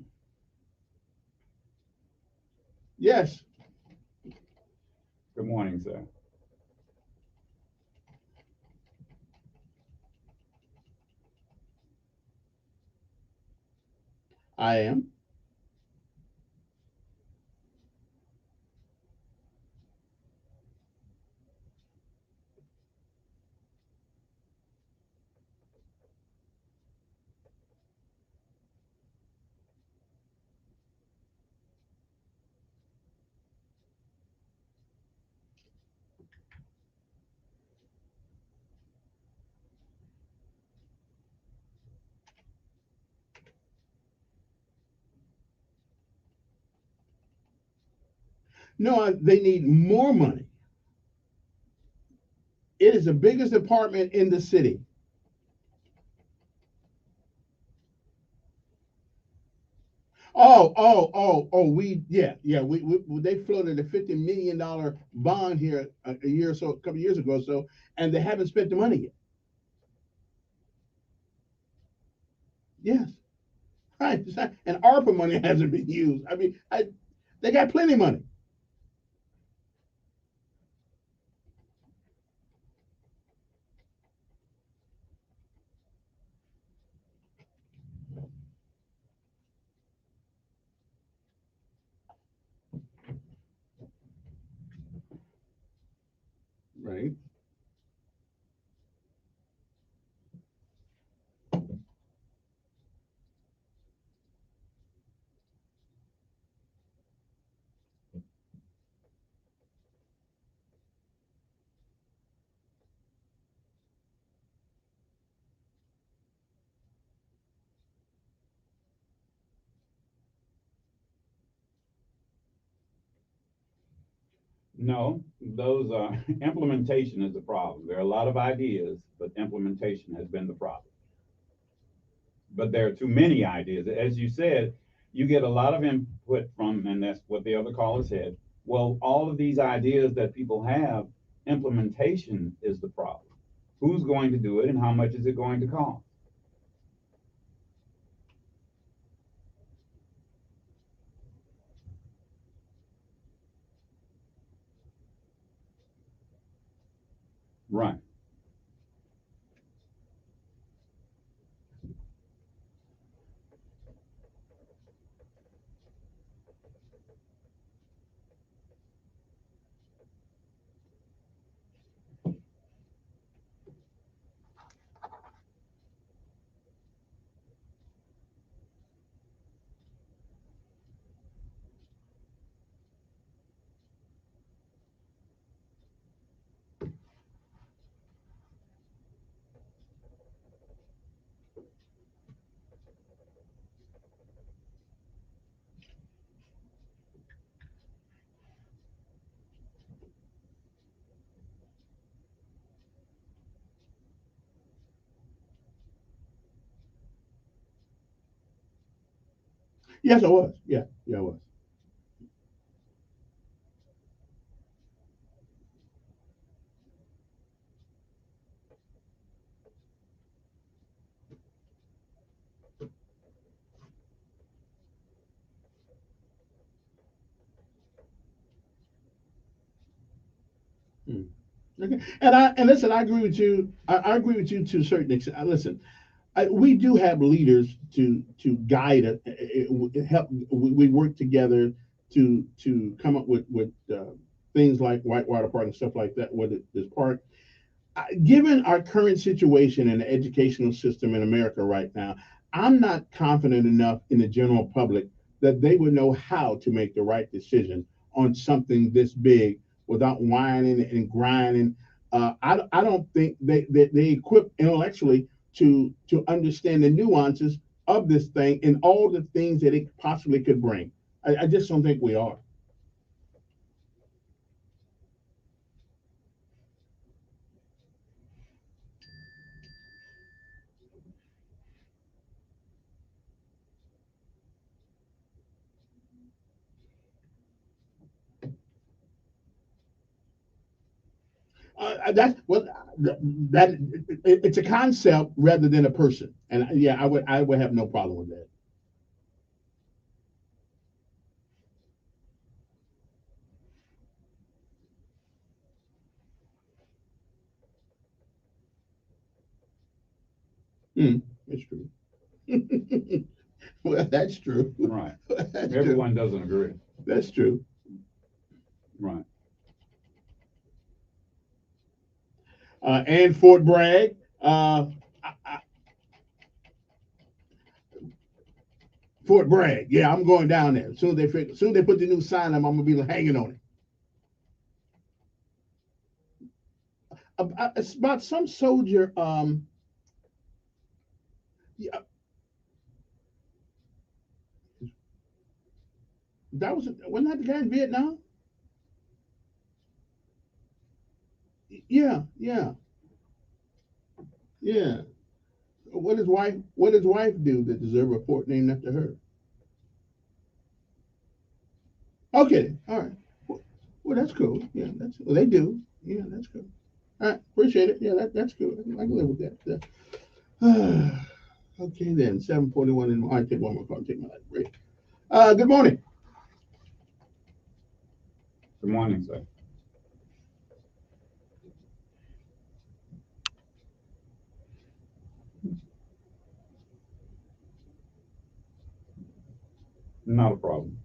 Yes. Good morning, sir. I am. No, they need more money. It is the biggest department in the city. We they floated a $50 million bond here a year or so, a couple of years ago, or so, and they haven't spent the money yet. Yes, right. And ARPA money hasn't been used. I mean, they got plenty of money. Right. No, those are implementation is the problem. There are a lot of ideas, but implementation has been the problem. But there are too many ideas. As you said, you get a lot of input from, and that's what the other caller said. Well, all of these ideas that people have, implementation is the problem. Who's going to do it and how much is it going to cost? Right. Yes, I was. Yeah, I was. Hmm. Okay. And listen, I agree with you. I agree with you to a certain extent. Listen, we do have leaders to guide us, help. We work together to come up with things like Whitewater Park and stuff like that. With this park, given our current situation in the educational system in America right now, I'm not confident enough in the general public that they would know how to make the right decision on something this big without whining and grinding. I don't think they equip intellectually to understand the nuances of this thing and all the things that it possibly could bring. I just don't think we are. That's what that it's a concept rather than a person, and yeah, I would have no problem with that. It's true. Well, that's true. Right. That's Everyone true. doesn't agree. That's true. Right. And Fort Bragg. Fort Bragg. Yeah, I'm going down there. Soon they put the new sign up, I'm gonna be hanging on it. It's about some soldier. Yeah, wasn't that the guy in Vietnam? Yeah, yeah, yeah. What his wife do that deserve a report named after her? Okay, all right. Well, that's cool. Yeah, they do. Yeah, that's cool. All right, appreciate it. Yeah, that's good. I can live with that. Okay, then 7:41 and I take one more call. Take my life break. Good morning. Good morning, sir. Not a problem.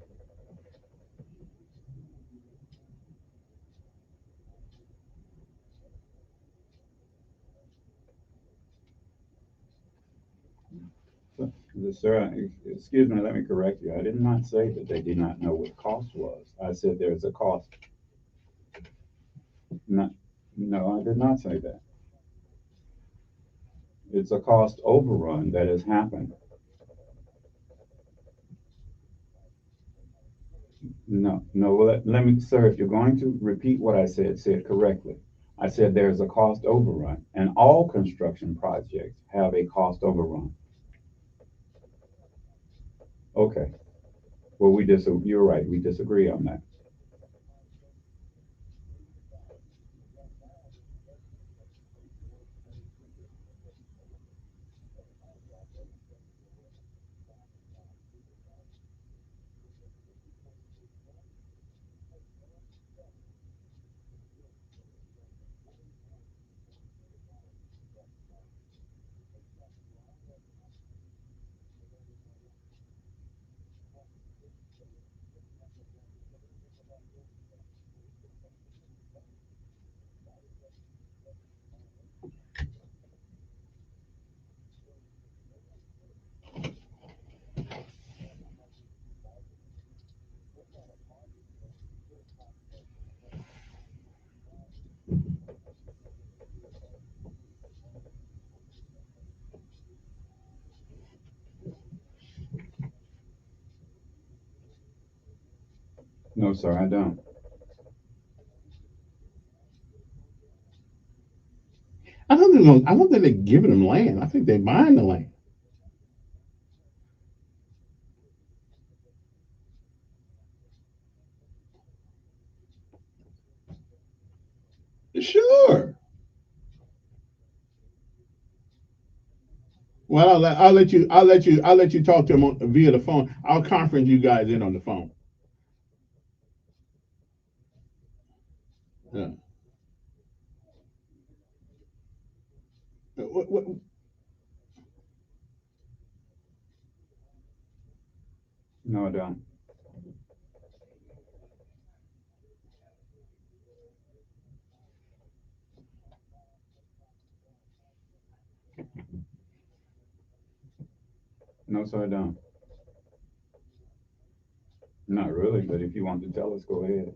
Sir, excuse me, let me correct you. I did not say that they did not know what cost was. I said there's a cost. No, I did not say that. It's a cost overrun that has happened. No, let me, sir, if you're going to repeat what I said, say it correctly. I said there's a cost overrun, and all construction projects have a cost overrun. Okay. Well, you're right, we disagree on that. No, sir, I don't. I don't think they're giving them land. I think they're buying the land. Sure. Well, I'll let you talk to them via the phone. I'll conference you guys in on the phone. Yeah. What, No, I don't. No, sir, I don't. Not really, but if you want to tell us, go ahead.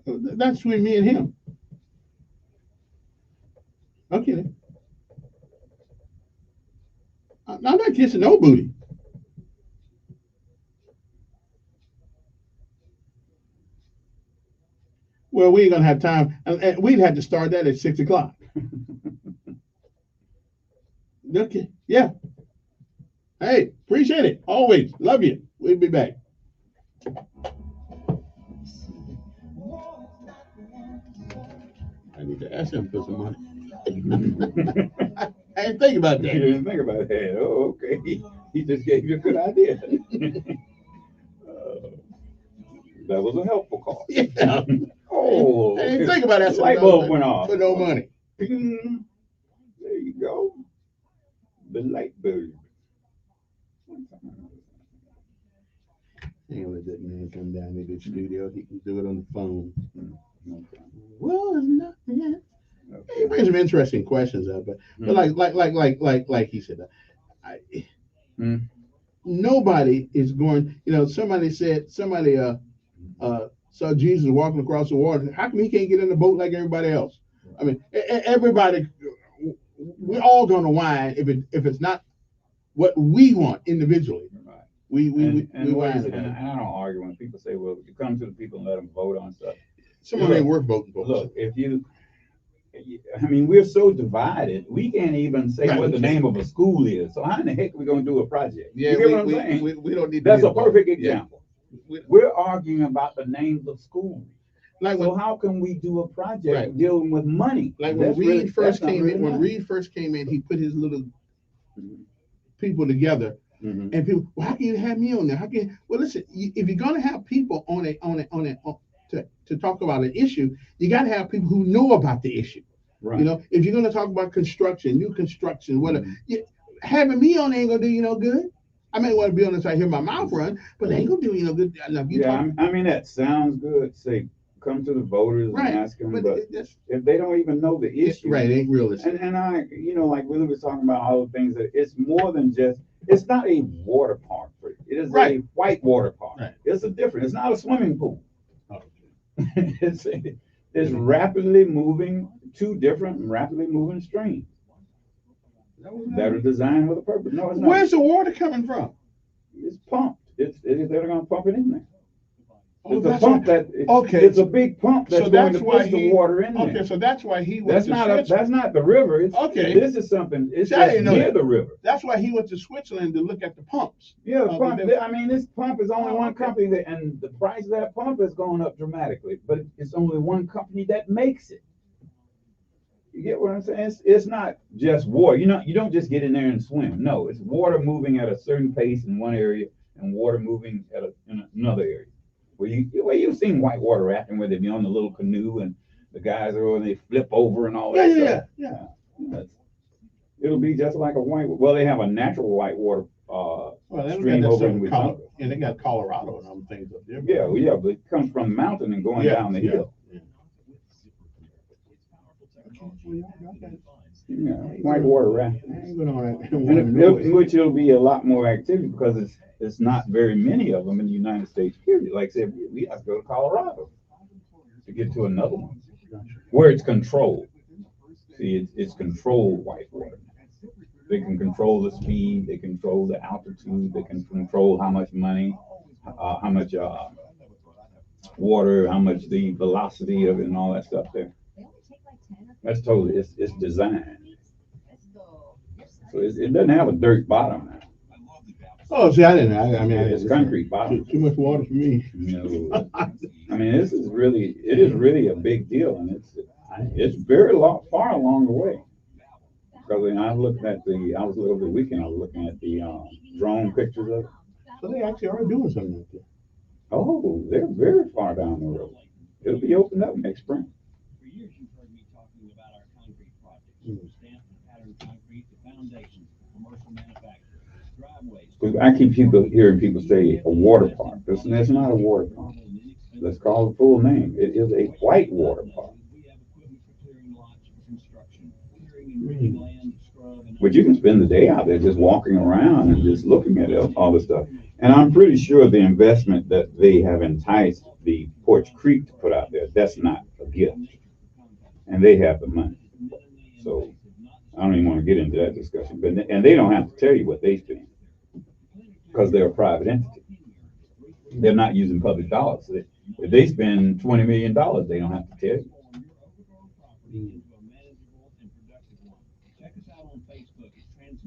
that's between me and him. Okay. I'm not kissing no booty. Well, we ain't gonna have time, and we'd have to start that at 6 o'clock. Okay. Yeah. Hey, appreciate it. Always love you. We'll be back. I need to ask him for some money. I didn't think about that. You didn't think about that. Oh, okay. He just gave you a good idea. That was a helpful call. Yeah. Oh, I didn't think about that. Light bulb went off. For no money. Ping. There you go. The light bulb. Anyway, let that man come down to the studio. He can do it on the phone. Well, it's nothing. He brings some interesting questions up, but like he said, nobody is going. You know, somebody saw Jesus walking across the water. How come he can't get in the boat like everybody else? I mean, everybody. We're all going to whine if it's not what we want individually. We whine. And I don't argue when people say, "Well, you come to the people and let them vote on stuff." Someone ain't worth voting for. Look, I mean, we're so divided. We can't even say what the name of a school is. So how in the heck are we going to do a project? Yeah, you get what I'm saying? We don't need. That's a perfect example. We're arguing about the names of schools. So how can we do a project dealing with money? Like when Reed first came in, he put his little people together, and people, well, how can you have me on there? Well, listen, if you're gonna have people to talk about an issue, you got to have people who know about the issue. Right. You know, if you're gonna talk about construction, new construction, whatever, having me on ain't gonna do you no good. I may want to be on this, I hear my mouth run, but it ain't gonna do you no good. I mean, that sounds good. Say, come to the voters and ask them, but if they don't even know the issue, it ain't realistic. And I, like Willie was talking about all the things that it's more than just. It's not a water park. It is a white water park. Right. It's it's not a swimming pool. It's rapidly moving, two different rapidly moving streams that are designed with a purpose. No, it's not. Where's the water coming from? It's pumped. They're going to pump it in there. It's a pump it's a big pump that's going to push the water in there. Okay, so that's why he That's went not the river. This is something. It's just near the river. That's why he went to Switzerland to look at the pumps. Yeah, the pump. I mean, this pump is only one company, and the price of that pump is going up dramatically. But it's only one company that makes it. You get what I'm saying? It's not just water. You don't just get in there and swim. No, it's water moving at a certain pace in one area and water moving in another area. Well, you've seen whitewater rafting where they be on the little canoe and the guys are over and they flip over and all that stuff. Yeah. It'll be just like a well, they have a natural whitewater stream over in Wisconsin. And they got Colorado and other things up there. Yeah, but it comes from the mountain and going down the hill. Yeah, whitewater rafting. Which it'll be a lot more activity because it's not very many of them in the United States, period. Like I said, we have to go to Colorado to get to another one where it's controlled. See, it's controlled whitewater. They can control the speed, they control the altitude, they can control how much money, how much water, how much the velocity of it and all that stuff there. That's totally, it's designed. So it doesn't have a dirt bottom now. Oh, see, I didn't know. I mean, it's concrete bottom. Too much water for me. No. I mean, it is really a big deal, and it's very far along the way. Because when I was looking over the weekend, I was looking at the drone pictures of it. So they actually are doing something like that. Oh, they're very far down the road. It'll be opened up next spring. For years, you've heard me talking about our concrete projects, from stamped and patterned concrete to foundations for commercial manufacturing, driveways. I keep hearing people say a water park. That's not a water park. Let's call it the full name. It is a white water park. But you can spend the day out there just walking around and just looking at all this stuff. And I'm pretty sure the investment that they have enticed the Porch Creek to put out there, that's not a gift. And they have the money. So I don't even want to get into that discussion. And they don't have to tell you what they spend because they're a private entity. They're not using public dollars. If they spend $20 million, they don't have to tell you.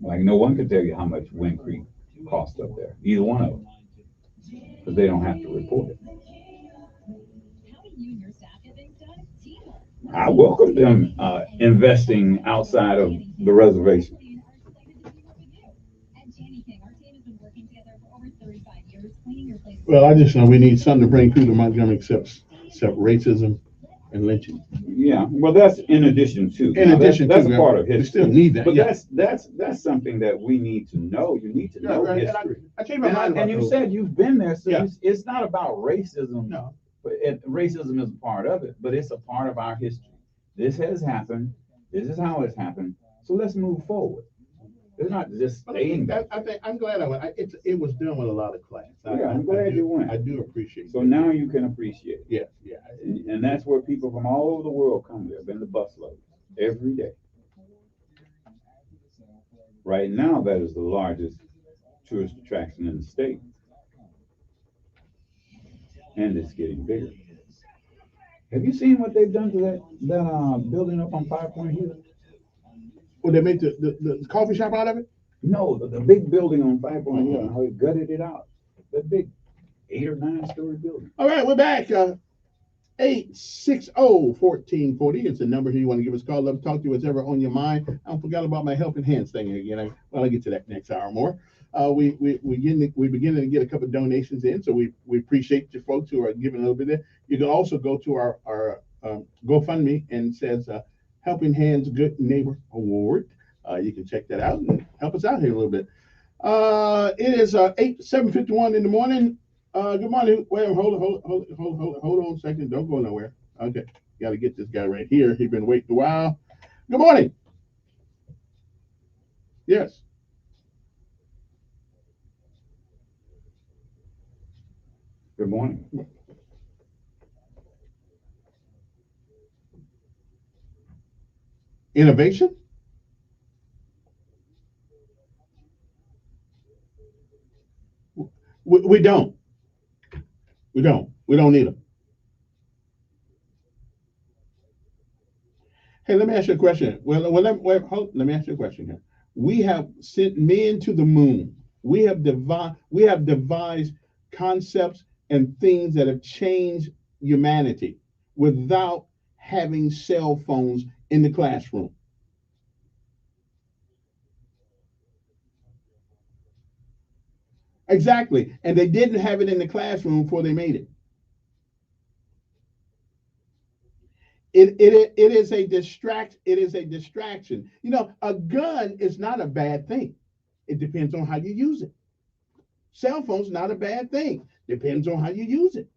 Like no one can tell you how much Wind Creek cost up there, either one of them, because they don't have to report it. I welcome them investing outside of the reservation. Well, I just know we need something to bring through to Montgomery except racism and lynching. Yeah, well, that's in addition to. In Now, addition that's to, part of we history. still need that, But yeah. that's something that we need to know. You need to know Right, and history. I changed my mind about And you those. said you've been there, so Yeah. it's not about racism. No. But racism is a part of it, but it's a part of our history. This has happened. This is how it's happened. So let's move forward. It's not just staying there. I think I'm glad I went. It was done with a lot of class. Yeah, I'm glad you went. I do appreciate it. So now you can appreciate it. Yeah, yeah. And that's where people from all over the world come there. Been the busload every day. Right now, that is the largest tourist attraction in the state. And it's getting bigger. Have you seen what they've done to that building up on 5 Point Hill? Well, they made the coffee shop out of it? No, the big building on 5 Point Hill, how they gutted it out. That big 8 or 9 story building. All right, we're back. 860-1440 is the number here you want to give us a call. Love to talk to you. What's ever on your mind. I forgot about my helping hands thing again. I'll get to that next hour more. We're beginning to get a couple of donations in, so we appreciate you folks who are giving a little bit there. You can also go to our GoFundMe and it says Helping Hands Good Neighbor Award. You can check that out and help us out here a little bit. It is 7:51 in the morning. Good morning. Wait, hold on a second. Don't go nowhere. Okay, got to get this guy right here. He's been waiting a while. Good morning. Yes. Good morning. Innovation? We don't. We don't need them. Hey, let me ask you a question. Let me ask you a question here. We have sent men to the moon. We have devised concepts and things that have changed humanity without having cell phones in the classroom. Exactly. And they didn't have it in the classroom before they made it. It is a distraction. You know, a gun is not a bad thing. It depends on how you use it. Cell phone's not a bad thing. Depends on how you use it.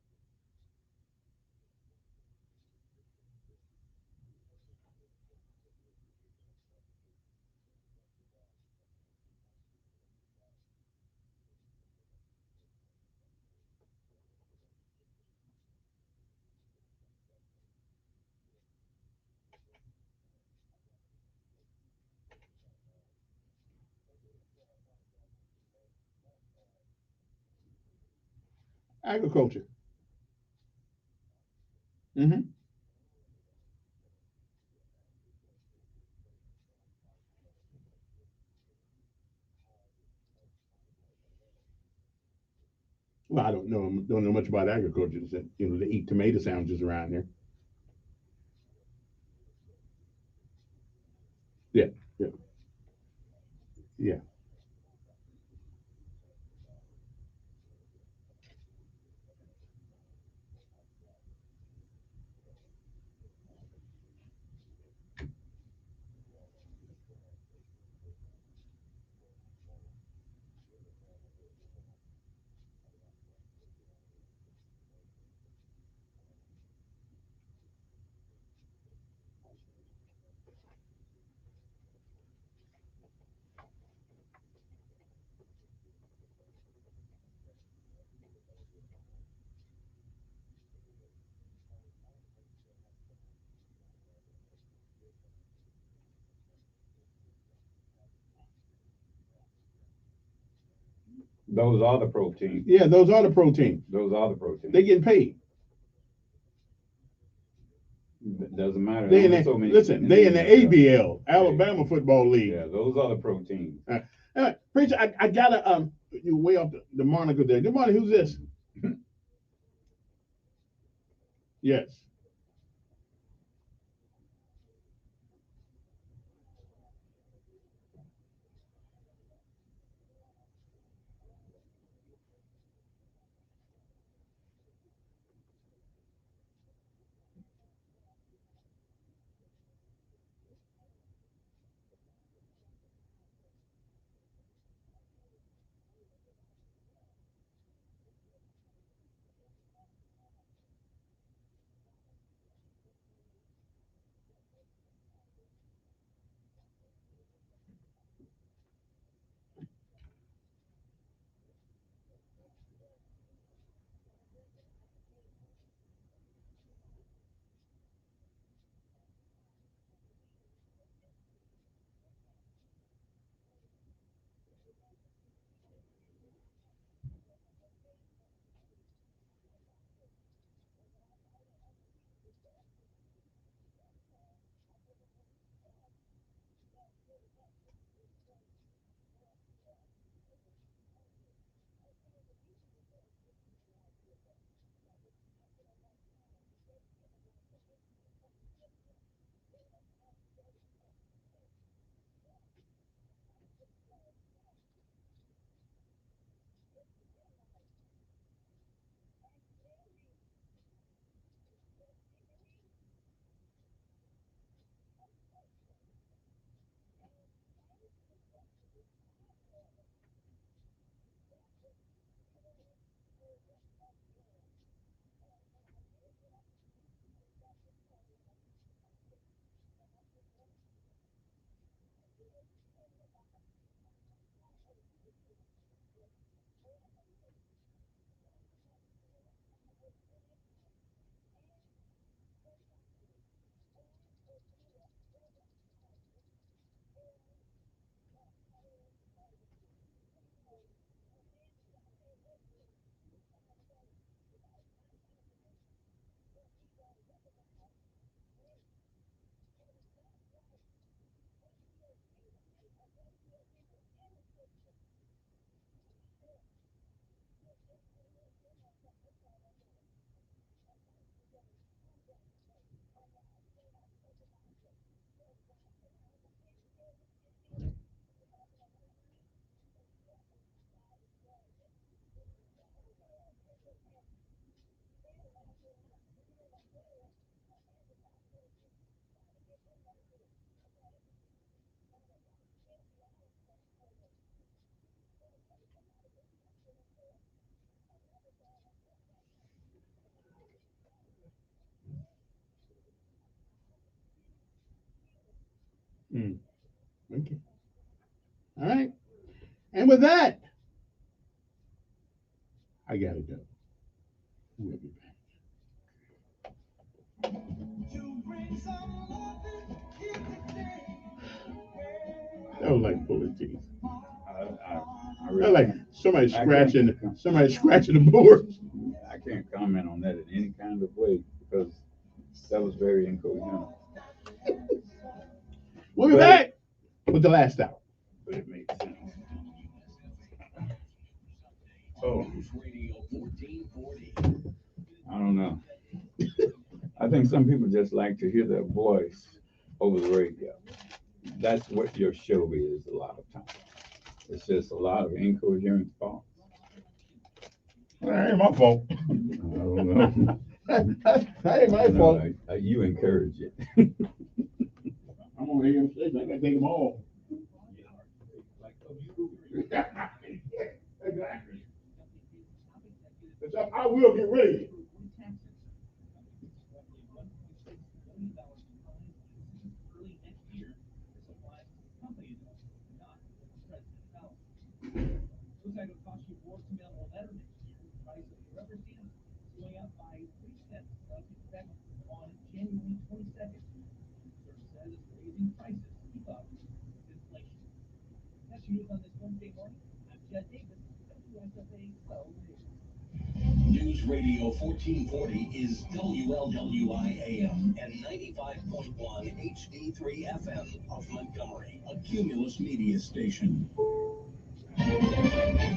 Agriculture. Mm-hmm. Well, I don't know much about agriculture. You know, they eat tomato sandwiches around here. Yeah, yeah, yeah. Those are the proteins. Yeah, those are the proteins. Those are the proteins. They getting paid. It doesn't matter. They in There's the, so many- listen, they in the ABL, Alabama Football League. Yeah, those are the proteins. Preacher, I gotta you way off the moniker there. Good morning, who's this? Yes. Okay. All right. And with that, I gotta go. We'll be back. That was like pulling teeth. I That like somebody I scratching can't- the board. I can't comment on that in any kind of way because that was very incoherent. We'll be But- back with the last hour. But it makes sense. Oh, I don't know. I think some people just like to hear their voice over the radio. That's what your show is a lot of times. It's just a lot of incoherent thoughts. That ain't my fault. I don't know. That ain't my No, fault. you encourage it. I'm on here and say, I gotta take them all. Exactly. I will get rid of you. Looks like it'll cost you more to mail a letter next year. The price of the rubber stamp is going up by 3 cents. That's effect on January 22nd. Service says it's raising prices to keep up with inflation. That's your news on this Wednesday morning. I'm Judd Davis, WSFA 12 News. News Radio 1440 is WLWI AM and 95.1 HD3 FM of Montgomery, a Cumulus media station.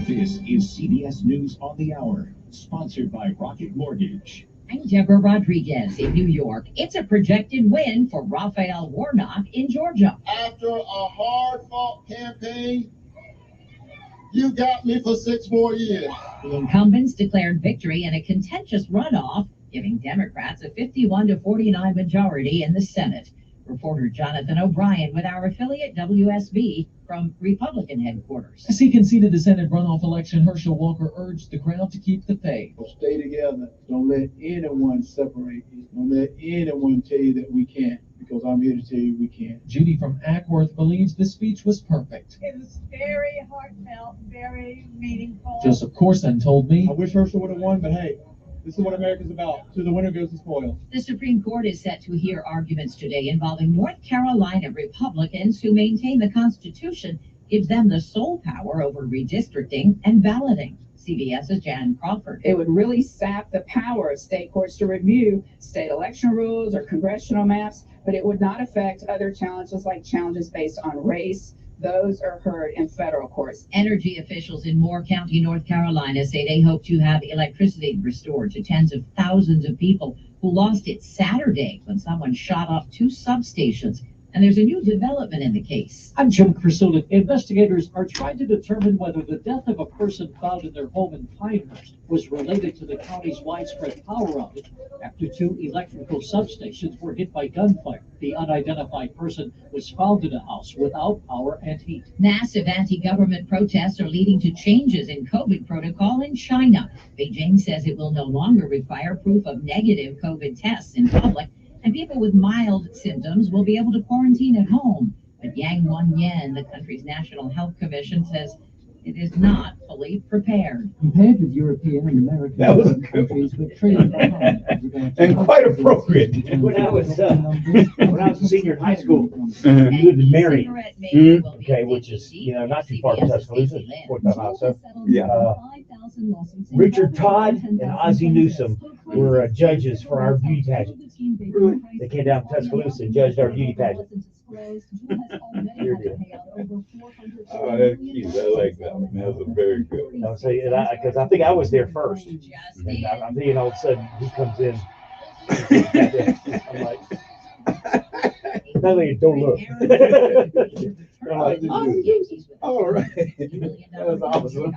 This is CBS News on the Hour, sponsored by Rocket Mortgage. I'm Deborah Rodriguez in New York. It's a projected win for Raphael Warnock in Georgia. After a hard-fought campaign, you got me for 6 more years. The incumbents declared victory in a contentious runoff, giving Democrats a 51-49 majority in the Senate. Reporter Jonathan O'Brien with our affiliate WSB from Republican headquarters. As he conceded the Senate runoff election, Herschel Walker urged the crowd to keep the faith. Stay together. Don't let anyone separate you. Don't let anyone tell you that we can't, because I'm here to tell you we can. Judy from Ackworth believes the speech was perfect. It was very heartfelt, very meaningful. Joseph Corson told me, I wish Herschel would have won, but hey, this is what America's about. To the winner goes the spoil. The Supreme Court is set to hear arguments today involving North Carolina Republicans who maintain the Constitution gives them the sole power over redistricting and balloting. CBS's Jan Crawford. It would really sap the power of state courts to review state election rules or congressional maps, but it would not affect other challenges like challenges based on race. Those are heard in federal courts. Energy officials in Moore County, North Carolina, say they hope to have electricity restored to tens of thousands of people who lost it Saturday when someone shot up 2 substations. And there's a new development in the case. I'm Jim Krasulik. Investigators are trying to determine whether the death of a person found in their home in Pinehurst was related to the county's widespread power outage after 2 electrical substations were hit by gunfire. The unidentified person was found in a house without power and heat. Massive anti-government protests are leading to changes in COVID protocol in China. Beijing says it will no longer require proof of negative COVID tests in public, and people with mild symptoms will be able to quarantine at home. But Yang Wan-yen, the country's National Health Commission, says it is not fully prepared. Compared with European and American That was countries, we're trading behind. And quite appropriate. When I was a senior in high school, we lived in Marion, okay, which is, not too far from Tuscaloosa, 45 miles south. Yeah. Richard Todd and Ozzie Newsome were judges for our beauty pageant. They came down to Tuscaloosa and judged our beauty pageant. You're good. Oh, that's cute. I like that one. That was very good. I'll say, because I think I was there first. And I'm thinking all of a sudden he comes in. I'm like, don't look. I'm like, all right. That was awesome.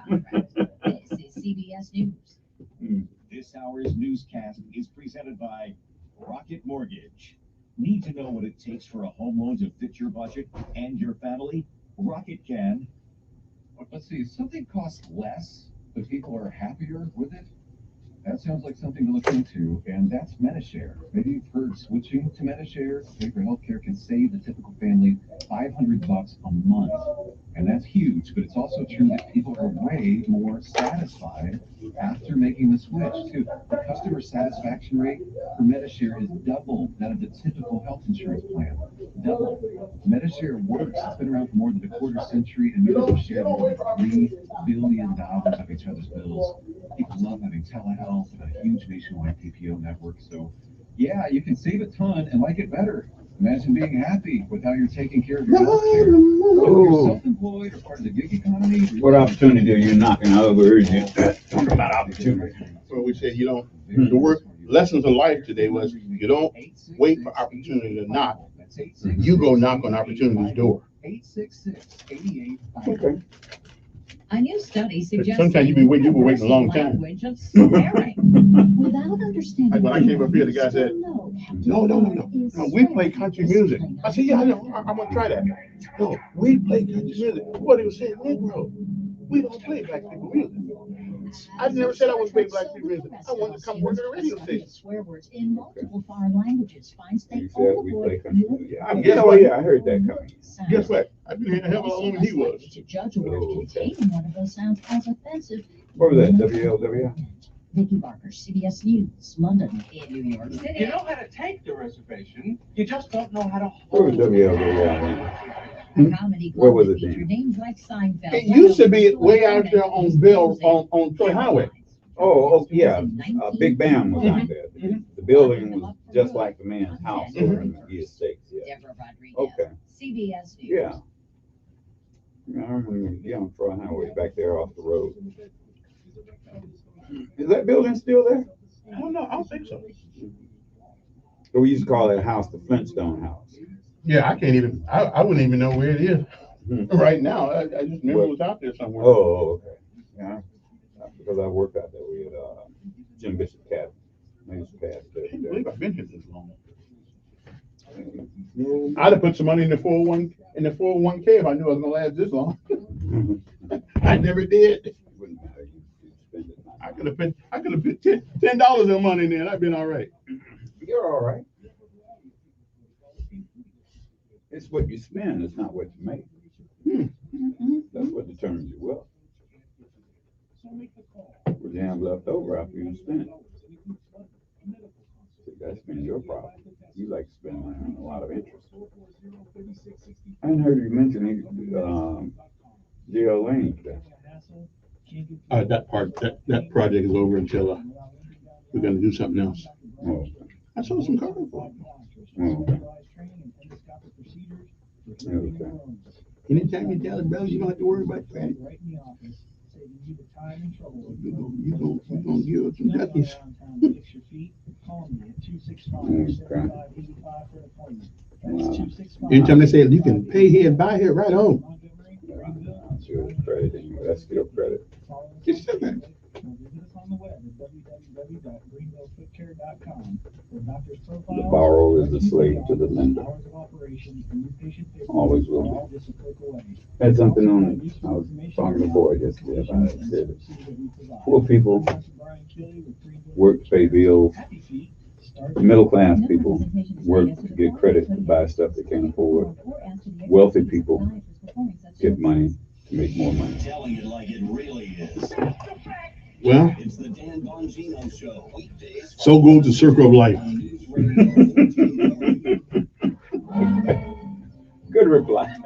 This is CBS News. This hour's newscast is presented by Rocket Mortgage. Need to know what it takes for a home loan to fit your budget and your family? Rocket can. Let's see, if something costs less, but people are happier with it, That sounds like something to look into, and that's Medishare. Maybe you've heard switching to Medishare to pay for healthcare can save the typical family $500 a month. And that's huge, but it's also true that people are way more satisfied after making the switch, too. The customer satisfaction rate for Medishare is double that of the typical health insurance plan. Double. Medishare works. It's been around for more than a quarter century, and members have shared more than $3 billion of each other's bills. People love having telehealth and a huge nationwide PPO network. So, yeah, you can save a ton and like it better. Imagine being happy with how you're taking care of your healthcare. So if you're self-employed or part of the gig economy. What opportunity are you knocking over? Talking about opportunity. So we said you don't. The work lessons of life today was you don't wait for opportunity to knock. You go knock on opportunity's door. 866-88. Okay. A new study suggests Sometimes you be waiting a long time. language of swearing. Without understanding. Like when I came up here, the guy said, no, we play country music. I said, yeah, I know, I'm gonna try that. No, we play country music. What he was saying, Negro, we don't play black people music. I never said I was playing black people music. I wanted to come work at a radio station. Swear words in multiple foreign languages. Finds they You said we play country music. I heard that coming. Guess what? I've been here a hell of a long as he was. To judge a word containing one of those sounds as offensive. What was that? WLW? Vicki Barker, CBS News, London. In New York City. You know how to take the reservation, you just don't know how to Where was hold WLW? Comedy Where club was that it then? featured names like Seinfeld. It used to be way out there on Bill, on Troy Highway. Oh, yeah. Big Bam was out there. The building was just like the man's house over in the Estates. Yeah. Deborah Rodriguez. Okay. CBS News. Yeah. I remember on Troy Highway back there off the road. Is that building still there? I don't know. I don't think so. So we used to call that house the Flintstone House. Yeah, I can't even. I wouldn't even know where it is right now. I just remember it was out there somewhere. Oh, okay. Yeah. Because I worked out there with Jim Bishop Cabin. I used to pass there. I can't believe I've been here this long. I'd have put some money in the 401k if I knew I was gonna last this long. I never did. I could have put $10 in money in there and I'd been all right. You're all right. It's what you spend, it's not what you make. That's what determines your wealth. What you have left over after you spend it. See, that's been your problem. You like to spend money on a lot of interest. I hadn't heard you mention J.L. Lane today. That project is over until we're gonna do something else. Oh, I saw some carbon for it. okay. Okay. Anytime you tell the brother you don't have to worry about credit. You gonna give us some duckies. Anytime they say you can pay here and buy here right home. Sure, credit anyway. That's still credit. It's still there. The borrower is a slave to the lender. Always will be. Had something on it. I was talking to Boyd yesterday about it. Said poor people work to pay bills. Middle class people work to get credit to buy stuff they can't afford. Wealthy people get money to make more money. Telling it like it really is. Well, It's the Dan Bongino Show. Weekdays. so goes the circle of life. Good reply.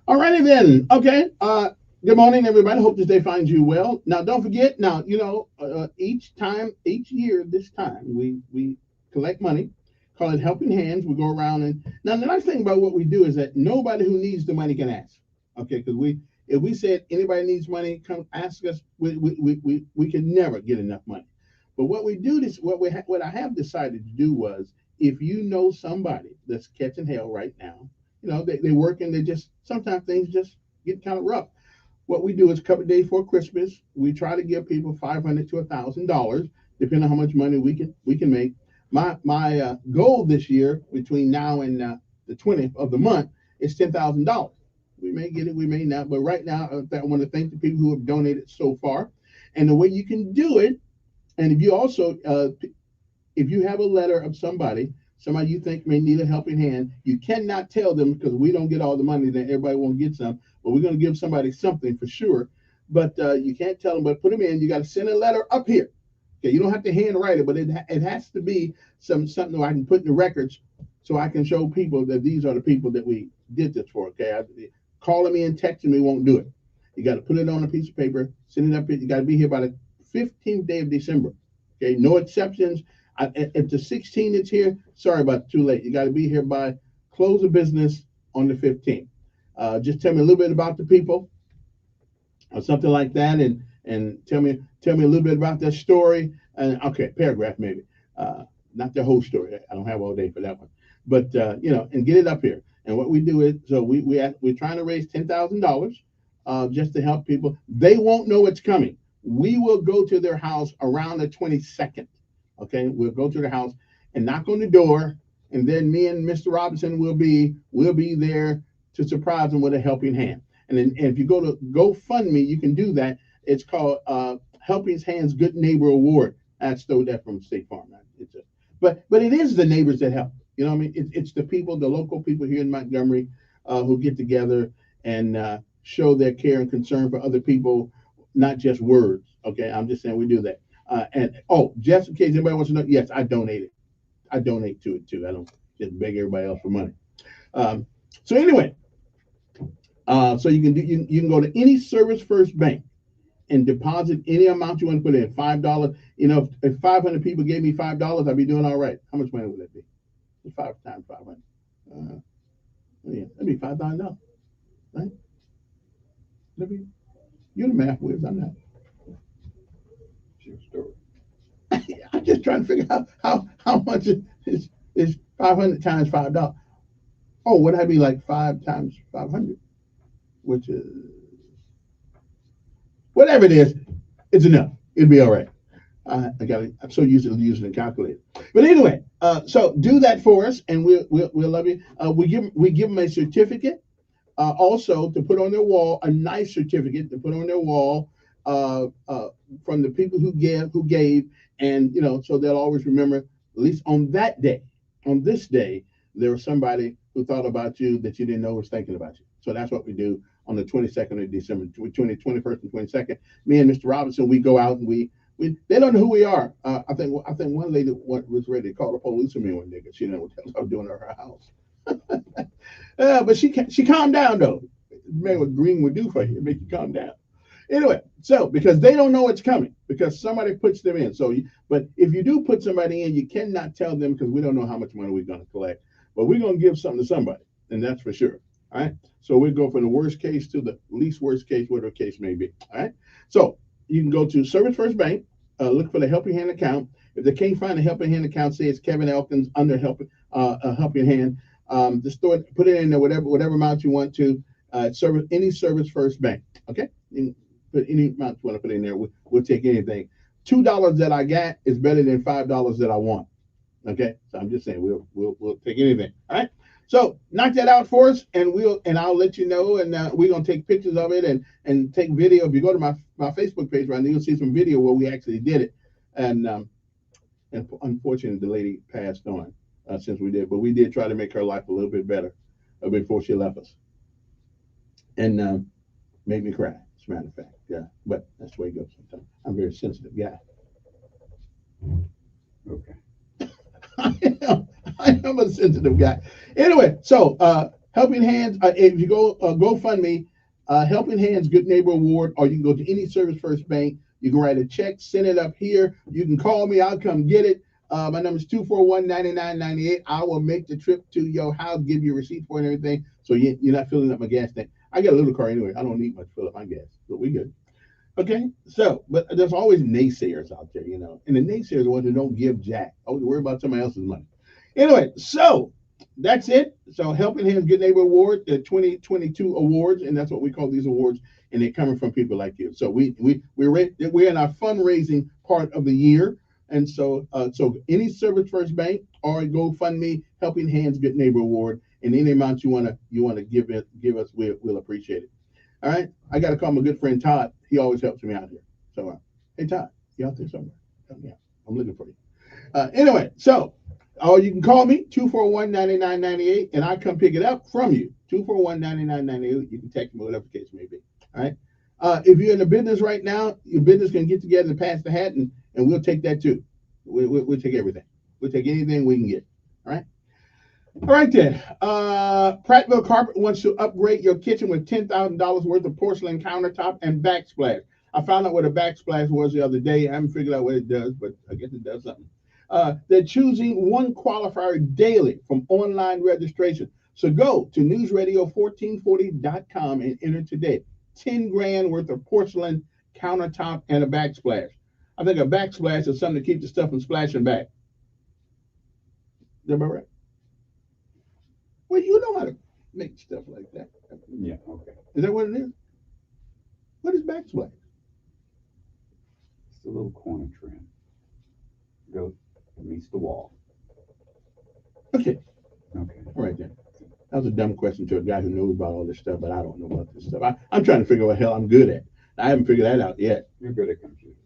All righty then. Okay. Good morning, everybody. Hope this day finds you well. Now, don't forget. Now, each year, this time we collect money. Call it Helping Hands. We go around and now the nice thing about what we do is that nobody who needs the money can ask. Okay, because if we said anybody needs money, come ask us. We can never get enough money. But what we do this, what I have decided to do was, if you know somebody that's catching hell right now, they work and they just sometimes things just get kind of rough. What we do is a couple of days before Christmas, we try to give people $500 to $1,000, depending on how much money we can make. My goal this year, between now and the 20th of the month, is $10,000. We may get it, we may not, but right now, I want to thank the people who have donated so far. And the way you can do it, and if you also, if you have a letter of somebody you think may need a helping hand, you cannot tell them because we don't get all the money that everybody won't get some, but we're going to give somebody something for sure. But you can't tell them, but put them in. You got to send a letter up here. Okay, you don't have to handwrite it, but it has to be something that I can put in the records so I can show people that these are the people that we did this for. Okay, calling me and texting me won't do it. You got to put it on a piece of paper, send it up here. You got to be here by the 15th day of December. Okay, no exceptions. If the 16th is here, sorry about too late. You got to be here by close of business on the 15th. Just tell me a little bit about the people or something like that, and tell me a little bit about their story. And okay, paragraph maybe, not their whole story. I don't have all day for that one, but and get it up here. And what we do is, so we're trying to raise $10,000 just to help people. They won't know it's coming. We will go to their house around the 22nd. Okay, we'll go to the house and knock on the door, and then me and Mr. Robinson will be there to surprise them with a helping hand. And then if you go to GoFundMe, you can do that. It's called Helping Hands Good Neighbor Award. I stole that from State Farm. But it is the neighbors that help. You know what I mean? It's the people, the local people here in Montgomery who get together and show their care and concern for other people, not just words. Okay, I'm just saying we do that. Just in case anybody wants to know, yes, I donate it. I donate to it too. I don't just beg everybody else for money. So anyway, so you can go to any Service First Bank and deposit any amount you want to put in. $5. You know, if 500 people gave me $5, I'd be doing all right. How much money would that be? 5 times 500. Yeah, that'd be $5,000, right? You're the math whiz. I'm not. I'm just trying to figure out how much is 500 times $5. Oh, would that be like 5 times 500, which is whatever it is, it's enough. It'll be all right. I'm so used to using a calculator. But anyway, so do that for us, and we'll love you. We give them a certificate, also to put on their wall, a nice certificate to put on their wall from the people who gave, and so they'll always remember, at least on that day, on this day, there was somebody who thought about you that you didn't know was thinking about you. So that's what we do on the 22nd of December, 21st and 22nd. Me and Mr. Robinson, we go out and they don't know who we are. I think one lady was ready to call the police on me one day because she didn't know what I was doing at her house. But she calmed down though. Man, what green would do for you, make you calm down. Anyway, so because they don't know it's coming, because somebody puts them in. So, but if you do put somebody in, you cannot tell them because we don't know how much money we're going to collect. But we're going to give something to somebody, and that's for sure. All right. So we go from the worst case to the least worst case, whatever the case may be. All right. So you can go to Service First Bank, look for the Helping Hand account. If they can't find a Helping Hand account, say it's Kevin Elkins under Helping Hand. Just put it in there, whatever amount you want to. Any Service First Bank. Okay. You can put any amount you want to put in there. We'll take anything. $2 that I got is better than $5 that I want. Okay. So I'm just saying we'll take anything. All right. So knock that out for us, and I'll let you know, and we're gonna take pictures of it and take video. If you go to my Facebook page right now, you'll see some video where we actually did it, and unfortunately the lady passed on since we did, but we did try to make her life a little bit better before she left us, and made me cry. As a matter of fact, yeah, but that's the way it goes sometimes. I'm a very sensitive guy. Okay. I am a sensitive guy. Anyway, so Helping Hands, if you go GoFundMe, Helping Hands Good Neighbor Award, or you can go to any Service First Bank. You can write a check, send it up here. You can call me. I'll come get it. My number is 241-9998. I will make the trip to your house, give you a receipt for it and everything, so you're not filling up my gas tank. I got a little car anyway. I don't need much to fill up my gas, but we good. Okay, so, but there's always naysayers out there, and the naysayers are the ones who don't give jack. Always worry about somebody else's money. Anyway, so that's it. So Helping Hands Good Neighbor Award, the 2022 awards, and that's what we call these awards, and they're coming from people like you. So we're in our fundraising part of the year, and so any Service First Bank or GoFundMe Helping Hands Good Neighbor Award, and any amount you wanna give us, we'll appreciate it. All right, I got to call my good friend Todd. He always helps me out here. So Hey, Todd, you out there somewhere? Help me out. I'm looking for you. Anyway, so you can call me 241-9998 and I come pick it up from you. 241-9998. You can text me, whatever the case may be. All right. If you're in the business right now, your business can get together and pass the hat, and we'll take that too. We'll take everything. We'll take anything we can get. All right. All right then. Prattville Carpet wants to upgrade your kitchen with $10,000 worth of porcelain countertop and backsplash. I found out what a backsplash was the other day. I haven't figured out what it does, but I guess it does something. They're choosing one qualifier daily from online registration. So go to newsradio1440.com and enter today. 10 grand worth of porcelain countertop and a backsplash. I think a backsplash is something to keep the stuff from splashing back. Is that about right? Well, you know how to make stuff like that. Yeah, okay. Is that what it is? What is backsplash? It's a little corner trim. Go meets the wall. Okay. Okay. All right then. That was a dumb question to a guy who knows about all this stuff, but I don't know about this stuff. I'm trying to figure out what the hell I'm good at. I haven't figured that out yet. You're good at computers.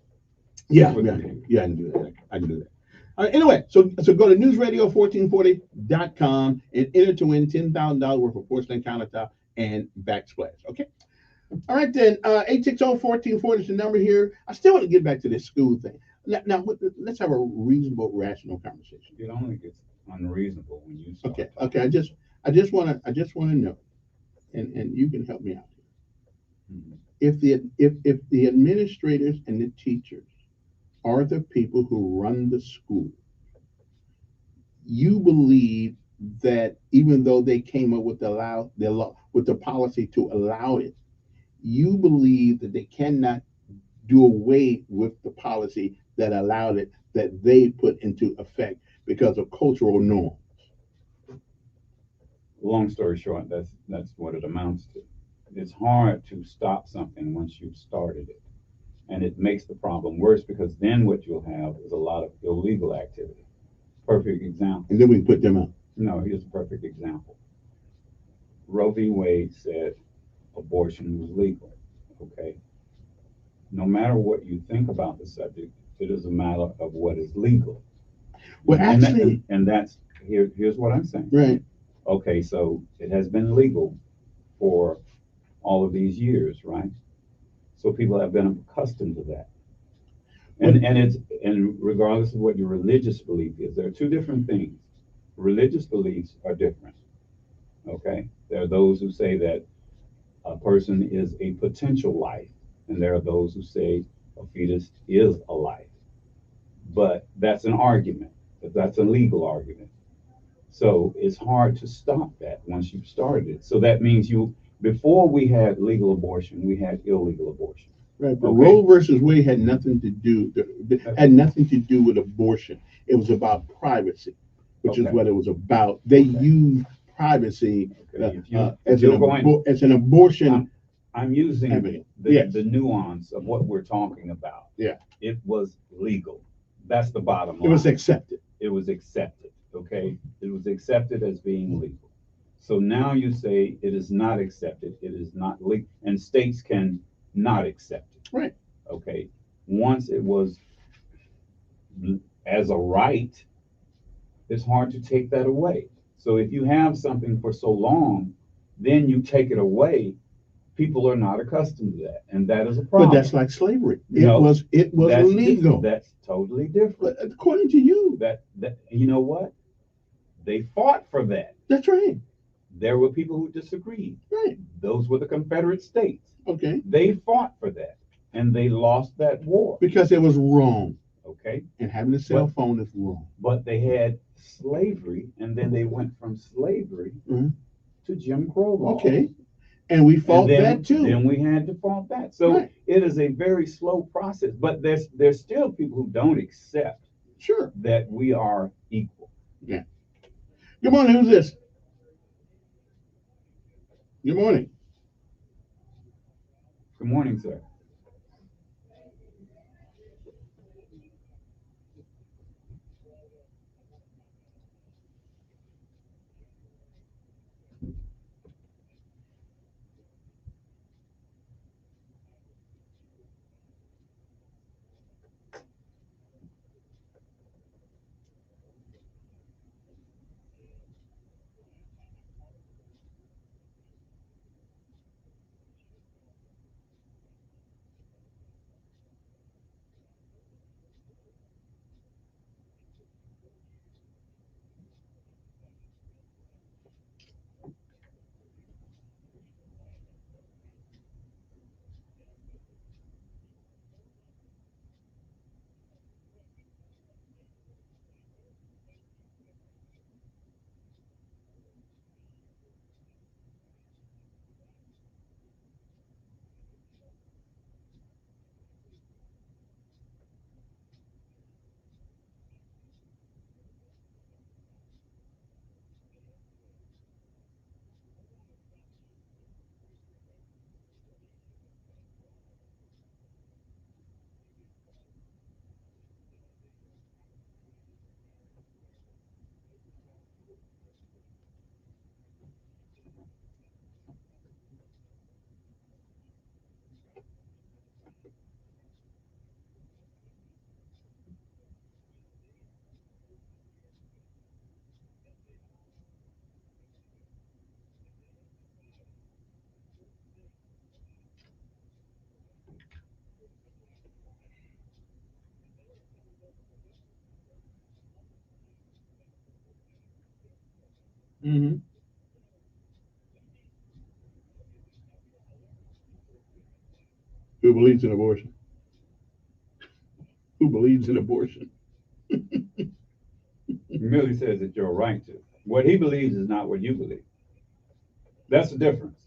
Yeah, I can do that. I can do that. Anyway, so go to newsradio1440.com and enter to win $10,000 worth of porcelain countertop and backsplash. Okay. All right then. 860-1440 is the number here. I still want to get back to this school thing. Now let's have a reasonable, rational conversation. It only gets unreasonable when you start. Okay. Okay. I just want to know, and you can help me out here. Mm-hmm. If the administrators and the teachers are the people who run the school, you believe that even though they came up with the policy to allow it, you believe that they cannot do away with the policy that allowed it, that they put into effect because of cultural norms. Long story short, that's what it amounts to. It's hard to stop something once you've started it. And it makes the problem worse because then what you'll have is a lot of illegal activity. Perfect example. And then we put them out. No, here's a perfect example. Roe v. Wade said abortion was legal. Okay. No matter what you think about the subject, it is a matter of what is legal. Well, actually, and that's here's what I'm saying. Right. Okay, so it has been legal for all of these years, right? So people have been accustomed to that. And regardless of what your religious belief is, there are two different things. Religious beliefs are different. Okay? There are those who say that a person is a potential life, and there are those who say a fetus is a life. But that's an argument. That's a legal argument. So it's hard to stop that once you've started it. So that means before we had legal abortion, we had illegal abortion. Right, but Roe versus Wade had nothing to do with abortion. It was about privacy, which is what it was about. They used privacy as an abortion. I'm using the nuance of what we're talking about. Yeah, it was legal. That's the bottom line. It was accepted. It was accepted. Okay, it was accepted as being legal. So now you say it is not accepted. It is not legal, and states can not accept it. Right. Okay. Once it was as a right, it's hard to take that away. So if you have something for so long, then you take it away, people are not accustomed to that, and that is a problem. But that's like slavery. It was legal. That's totally different. But according to you, that you know what? They fought for that. That's right. There were people who disagreed. Right. Those were the Confederate States. Okay. They fought for that, and they lost that war. Because it was wrong. Okay. And having a cell phone is wrong. But they had slavery, and then they went from slavery to Jim Crow law. Okay. And we fought that too. Then we had to fight that. So it is a very slow process, but there's still people who don't accept that we are equal. Yeah. Good morning. Who's this? Good morning. Good morning, sir. Mm-hmm. Who believes in abortion? Who believes in abortion? He merely says it's your right to. What he believes is not what you believe. That's the difference.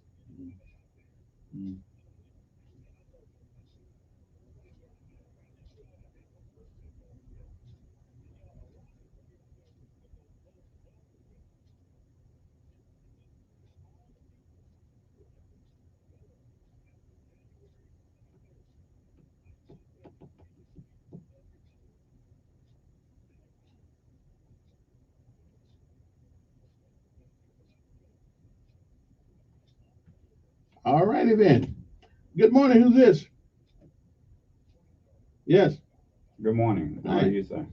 All righty then. Good morning. Who's this? Yes. Good morning. How are you, sir?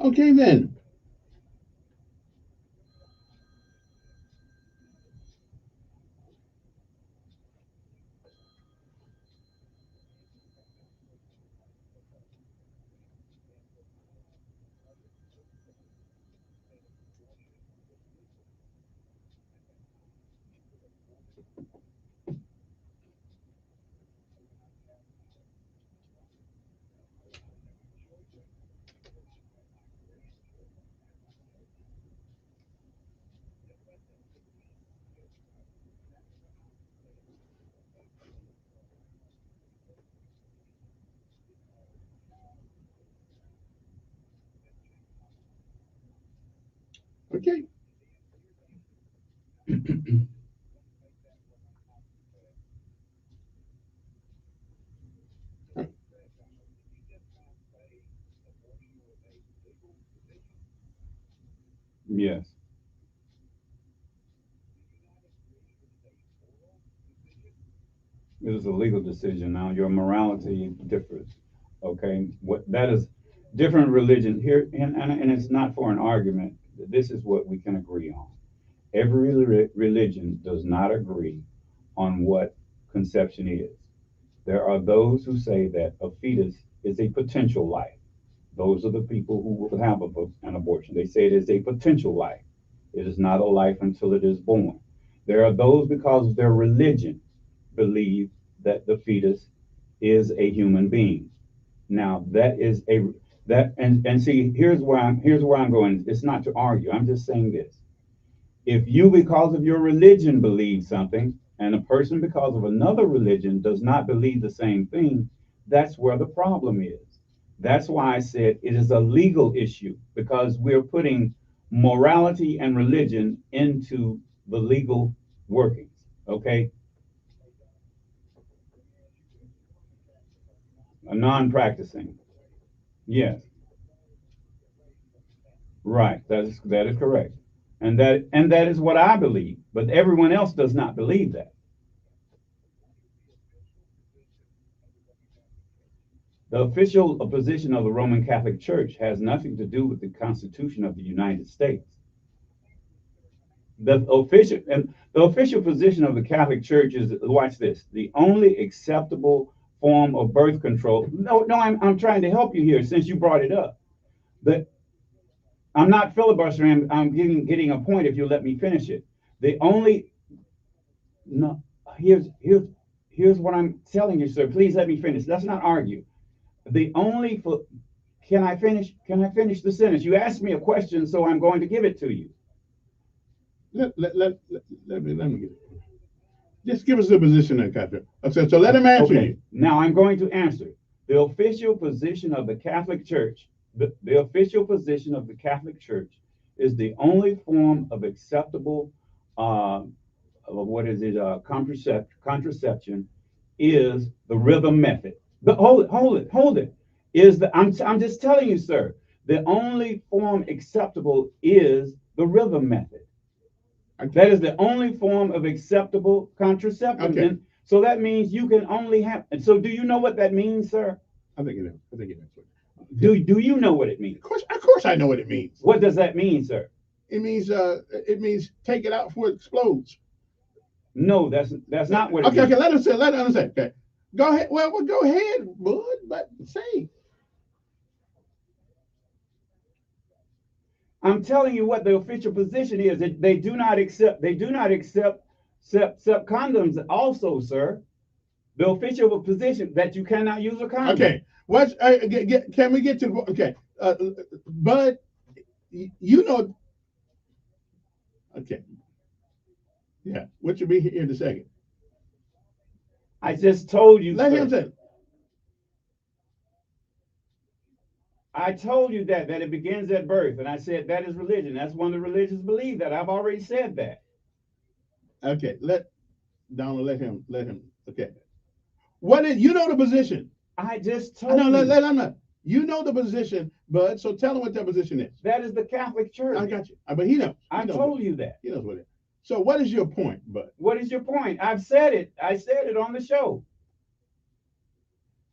Okay then. Okay. Yes. It is a legal decision. Now your morality differs. Okay. What that is different religion here, and it's not for an argument. This is what we can agree on. Every religion does not agree on what conception is. There are those who say that a fetus is a potential life. Those are the people who will have an abortion. They say it is a potential life. It is not a life until it is born. There are those, because of their religion, believe that the fetus is a human being. Now that is a that and see, here's where I'm going. It's not to argue. I'm just saying this. If you, because of your religion, believe something, and a person because of another religion does not believe the same thing, that's where the problem is. That's why I said it is a legal issue, because we're putting morality and religion into the legal workings. Okay? A non-practicing. Yes. Right. That is correct. And that is what I believe, but everyone else does not believe that. The official position of the Roman Catholic Church has nothing to do with the Constitution of the United States. The official position of the Catholic Church is, watch this, the only acceptable form of birth control. No, I'm trying to help you here since you brought it up. I'm not filibustering. I'm getting a point if you let me finish it. Here's what I'm telling you, sir. Please let me finish. Let's not argue. Can I finish? Can I finish the sentence? You asked me a question, so I'm going to give it to you. Let me get it. Just give us the position then, Captain. So let him answer you. Now I'm going to answer. The official position of the Catholic Church, the official position of the Catholic Church is the only form of acceptable what is it, contraception is the rhythm method. Hold it. I'm just telling you, sir, the only form acceptable is the rhythm method. That is the only form of acceptable contraception. Okay. And so that means you can only have, and so do you know what that means, sir? I think it is. Do you know what it means? Of course I know what it means. What does that mean, sir? It means take it out before it explodes. No, that's not what it means. Okay, let her understand. Okay. Go ahead. Well, go ahead, bud, but say. I'm telling you what the official position is. They do not accept condoms also, sir. The official position that you cannot use a condom. Okay. Can we get to the okay? Bud, you know. Okay. Yeah. What you be here in a second? I just told you. Let him say. I told you that it begins at birth, and I said that is religion. That's one of the religions believe that. I've already said that. Okay, let him. Okay, what is you know the position? I just told you. No, let him know. You know the position, Bud. So tell him what that position is. That is the Catholic Church. I got you, but he knows. I told you that. He knows what it is. So what is your point, Bud? What is your point? I've said it. I said it on the show.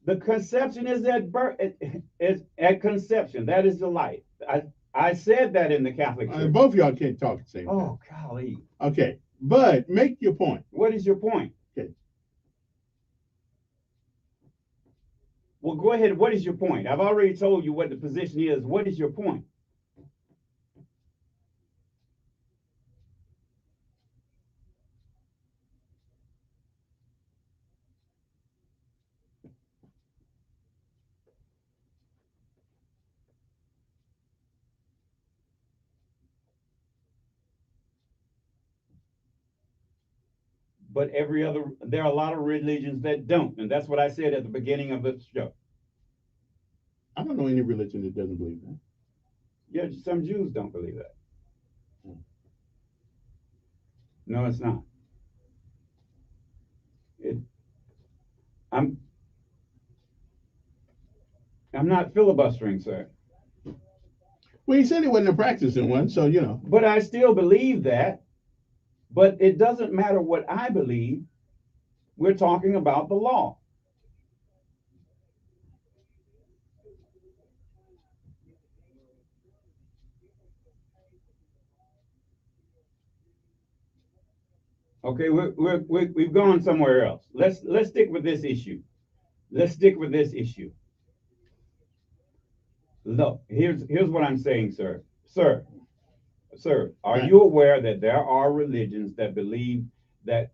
The conception is at birth. Is at conception. That is the life. I said that in the Catholic Church. Both of y'all can't talk at the same time. Oh, golly. Okay, Bud, make your point. What is your point? Okay. Well, go ahead. What is your point? I've already told you what the position is. What is your point? But there are a lot of religions that don't. And that's what I said at the beginning of the show. I don't know any religion that doesn't believe that. Yeah, some Jews don't believe that. No, it's not. I'm not filibustering, sir. Well, he said he wasn't practicing one, so you know. But I still believe that. But it doesn't matter what I believe. We're talking about the law. Okay, we've gone somewhere else. Let's stick with this issue. Look, here's what I'm saying, sir. Sir, are you aware that there are religions that believe that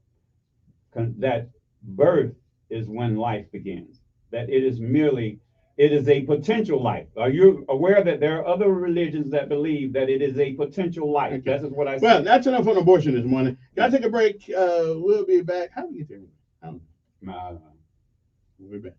birth is when life begins? That it is a potential life. Are you aware that there are other religions that believe that it is a potential life? Okay. That is what I said. Well, that's enough on abortion this morning. Gotta take a break. We'll be back. How do we get there? I don't know. We'll be back.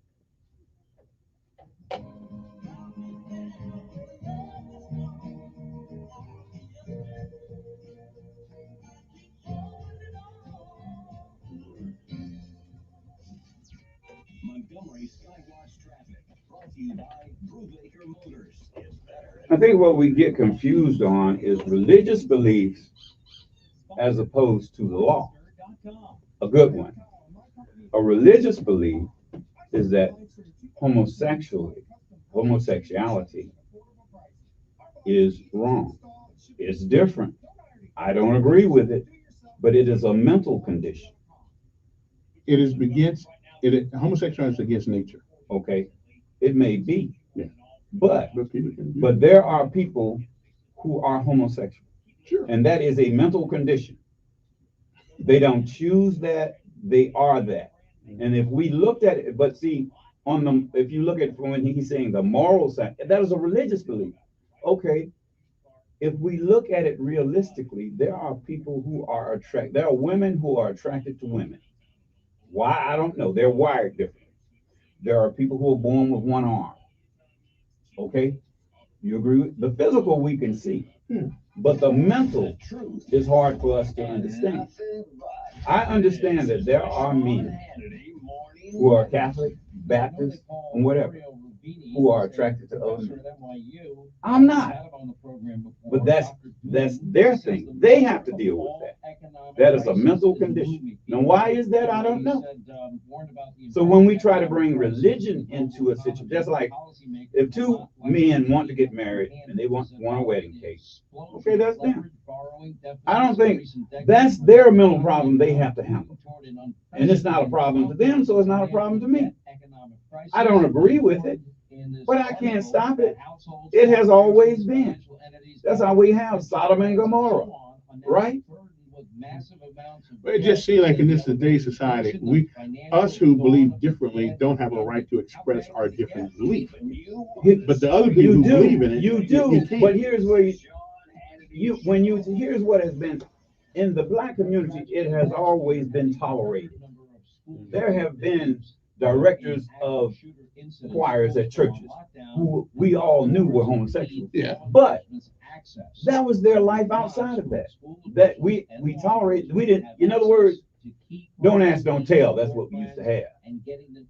Montgomery Skywatch traffic brought to you by Brubaker Motors. It's better. I think what we get confused on is religious beliefs as opposed to the law. A good one. A religious belief is that homosexuality is wrong. It's different. I don't agree with it, but it is a mental condition. Homosexuality is against nature. Okay, it may be. Yeah. But there are people who are homosexual. Sure. And that is a mental condition. They don't choose that, they are that. And if we looked at it, but see, if you look at when he's saying the moral side, that is a religious belief. Okay, if we look at it realistically, there are people who are attracted. There are women who are attracted to women. Why? I don't know. They're wired differently. There are people who are born with one arm. Okay, You agree with the physical we can see, but the mental is hard for us to understand. I understand that there are men who are Catholic, Baptist, and whatever, who are attracted to other men. I'm not, but that's their thing. They have to deal with that. That is a mental condition. Now, why is that? I don't know. So when we try to bring religion into a situation, just like if two men want to get married and they want a wedding cake, okay, that's them. I don't think that's their mental problem they have to handle. And it's not a problem to them, so it's not a problem to me. I don't agree with it, but I can't stop it. It has always been. That's how we have Sodom and Gomorrah, right? But it just seems like in this today's society, us who believe differently don't have a right to express our different belief. But the other people who believe in it, you do. But here's where here's what has been in the black community. It has always been tolerated. There have been directors of choirs at churches who we all knew were homosexual. Yeah. But that was their life outside of that. That we tolerated. We didn't. In other words, don't ask, don't tell. That's what we used to have.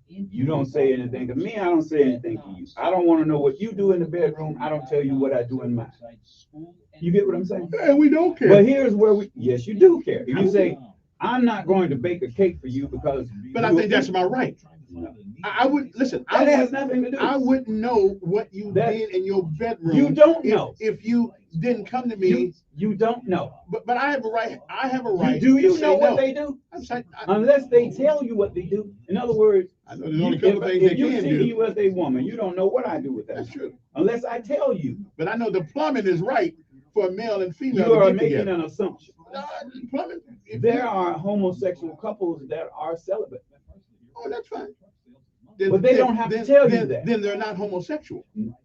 You don't say anything to me. I don't say anything to you. I don't want to know what you do in the bedroom. I don't tell you what I do in mine. You get what I'm saying? And we don't care. But here's where yes, you do care. If you say, I'm not going to bake a cake for you because. But I think that's my right. I would listen. That has nothing to do. I wouldn't know what you did in your bedroom. You don't know if you didn't come to me. You don't know. But I have a right. I have a right. Do you know what they do? Saying, unless they tell you what they do. In other words, I know there's only a couple things they can do. If you see me as a woman, you don't know what I do with that. That's true. Unless I tell you. But I know the plumbing is right for a male and female. You are making an assumption. Plumbing. There are homosexual couples that are celibate. Oh, that's fine. But they don't have to tell you that. Then they're not homosexual. No.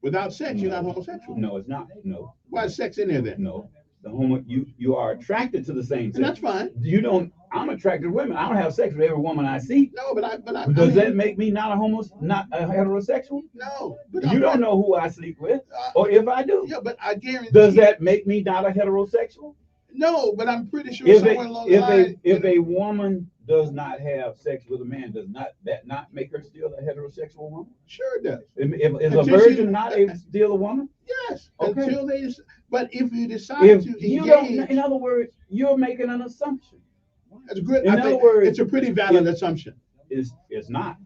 Without sex, you're not homosexual. No, it's not. No. Why is sex in there then? No. You are attracted to the same sex. And that's fine. You don't. I'm attracted to women. I don't have sex with every woman I see. No, but I Does that make me not a heterosexual? No. You don't know who I sleep with, or if I do. Yeah, but I guarantee. Does that make me not a heterosexual? No, but I'm pretty sure somewhere along the line. If a woman does not have sex with a man, does that not make her still a heterosexual woman? Sure it does. Is a virgin not still a woman? Yes. Okay. Until they. But if you decide to you engage, don't, in other words, you're making an assumption. That's good. In other words, it's a pretty valid assumption. It's not,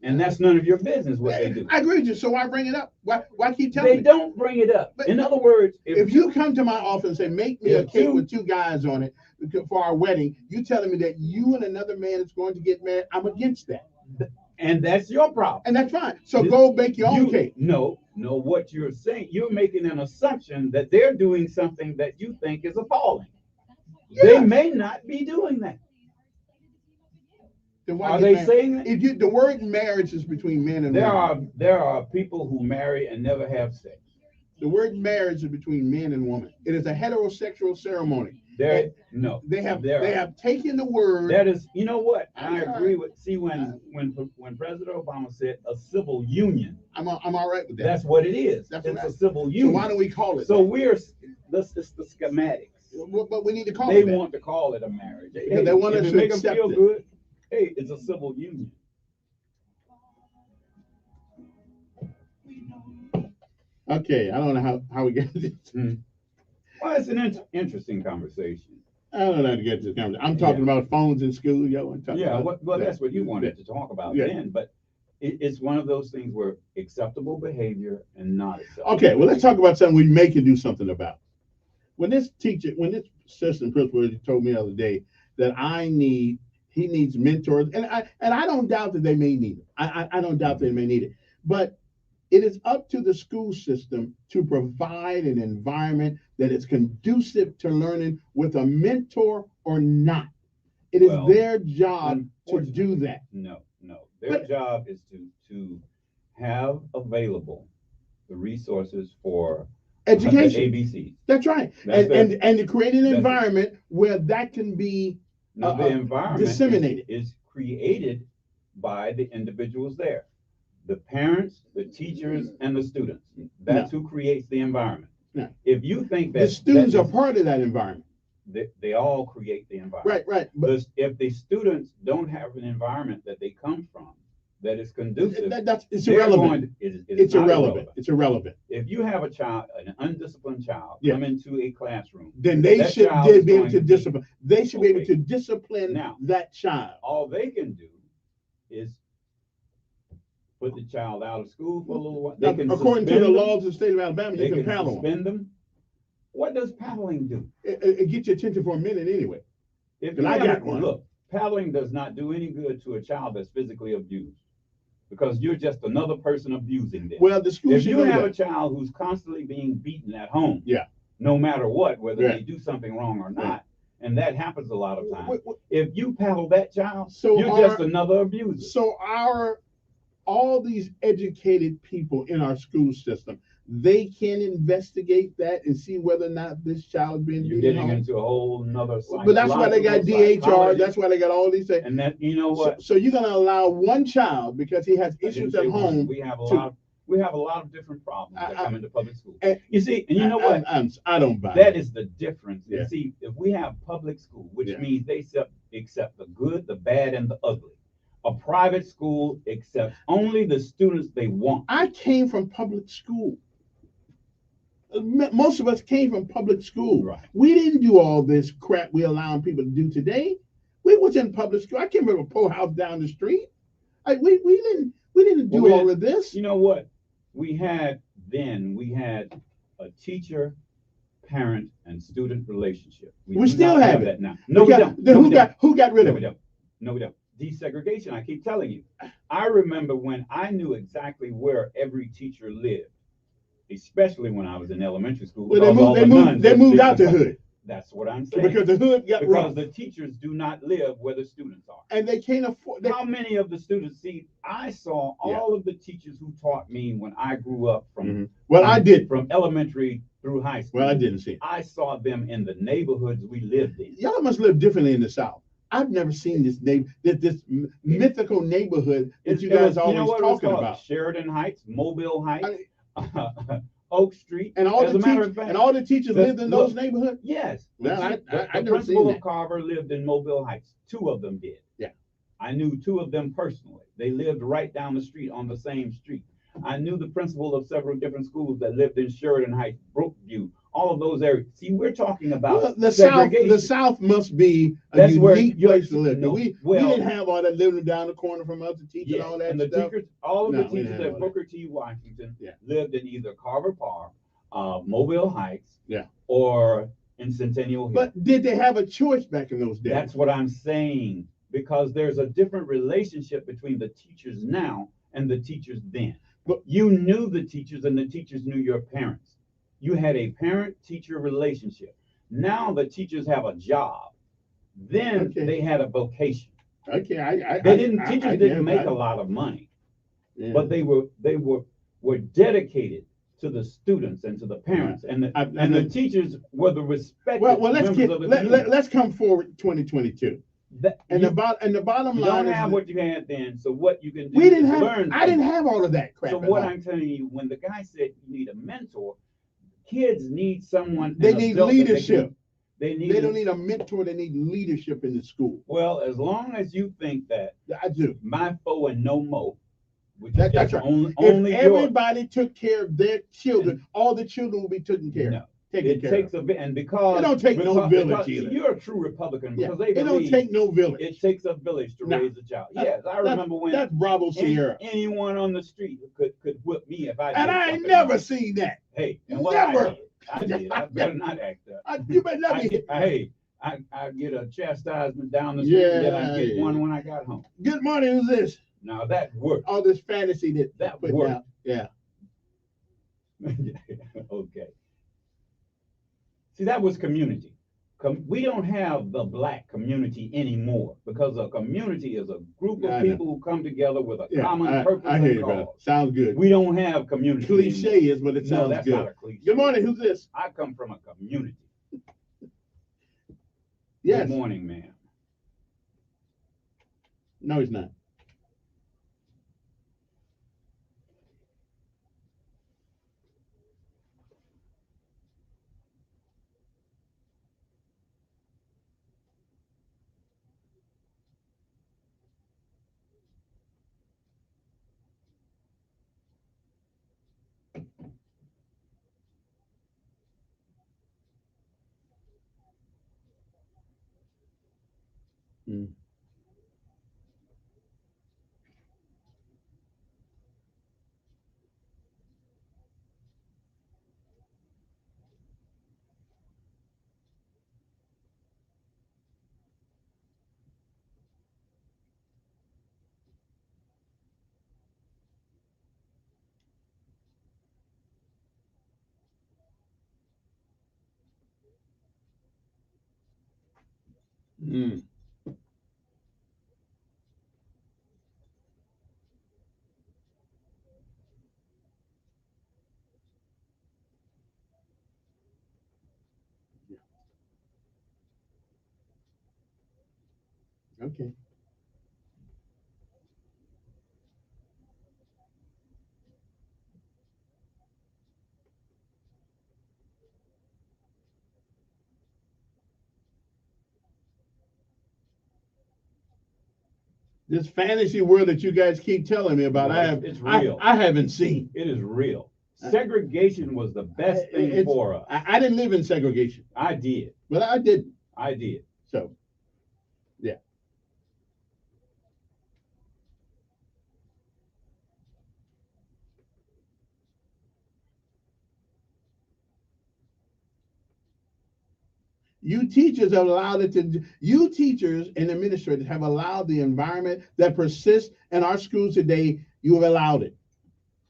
and that's none of your business what they do. I agree with you. So why bring it up? Why keep telling me? They don't bring it up. But in other words, if you come to my office and say, make me a cake with two guys on it for our wedding, you telling me that you and another man is going to get married, I'm against that. And that's your problem. And that's fine. So go make your own cake. No, what you're saying, you're making an assumption that they're doing something that you think is appalling. Yes. They may not be doing that. Then why are they saying that? If the word marriage is between men and women. There are people who marry and never have sex. The word marriage is between men and women. It is a heterosexual ceremony. They have taken the word. That is, you know what? I agree with. See, when President Obama said a civil union, I'm all right with that. That's what it is. It's a civil union. So why don't we call it? So it's the schematics. But we need to call it. They want to call it a marriage. Because they want us to make accept them feel it. good. Hey, it's a civil union. Okay, I don't know how we get this. Well, it's an interesting conversation. I don't know how to get this conversation. I'm talking about phones in school, yo. That's what you wanted to talk about then, but it's one of those things where acceptable behavior and not acceptable. Okay, well, let's talk about something we may can do something about. When this assistant principal told me the other day that he needs mentors, and I don't doubt that they may need it. I don't doubt they may need it, but it is up to the school system to provide an environment that is conducive to learning with a mentor or not. It is their job to do that. No. Their job is to have available the resources for education. ABCs. That's right. And to create an environment where that can be the environment disseminated. Is created by the individuals there. The parents, the teachers, and the students. That's who creates the environment. No. If you think that The students are part of that environment. they all create the environment. Right. But If the students don't have an environment that they come from that is conducive, it's they're irrelevant. It's irrelevant. irrelevant. It's irrelevant. If you have a child, an undisciplined child, Yeah. come into a classroom, Then they that should child be is able going to be- discipline. They should be able Okay. to discipline Now, that child. all they can do is put the child out of school for a little while. They can According to suspend the them. laws of the state of Alabama, They you can can paddle them. suspend them. What does paddling do? It gets your attention for a minute anyway. If And you I have got a- one. Look, paddling does not do any good to a child that's physically abused, because you're just another person abusing them. Well, the school If should you know have a that. child who's constantly being beaten at home, Yeah. no matter what, whether Yeah. they do something wrong or not, and that happens a lot of times. Wait. If you paddle that child, So you're our- just another abuser. So all these educated people in our school system, they can investigate that and see whether or not this child being You're beaten getting home. into a whole nother But that's why they got DHR. psychology. That's why they got all these things. And that, you know what? So you're gonna allow one child because he has I issues didn't at say one. home. We have a to- lot. We have a lot of different problems that come into public school. and- You see, and you know what? I don't buy That it. is the difference. Yeah. You see, if we have public school, which Yeah. means they accept the good, the bad, and the ugly. A private school accepts only the students they want. I came from public school. Most of us came from public school. Right. We didn't do all this crap we're allowing people to do today. We was in public school. I came from a poor house down the street. We didn't do Well, all of this. You know what? We had a teacher, parent, and student relationship. We do still not have it. that now. No, we don't. Then No, we don't. who got rid No, of we it? don't. No, we don't. Desegregation, I keep telling you. I remember when I knew exactly where every teacher lived, especially when I was in elementary school. Well, because all the nuns they moved lived out the in- hood That's what I'm saying. because the hood got Because rough, the teachers do not live where the students are. and they can't afford. How many of the students see? I saw all of the teachers who taught me when I grew up from Well, I did. from elementary through high school. Well, I didn't see it. I saw them in the neighborhoods we lived in. Y'all must live differently in the South. I've never seen this mythical neighborhood that you guys You always know what it was talking called? about. Sheridan Heights, Mobile Heights, Oak Street. And all As the a matter teachers of fact, and all the teachers the- lived in those look, neighborhoods. Yes. Well, I The never principal seen of that. Carver lived in Mobile Heights. 2 of them did. Yeah. I knew 2 of them personally. They lived right down the street on the same street. I knew the principal of several different schools that lived in Sheridan Heights, Brookview, all of those areas. See, we're talking about Well, the segregation. South must be a That's where unique you're- place to live. no, we well- didn't have all that living down the corner from us, the teachers and all that and the stuff. teachers, all of No, the we didn't teachers have at all Booker T. Washington Yeah. lived in either Carver Park, Mobile Heights, Yeah. or in Centennial Hill. But did they have a choice back in those days? That's what I'm saying, because there's a different relationship between the teachers now and the teachers then. But you knew the teachers and the teachers knew your parents. You had a parent-teacher relationship. Now the teachers have a job. Then Okay. they had a vocation. Okay, Teachers didn't make a lot of money, but they were dedicated to the students and to the parents, and the teachers were the respected well, members of the community. let's come forward 2022. And the bottom You line don't is have that what you had then, so what you can do we didn't is have. learn. I didn't have all of that crap. So at what home. I'm telling you, when the guy said you need a mentor, kids need someone. They an need adult that leadership. They don't need a mentor. They need leadership in the school. Well, as long as you think that I do. My foe and no more, which That's is right. only If yours. everybody took care of their children, all the children will be taken care of. It takes a bit, and because It don't take no village because either. You're a true Republican Yeah, because they it don't believe take no village. It takes a village to Nah. raise a child. Yes, I remember when that's Bravo Sierra. anyone on the street could whip me if I. And did I ain't something never wrong. seen that. Hey, and what Never. I did. I better not act up. You better let me. I get a chastisement down the street, and then I get Yeah. one when I got home. Good morning. Who's this? Now that worked. All this fantasy That put worked. out. Yeah. Okay. See, that was community. We don't have the black community anymore because a community is a group of I know. people who come together with a Yeah, common purpose I hear and you, brother. cause. Sounds good. We don't have community. Cliche anymore. is, but it No, sounds that's good. not a cliche. Good morning. Who's this? I come from a community. Yes. Good morning, ma'am. No, he's not. Mm. Mm. Okay. This fantasy world that you guys keep telling me about, No, it's real. I haven't seen. It is real. Segregation was the best thing for us. I didn't live in segregation. I did. But I didn't. I did. So, yeah. You teachers have allowed it to, you teachers and administrators have allowed the environment that persists in our schools today. You have allowed it.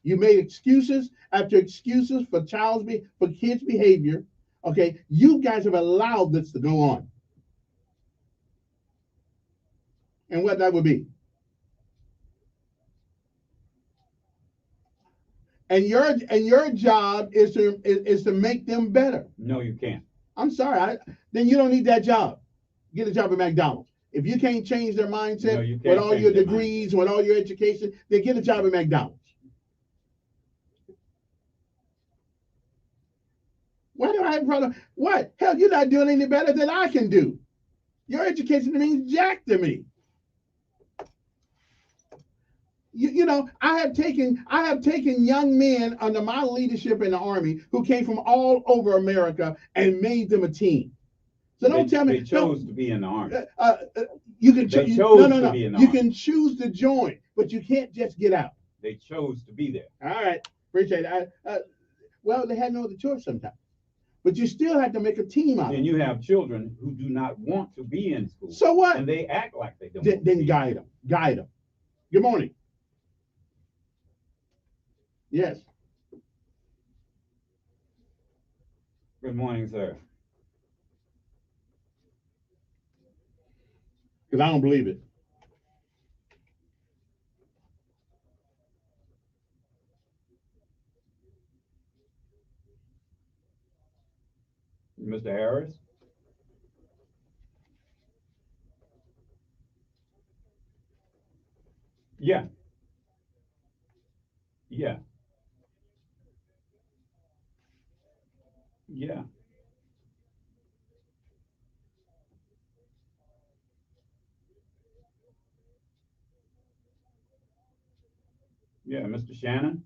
You made excuses after excuses for for kids' behavior. Okay, you guys have allowed this to go on. And what that would be. And your job is to make them better. No, you can't. I'm sorry. Then you don't need that job. Get a job at McDonald's. If you can't change their mindset with all your degrees, with all your education, then get a job at McDonald's. Why do I have a problem? What? Hell, you're not doing any better than I can do. Your education means jack to me. You know, I have taken young men under my leadership in the Army who came from all over America and made them a team. So don't tell me they chose to be in the Army. You can choose. To be in the You Army. can choose to join, but you can't just get out. They chose to be there. All right, appreciate it. Well, they had no other choice sometimes, but you still have to make a team out of it. And you have children who do not want to be in school. So what? And they act like they don't. Then guide them. Guide them. Good morning. Yes. Good morning, sir. Because I don't believe it. Mr. Harris? Yeah. Yeah. Yeah. Yeah, Mr. Shannon.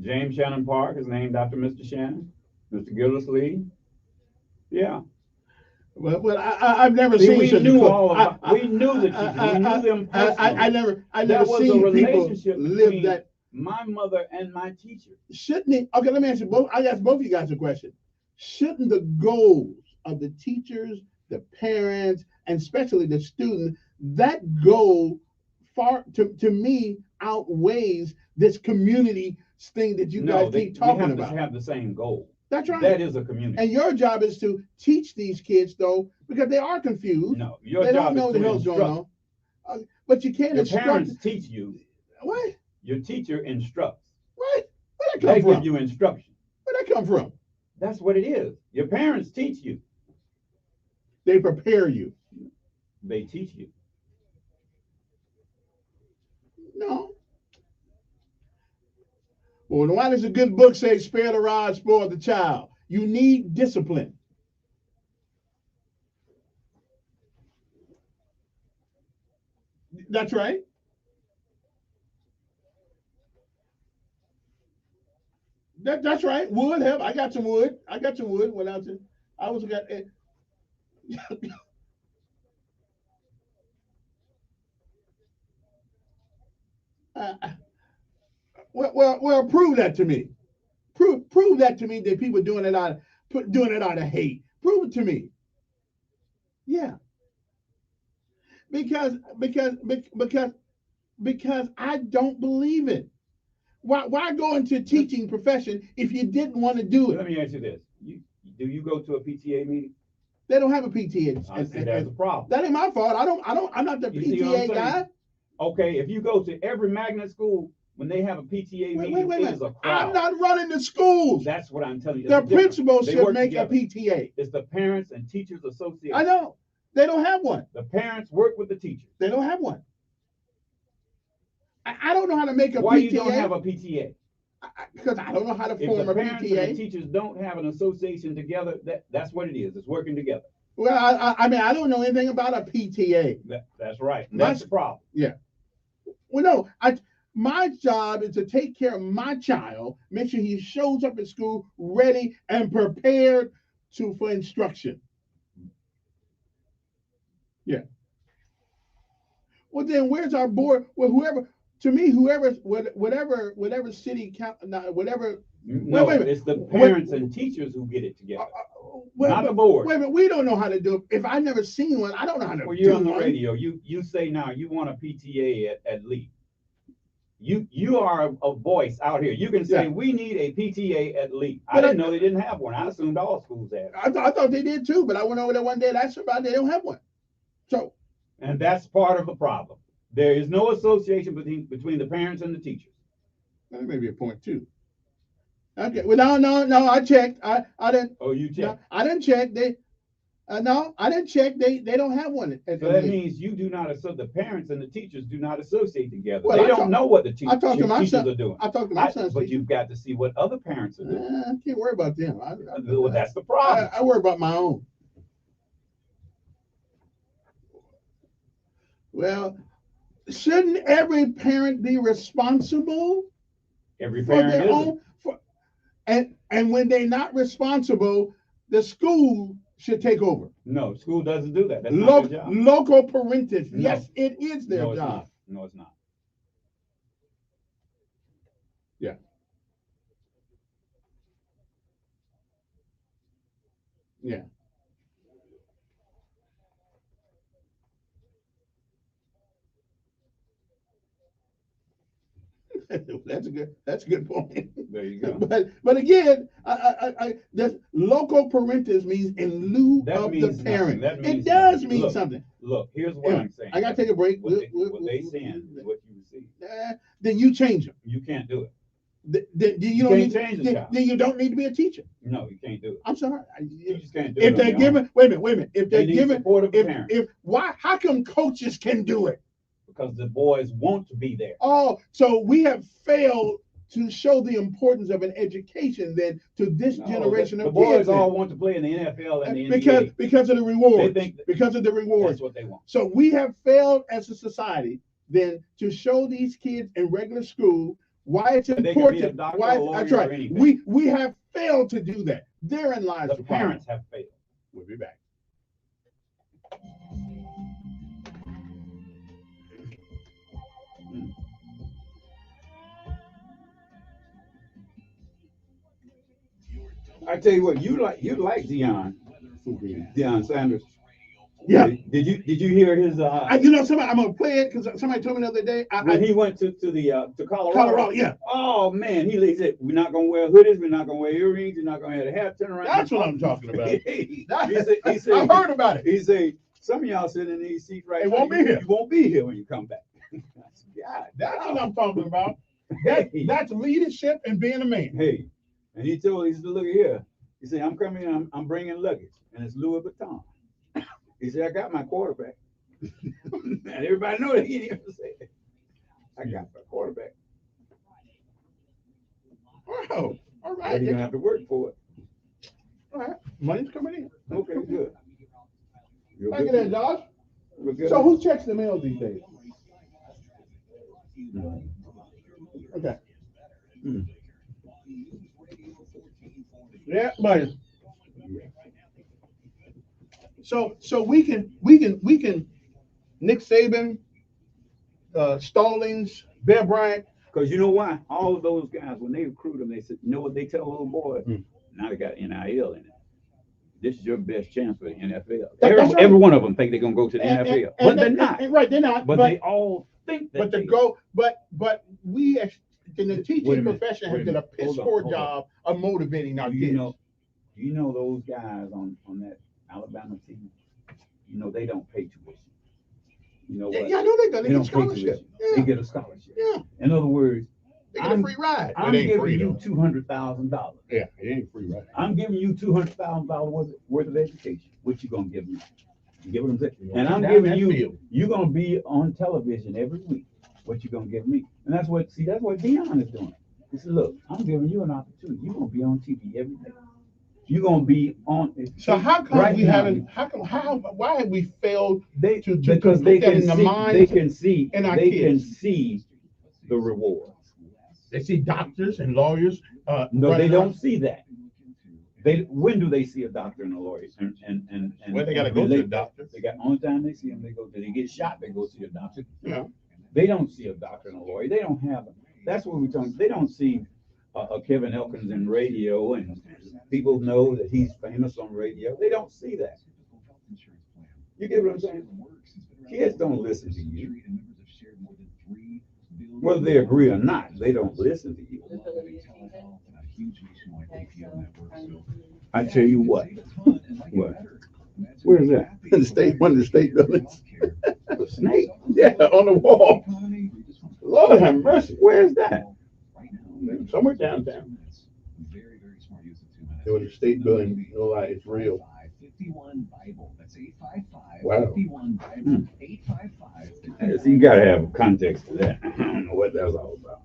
James Shannon Park is named after Mr. Shannon. Mr. Gildersleeve. Yeah. Well, I've never seen. We knew all of them. We knew the teachers. We knew them personally. I never seen people live that. My mother and my teacher. Shouldn't it? Okay, let me ask you both. I ask both of you guys a question. Shouldn't the goals of the teachers, the parents, and especially the student, that goal far to me outweighs this community thing that you guys keep talking about? We have to have the same goal. That's right. That is a community. And your job is to teach these kids, though, because they are confused. No, your they job don't know is the to hell's going on. But you can't your instruct. Parents teach you. What? Your teacher instructs. What? Where'd that come from? They give you instruction. Where'd that come from? That's what it is. Your parents teach you. They prepare you. They teach you. No. Well, why does a good book say spare the rod, spoil the child? You need discipline. That's right. That's right. Wood help. I got some wood. Without it, I was got. Well, prove that to me. Prove that to me that people doing it out of hate. Prove it to me. Yeah. Because I don't believe it. Why go into teaching profession if you didn't want to do it? Let me ask you this: do you go to a PTA meeting? They don't have a PTA. I see that's a problem. That ain't my fault. I'm not the PTA guy. Okay, if you go to every magnet school, when they have a PTA meeting, wait. it is a crowd. I'm not running the schools. That's what I'm telling you. The principal should make a PTA. It's the Parents and Teachers Association. I know. They don't have one. The parents work with the teachers. They don't have one. I don't know how to make a PTA. Why you don't have a PTA? Because I don't know how to form a If the parents PTA. and the teachers don't have an association together, that's what it is. It's working together. Well, I mean, I don't know anything about a PTA. That's right. That's the problem. Yeah. Well, no, my job is to take care of my child, make sure he shows up at school ready and prepared for instruction. Yeah. Well, then where's our board? Well, whatever city count, whatever. No, it's the parents and teachers who get it together, not the board. Wait a minute, we don't know how to do it. If I've never seen one, I don't know how to do it. Well, you're on the radio. You say now you want a PTA at Lee. You are a voice out here. You can say we need a PTA at Lee. I didn't know they didn't have one. I assumed all schools had it. I thought they did too, but I went over there one day and asked about it. They don't have one. So. And that's part of the problem. There is no association between the parents and the teachers. That may be a point too. Okay. Well, no. I checked. I didn't. Oh, you checked? No, I didn't check. No, I didn't check. They don't have one. So that means you do not associate. The parents and the teachers do not associate together. Well, they don't know what the teachers are doing. I talked to my son. But you've got to see what other parents are doing. I can't worry about them. Well, that's the problem. I worry about my own. Well, shouldn't every parent be responsible? Every parent is. And when they're not responsible, the school should take over. No, school doesn't do that. That's not their job. Local parentage. No. Yes, it is their job. Not. No, it's not. Yeah. Yeah. That's a good point. There you go. But again, the local parentis means in lieu of the parent. It does mean something. Look, here's what I'm saying. I gotta take a break. What they send is what you receive. Then you change them. You can't do it. Then you don't need to be a teacher. No, you can't do it. I'm sorry. You just can't do it. If they're given, wait a minute. If they're given, how come coaches can do it? Because the boys want to be there. Oh, so we have failed to show the importance of an education then to this generation of kids. The boys kids all want to play in the NFL and the NBA. Because of the rewards. Because of the rewards. That's what they want. So we have failed as a society then to show these kids in regular school why it's important. That's right. We have failed to do that. Therein lies the parents have failed. We'll be back. I tell you what, you like Deion Sanders. Yeah. Did you hear his? I'm gonna play it because somebody told me the other day. When he went to Colorado. Colorado, yeah. Oh man, he said we're not gonna wear hoodies, we're not gonna wear earrings, you're not gonna have a hat turn around. That's what I'm talking about. he said, I heard about it. He said some of y'all sitting in these seats right now. You won't be here when you come back. God, that's what I'm talking about. That's leadership and being a man. Hey, and he said, look here. He said, I'm coming in, I'm bringing luggage, and it's Louis Vuitton. He said, I got my quarterback. And everybody know that he didn't even say it. I got my quarterback. Oh, all right. But you're gonna have to work for it. All right. Money's coming in. Okay, good. Thank you there, Josh. So who checks the mail these days? Okay. Yeah, buddy. So we can Nick Saban, Stallings, Bear Bryant. Because you know why? All of those guys, when they recruit them, they said, you know what they tell little boys? Now they got NIL in it. This is your best chance for the NFL. Every one of them think they're gonna go to the NFL, but they're not. Right, they're not. But they all think that. But they go. But we in the teaching profession have done a piss poor job of motivating our kids. You know those guys on that Alabama team. You know they don't pay tuition. You know what? Yeah, I know they don't. They get don't scholarship. They get a scholarship. Yeah. In other words, they get a free ride. I'm giving you $200,000. Yeah, it ain't free ride. I'm giving you $200,000 worth of education. What you gonna give me? You get what I'm saying? And I'm giving you. You're gonna be on television every week. What you gonna give me? And that's what Deion is doing. He said, look, I'm giving you an opportunity. You're gonna be on TV every day. You're gonna be on. So how come right we now, haven't? Why have we failed to because put they that can in the see. minds They can see. in our They kids? can see the reward. They see doctors and lawyers. No, they don't see that. When do they see a doctor and a lawyer? And Well, they gotta go to the doctor. They got only time they see them. They go. They get shot. They go see a doctor. Yeah. They don't see a doctor and a lawyer. They don't have them. That's what we're talking. They don't see Kevin Elkins in radio, and people know that he's famous on radio. They don't see that. You get what I'm saying? Kids don't listen to you. Whether they agree or not, they don't listen to you. I tell you what. What? Where is that? In the state, one of the state buildings. A snake? Yeah, on the wall. Lord have mercy. Where is that? Somewhere downtown. There was a state building. No lie, it's real. 51 Bible. That's 855. Wow. 51 Bible. 855. So you gotta have context to that. I don't know what that was all about.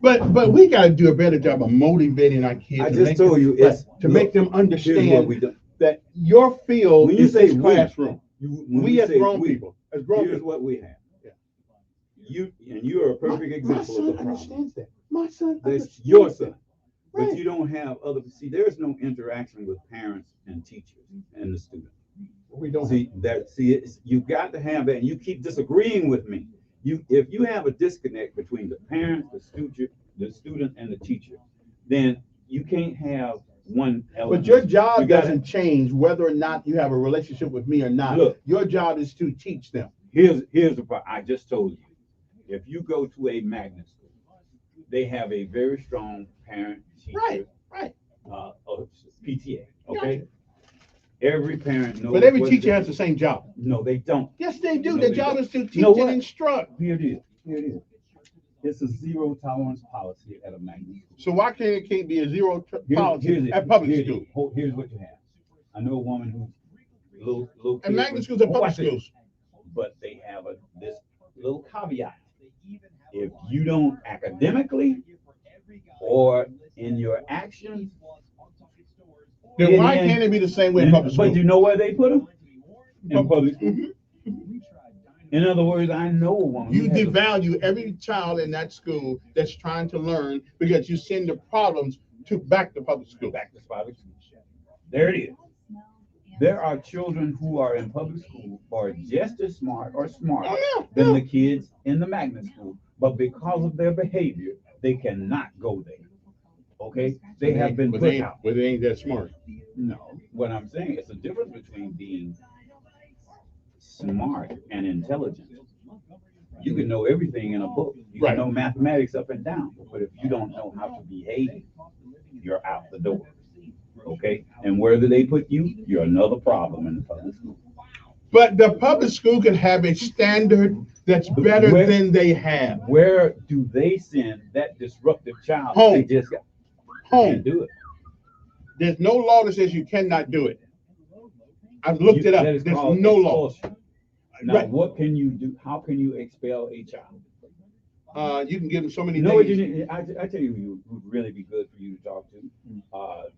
But we got to do a better job of motivating our kids. I just told you it's to make them understand we do. that your field When you is say this classroom. When We as say grown we, people, as grown here's people. what we have. You are a perfect example of the problem. Understands that. My son. That's your son. Right. But you don't have other. See, there's no interaction with parents and teachers and the student. We don't see that. See, you got to have that, and you keep disagreeing with me. If you have a disconnect between the parent, the student, and the teacher, then you can't have one element. But your job doesn't change whether or not you have a relationship with me or not. Look, your job is to teach them. Here's the part. I just told you. If you go to a magnet school, they have a very strong parent teacher, right. PTA. Okay. Every parent knows. But every teacher has the same job. No, they don't. Yes, they do. No, Their they job don't. is to teach You know and what? instruct. Here it is. It's a zero tolerance policy at a magnet school. So why can't it be a zero Here's policy it. at public Here's school? it. Here's what you have. I know a woman who's little. And magnet schools are public schools. But they have this little caveat. If you don't academically or in your actions, Then why can't it be the same way in public school? But you know where they put them? In public school. In other words, I know a woman. You devalue every child in that school that's trying to learn because you send the problems back to public school. Back to public school. There it is. There are children who are in public school who are just as smart or smarter than the kids in the magnet school, but because of their behavior, they cannot go there. Okay? They have been put out. But they ain't that smart. No. What I'm saying is the difference between being smart and intelligent. You can know everything in a book. You can know mathematics up and down, but if you don't know how to behave, you're out the door. Okay? And where do they put you? You're another problem in the public school. But the public school can have a standard that's better than they have. Where do they send that disruptive child? Home. They just got Home. can't do it. There's no law that says you cannot do it. I've looked it up. That is There's called no law. expulsion. Now, what can you do? How can you expel a child? You can give them so many No, days. I tell you who would really be good for you to talk to.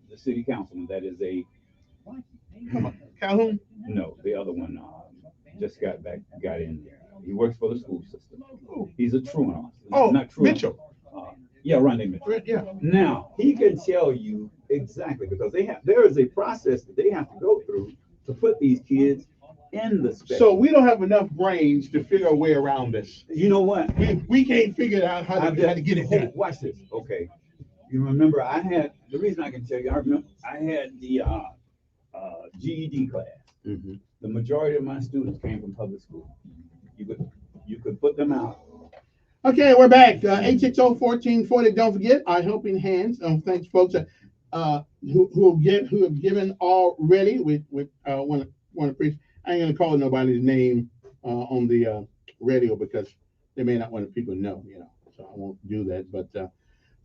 The city councilman. That is a Calhoun? No, the other one just got in there. He works for the school system. He's a truant. Not truant. Mitchell. Yeah, Rodney Mitchell. Yeah. Now he can tell you exactly because there is a process that they have to go through to put these kids in the spectrum. So we don't have enough brains to figure a way around this. You know what? We can't figure out how to get it done. Watch this. Okay. You remember the reason I can tell you, I had the GED class. Mm-hmm. The majority of my students came from public school. You could put them out. Okay, we're back. 860-1440. Don't forget our helping hands. Thanks, folks, who have given already. We want to preach. I ain't gonna call nobody's name on the radio because they may not want people to know, so I won't do that. But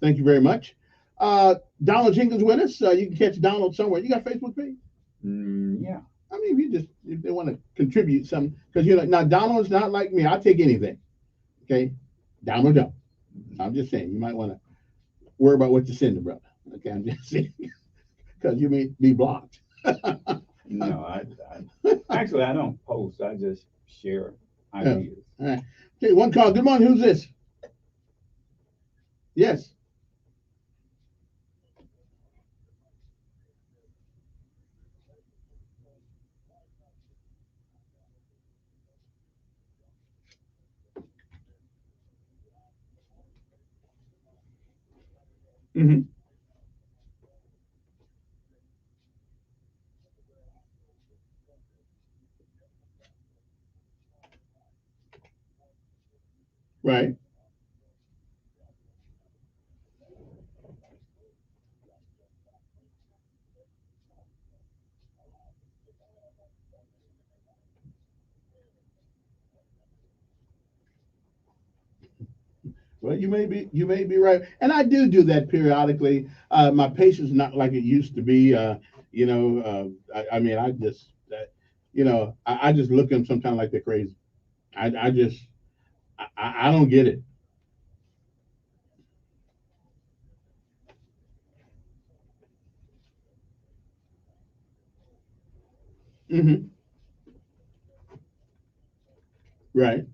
thank you very much. Donald Jenkins with us. You can catch Donald somewhere. You got a Facebook page? Yeah. I mean, if they want to contribute something, because now Donald's not like me. I'll take anything. Okay, Donald don't. I'm just saying you might want to worry about what you send to brother. Okay, I'm just saying because you may be blocked. No, I actually I don't post. I just share ideas. All right. Okay, one call. Good morning. Who's this? Yes. Mm-hmm. Right. Well, you may be right, and I do that periodically. My patience not like it used to be. I mean, I just look at them sometimes like they're crazy. I don't get it. Mm-hmm. Right.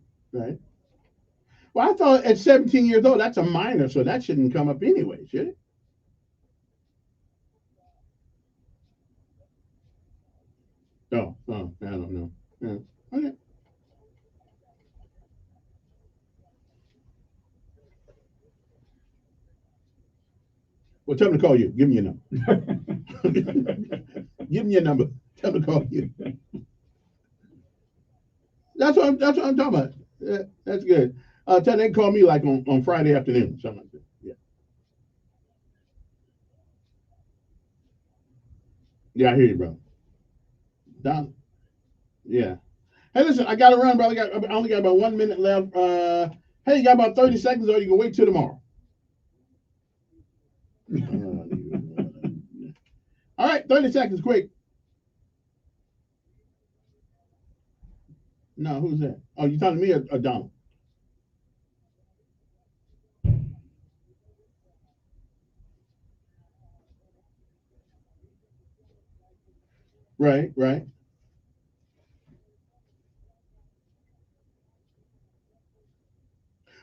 Well, I thought at 17 years old, that's a minor, so that shouldn't come up anyway, should it? Oh, I don't know. Yeah. Okay. Well, tell them to call you. Give me your number. Give me your number. Tell them to call you. That's what I'm talking about. Yeah, that's good. Tell them they can call me like on Friday afternoon, something like that. Yeah. Yeah, I hear you, bro. Don. Yeah. Hey, listen, I gotta run, brother. I only got about 1 minute left. Hey, you got about 30 seconds, or you can wait till tomorrow. All right, 30 seconds, quick. No, who's that? Oh, you talking to me or Donald? Right.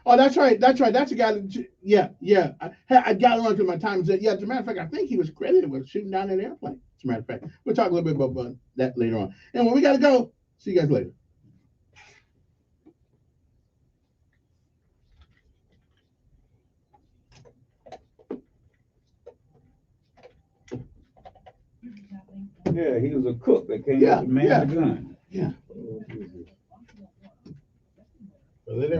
Oh, that's right. That's a guy. Yeah. I got to run because my time is. Yeah, as a matter of fact, I think he was credited with shooting down an airplane. As a matter of fact, we'll talk a little bit about that later on. And when we got to go, see you guys later. Yeah, he was a cook that came up with man with a gun. Yeah. Let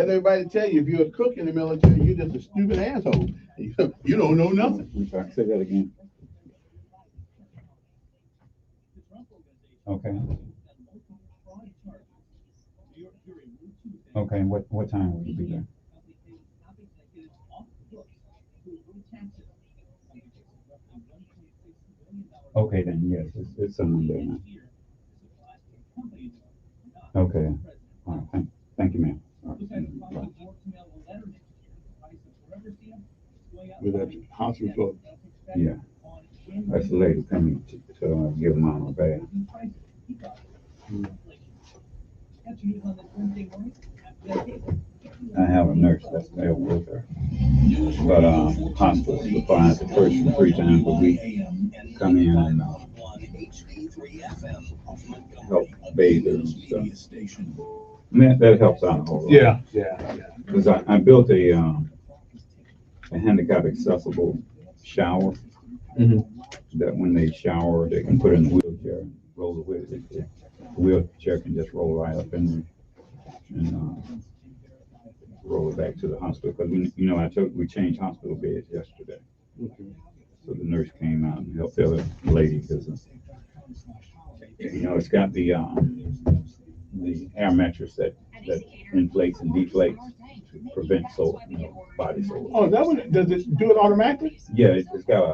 everybody tell you if you're a cook in the military, you're just a stupid asshole. You don't know nothing. I'm sorry, say that again. Okay. Okay, what time will you be there? Okay, then yes, it's a Monday night. Okay. All right, thank you, ma'am. Right. With that hospital. Yeah. That's the lady coming to give mom a bath. I have a nurse that's there with her. But hospital supplies the person 3 times a week come in and help bathers and stuff. And that helps out a whole lot. Yeah. Because I built a handicap accessible shower that when they shower, they can put in the wheelchair, roll the wheelchair. The wheelchair can just roll right up in there and roll it back to the hospital. Because we changed hospital beds yesterday. So the nurse came out and helped the other lady because it's got the air mattress that inflates and deflates to prevent body sore. Oh, that one, does it do it automatically? Yeah, it's got a